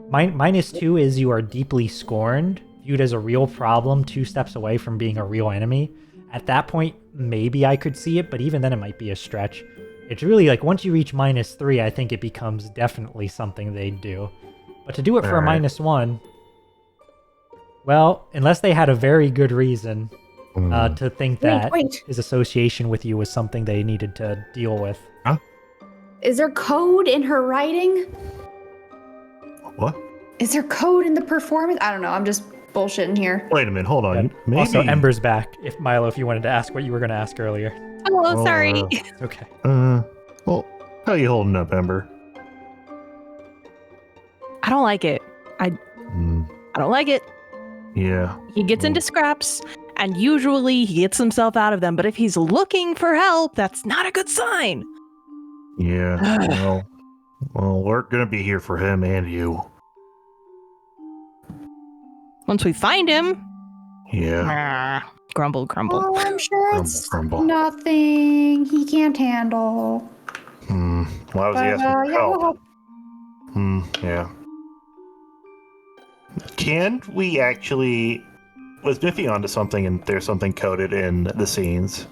-2 is you are deeply scorned, viewed as a real problem, 2 steps away from being a real enemy. At that point, maybe I could see it, but even then it might be a stretch. It's really like once you reach -3, I think it becomes definitely something they'd do. But to do it for a -1, well, unless they had a very good reason to think that his association with you was something they needed to deal with. Huh? Is there code in her writing? What? Is there code in the performance? I don't know. I'm just bullshitting here. Wait a minute. Hold on. Maybe... Also, Ember's back. If Milo, if you wanted to ask what you were going to ask earlier. Oh, sorry. It's okay. Well, how you holding up, Ember? I don't like it. I don't like it. Yeah. He gets into scraps, and usually he gets himself out of them. But if he's looking for help, that's not a good sign. Yeah. well, we're gonna be here for him and you. Once we find him. Yeah. Grumble, grumble. Oh, I'm sure it's grumble. nothing he can't handle. Why was he asking for help? Yeah. Can we actually... Was Miffy onto something and there's something coded in the scenes?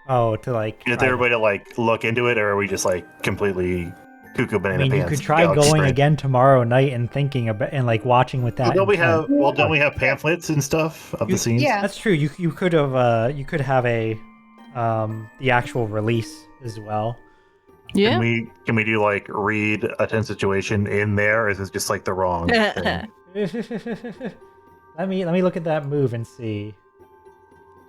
Oh, to like... Is there a way to like look into it, or are we just like completely cuckoo banana pants? You could try going again tomorrow night and thinking about and like watching with that. Don't we have pamphlets and stuff of the scenes? Yeah, that's true. You could have a the actual release as well. Yeah. Can we do like read a tense situation in there, or is it just like the wrong thing? Let me look at that move and see.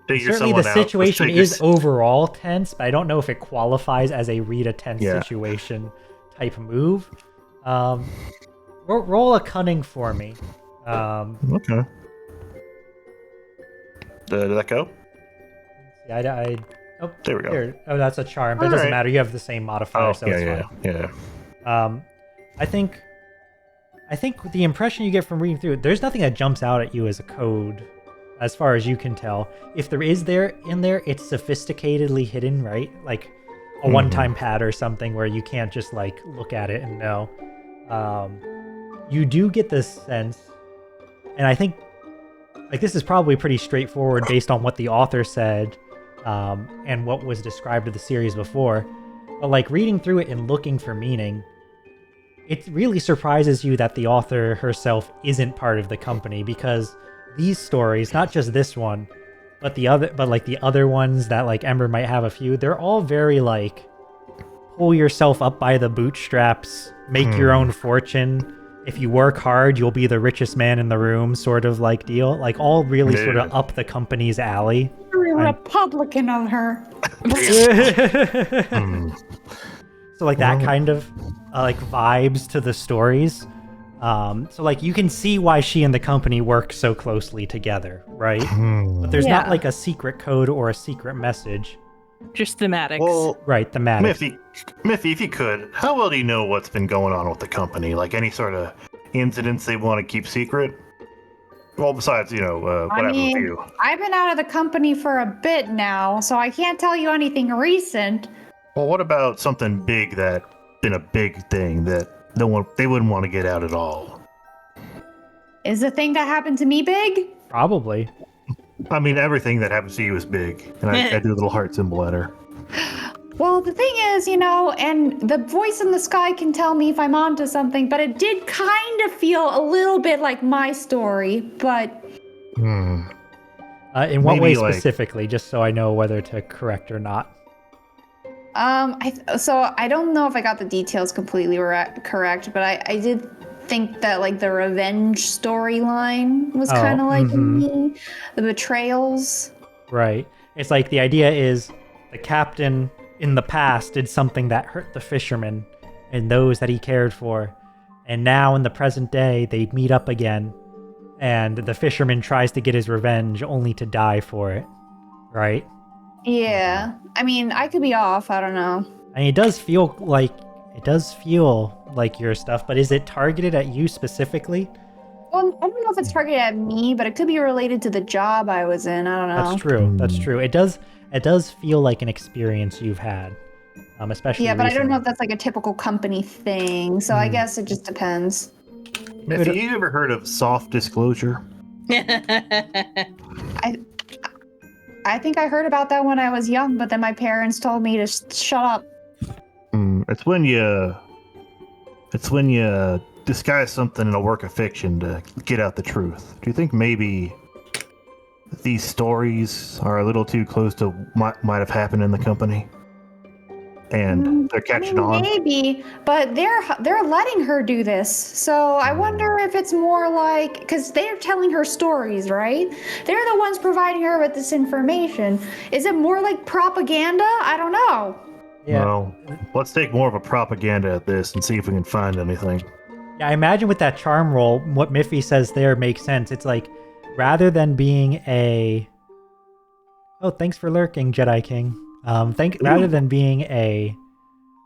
Figure Certainly the situation is overall tense, but I don't know if it qualifies as a read a tense situation type move. Roll a cunning for me. Okay. Did that go? Yeah, oh, there we go. There. Oh, that's a charm, but it doesn't matter. You have the same modifier, so it's fine. Yeah. I think the impression you get from reading through it, there's nothing that jumps out at you as a code, as far as you can tell. If there is in there, it's sophisticatedly hidden, right? Like a one-time pad or something where you can't just like look at it and know. You do get this sense, and I think like this is probably pretty straightforward based on what the author said and what was described in the series before. But like reading through it and looking for meaning, it really surprises you that the author herself isn't part of the company, because these stories, not just this one, but the other ones that like Ember might have a few, they're all very like pull yourself up by the bootstraps, make your own fortune. If you work hard, you'll be the richest man in the room sort of like deal. Like all really sort of up the company's alley. Very Republican of her. So like that kind of like vibes to the stories. So like you can see why she and the company work so closely together, right? But there's not like a secret code or a secret message. Just thematics. Well, right, thematics. Miffy, if you could, how well do you know what's been going on with the company? Like any sort of incidents they want to keep secret? Well, besides, what happened with you? I've been out of the company for a bit now, so I can't tell you anything recent. Well, what about something big that been a big thing that they wouldn't want to get out at all? Is the thing that happened to me big? Probably. I mean, everything that happens to you is big, and I do a little heart symbol at her. Well, the thing is, and the voice in the sky can tell me if I'm onto something, but it did kind of feel a little bit like my story, but... In what way specifically, just so I know whether to correct or not? So I don't know if I got the details completely correct, but I did think that, like, the revenge storyline was kind of like me. The betrayals. Right. It's like the idea is the captain in the past did something that hurt the fishermen and those that he cared for. And now in the present day, they meet up again. And the fisherman tries to get his revenge only to die for it. Right? Yeah. I mean, I could be off. I don't know. I mean, it does feel like your stuff, but is it targeted at you specifically? Well, I don't know if it's targeted at me, but it could be related to the job I was in. I don't know. That's true. It does feel like an experience you've had, especially Yeah, but recently. I don't know if that's like a typical company thing, so I guess it just depends. Have you ever heard of soft disclosure? I think I heard about that when I was young, but then my parents told me to shut up. It's when you disguise something in a work of fiction to get out the truth. Do you think maybe these stories are a little too close to what might have happened in the company? And they're catching on? Maybe, but they're letting her do this. So I wonder if it's more like, because they're telling her stories, right? They're the ones providing her with this information. Is it more like propaganda? I don't know. Yeah. Well, let's take more of a propaganda at this and see if we can find anything. Yeah, I imagine with that charm roll, what Miffy says there makes sense. It's like, rather than being a... Oh, thanks for lurking, Jedi King. Rather than being a,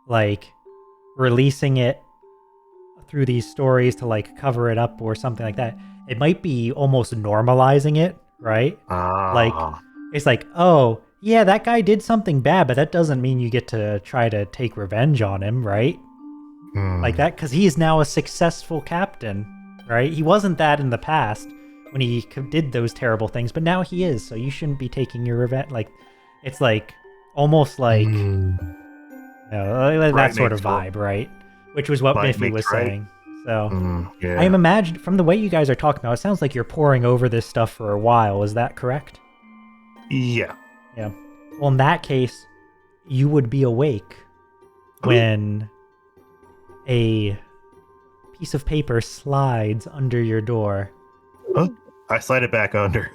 like, releasing it through these stories to, like, cover it up or something like that, it might be almost normalizing it, right? Like, it's like, oh, yeah, that guy did something bad, but that doesn't mean you get to try to take revenge on him, right? Like that, because he is now a successful captain, right? He wasn't that in the past when he did those terrible things, but now he is, so you shouldn't be taking your revenge. Like, it's like, almost like, that sort of vibe, right? Which was what Miffy was saying. So, yeah. I am imagining, from the way you guys are talking now, it sounds like you're poring over this stuff for a while. Is that correct? Yeah. Yeah. Well, in that case, you would be awake when a piece of paper slides under your door. Huh? I slide it back under.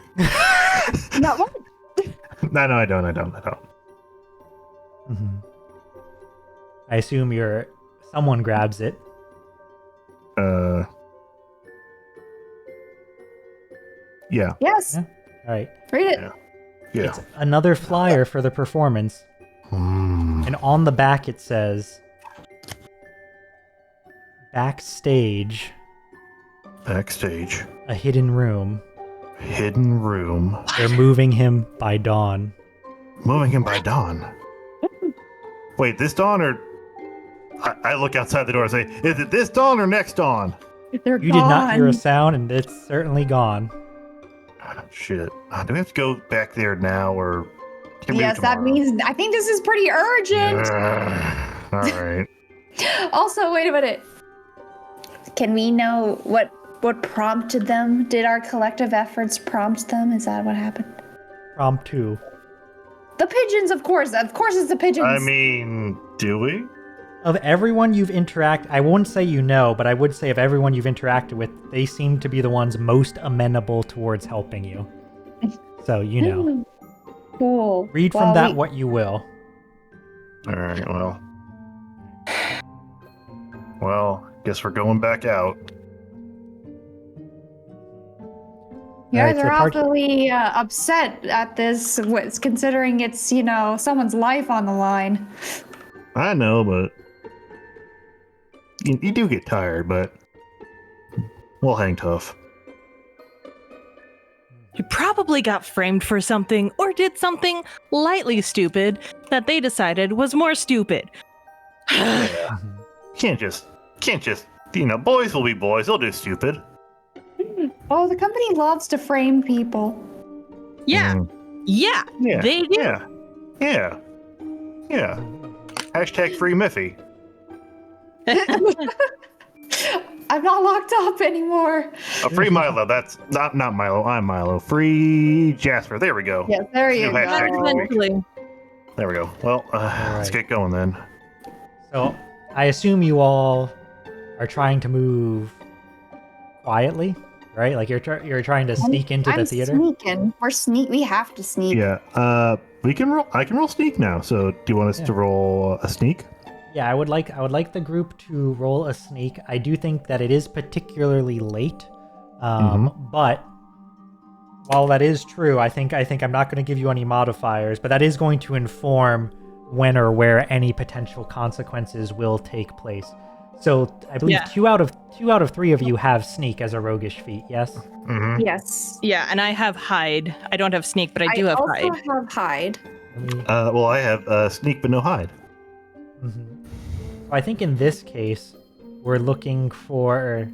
No, what? No, I don't. Mm-hmm. I assume someone grabs it. Yeah. Yes. Yeah. All right. Read it. Yeah. It's another flyer for the performance. And on the back it says, Backstage. Backstage. A hidden room. Hidden room. They're moving him by dawn. Moving him by dawn? Wait, this dawn or... I look outside the door and say, is it this dawn or next dawn? They're You did not hear a sound, and it's certainly gone. Shit. Do we have to go back there now, or... Can we do Yes, that tomorrow? means... I think this is pretty urgent. All right. Also, wait a minute. Can we know what prompted them? Did our collective efforts prompt them? Is that what happened? Prompt 2. The pigeons, of course. Of course it's the pigeons. I mean, do we? Of everyone you've interacted, I won't say you know, but I would say of everyone you've interacted with, they seem to be the ones most amenable towards helping you. So, you know. Cool. Read from that what you will. All right, well, guess we're going back out. You Alright, guys so are awfully upset at this, considering it's, someone's life on the line. I know, but you do get tired, but we'll hang tough. who probably got framed for something or did something lightly stupid that they decided was more stupid. Yeah. Can't just, boys will be boys. They'll do stupid. Oh, the company loves to frame people. Yeah. Yeah. They do. Yeah. Hashtag free Miffy. I'm not locked up anymore. Free Milo. That's not Milo. I'm Milo. Free Jasper. There we go. Yes, there you New hashtag go. for the week. Eventually. There we go. Well, let's get going then. So, I assume you all are trying to move quietly, right? Like you're trying to sneak into the theater. Sneaking. We have to sneak. Yeah. We can roll. I can roll sneak now. So, do you want us to roll a sneak? Yeah, I would like the group to roll a sneak. I do think that it is particularly late, but while that is true, I think I'm not going to give you any modifiers, but that is going to inform when or where any potential consequences will take place. So I believe 2 out of 3 of you have sneak as a roguish feat. Yes. Mm-hmm. Yes. Yeah, and I have hide. I don't have sneak, but I do have hide. I also have hide. Well, I have sneak but no hide. Mm-hmm. I think in this case, we're looking for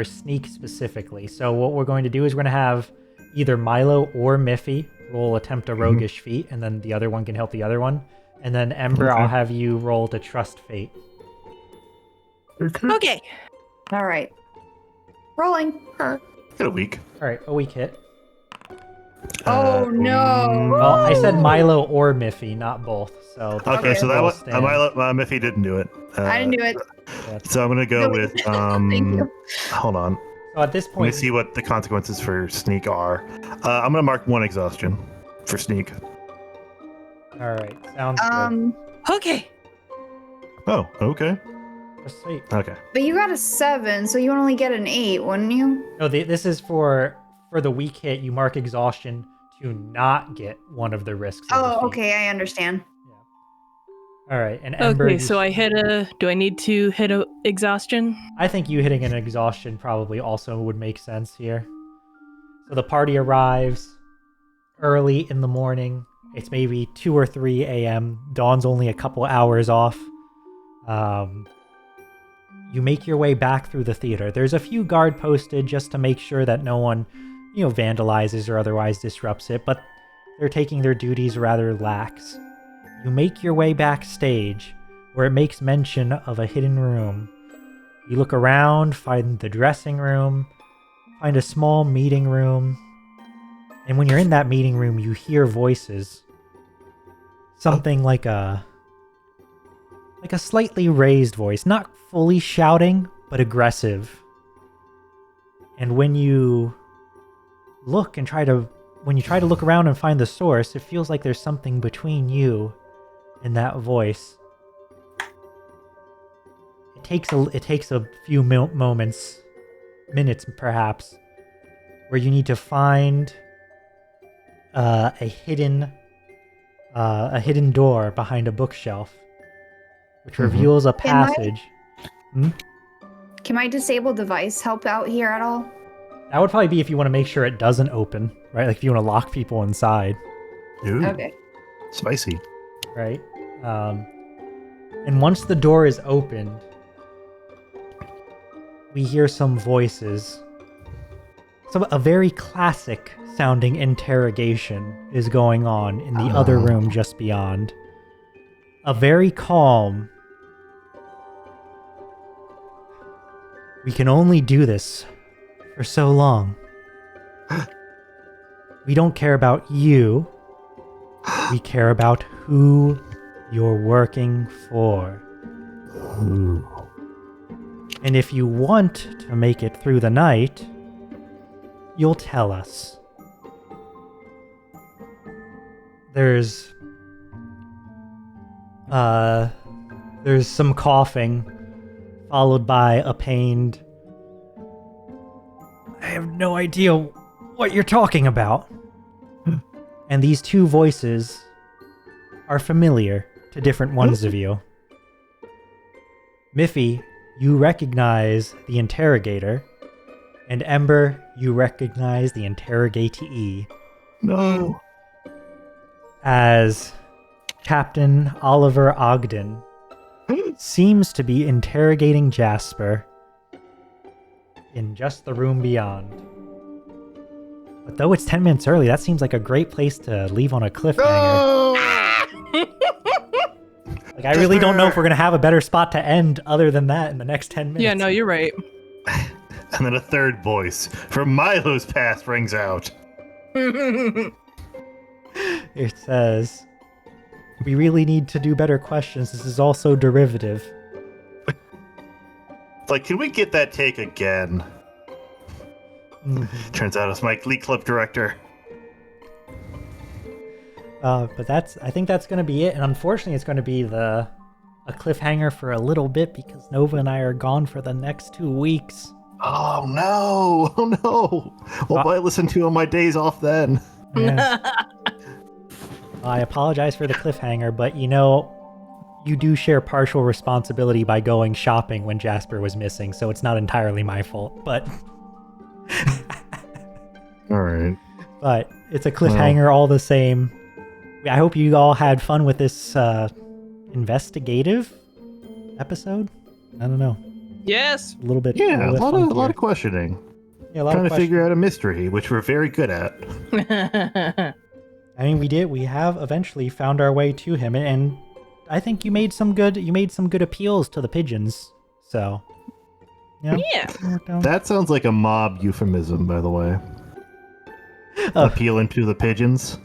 sneak specifically. So what we're going to do is we're going to have either Milo or Miffy attempt a roguish feat, and then the other one can help the other one. And then Ember, I'll have you roll to trust fate. Okay. All right. Rolling. Got a week. All right, a weak hit. Oh no! Well, I said Milo or Miffy, not both. So okay, so that was Miffy didn't do it. I didn't do it. So I'm gonna go with Thank you. Hold on. So at this Let me point, see what the consequences for sneak are. I'm gonna mark 1 exhaustion for sneak. all right, sounds good. Okay. Oh, okay. Just wait. Okay. But you got a 7, so you would only get an 8, wouldn't you? No, this is for the weak hit. You mark exhaustion to not get one of the risks. Of the feat. Okay, I understand. All right, and Ember. Okay, so I hit do I need to hit a exhaustion? I think you hitting an exhaustion probably also would make sense here. So the party arrives early in the morning. It's maybe 2 or 3 a.m. Dawn's only a couple hours off. You make your way back through the theater. There's a few guard posted just to make sure that no one, vandalizes or otherwise disrupts it, but they're taking their duties rather lax. You make your way backstage, where it makes mention of a hidden room. You look around, find the dressing room, find a small meeting room, and when you're in that meeting room, you hear voices. Something like a slightly raised voice, not fully shouting, but aggressive. And when you try to look around and find the source, it feels like there's something between you and that voice. It takes a few minutes perhaps, where you need to find a hidden door behind a bookshelf, which reveals a passage. Can my disabled device help out here at all? That would probably be if you want to make sure it doesn't open, right? Like if you want to lock people inside. Ooh, Okay. spicy. Right? And once the door is opened, we hear some voices. A very classic sounding interrogation is going on in the other room just beyond. A very calm, "We can only do this for so long. We don't care about you. We care about who you're working for. Ooh. And if you want to make it through the night, you'll tell us." There's some coughing, followed by a pained, "I have no idea what you're talking about." And these two voices are familiar to different ones of you. Miffy, you recognize the interrogator, And Ember, you recognize the interrogatee No. as Captain Oliver Ogden seems to be interrogating Jasper in just the room beyond. But though it's 10 minutes early, that seems like a great place to leave on a cliffhanger. Like, I really don't know if we're going to have a better spot to end other than that in the next 10 minutes. Yeah, no, you're right. And then a third voice from Milo's past rings out. It says, we really need to do better questions. This is also derivative. It's like, can we get that take again? Turns out it's my Glee Club director. But I think that's going to be it. And unfortunately, it's going to be a cliffhanger for a little bit because Nova and I are gone for the next 2 weeks. Oh no! Oh no! What will I listen to on my days off then? Yeah. I apologize for the cliffhanger, but you do share partial responsibility by going shopping when Jasper was missing, so it's not entirely my fault, but... Alright. But it's a cliffhanger all the same. I hope you all had fun with this investigative episode. I don't know. Yes. A little bit. Yeah, a lot of questioning. Yeah, a lot Trying of to figure out a mystery, which we're very good at. I mean, we have eventually found our way to him, and I think you made some good appeals to the pigeons. So, yeah. That sounds like a mob euphemism, by the way. Appealing to the pigeons.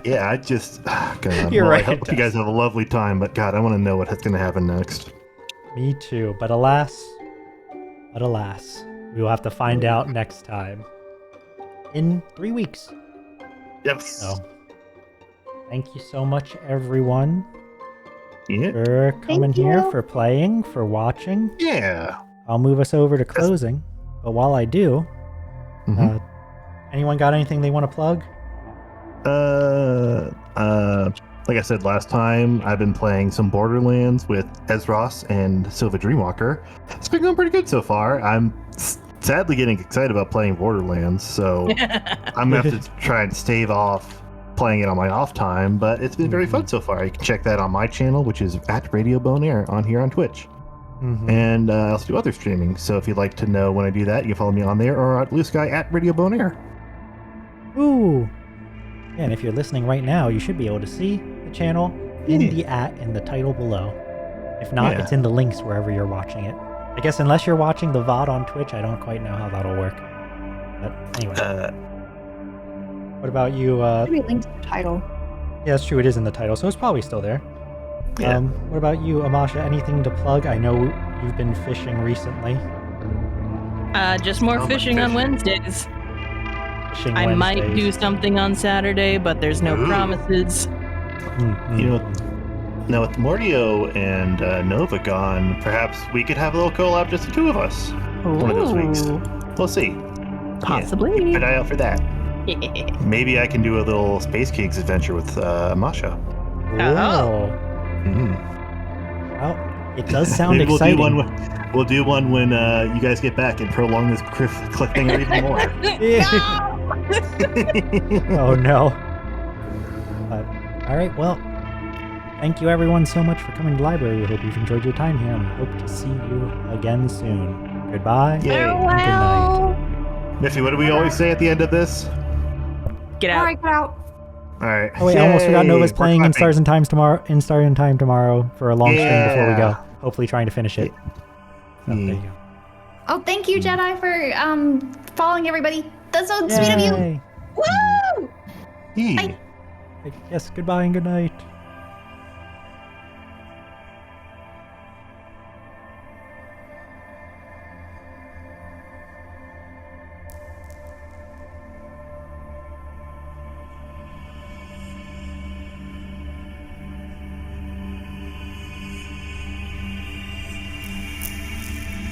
Yeah, I just... God, You're right, I hope you guys have a lovely time, but God, I want to know what's going to happen next. Me too, but alas, we will have to find out next time. In 3 weeks. Yep. So, thank you so much, everyone, Yeah. for coming here, for playing, for watching. Yeah. I'll move us over to closing, but while I do, anyone got anything they want to plug? Like I said last time, I've been playing some Borderlands with Ezros and Silva Dreamwalker. It's been going pretty good so far. I'm sadly getting excited about playing Borderlands, so I'm gonna have to try and stave off playing it on my off time, but it's been very fun so far. You can check that on my channel, which is at Radio Bonaire on here on Twitch. And I also do other streaming, so if you'd like to know when I do that, you can follow me on there or at Blue Sky at Radio Bonaire. Ooh. Yeah, and if you're listening right now, you should be able to see the channel in the title below. If not, it's in the links wherever you're watching it. I guess unless you're watching the VOD on Twitch, I don't quite know how that'll work. But anyway. What about you? Maybe linked to the title. Yeah, that's true. It is in the title, so it's probably still there. Yeah. What about you, Amasha? Anything to plug? I know you've been fishing recently. Just more fishing on Wednesdays. I might do something on Saturday, but there's no promises. You know, now with Mordio and Nova gone, perhaps we could have a little collab, just the two of us. One of those weeks. We'll see. Possibly. Yeah, keep an eye out for that. Maybe I can do a little Space Kings adventure with Amasha. Oh. Well, it does sound exciting. We'll do one when you guys get back and prolong this cliffhanger even more. Oh no. All right, well, thank you everyone so much for coming to the library. We hope you've enjoyed your time here, and we hope to see you again soon. Goodbye. Yay. And good night. Miffy, what do we always say at the end of this? Get out. All right, get out. All right. Oh wait, I almost forgot Nova's playing in Stars and Time tomorrow for a long stream before we go. Hopefully trying to finish it. So, there you go. Oh, thank you, Jedi, for following everybody. That's so sweet of you. Woo! Hey. Yes, goodbye and good night.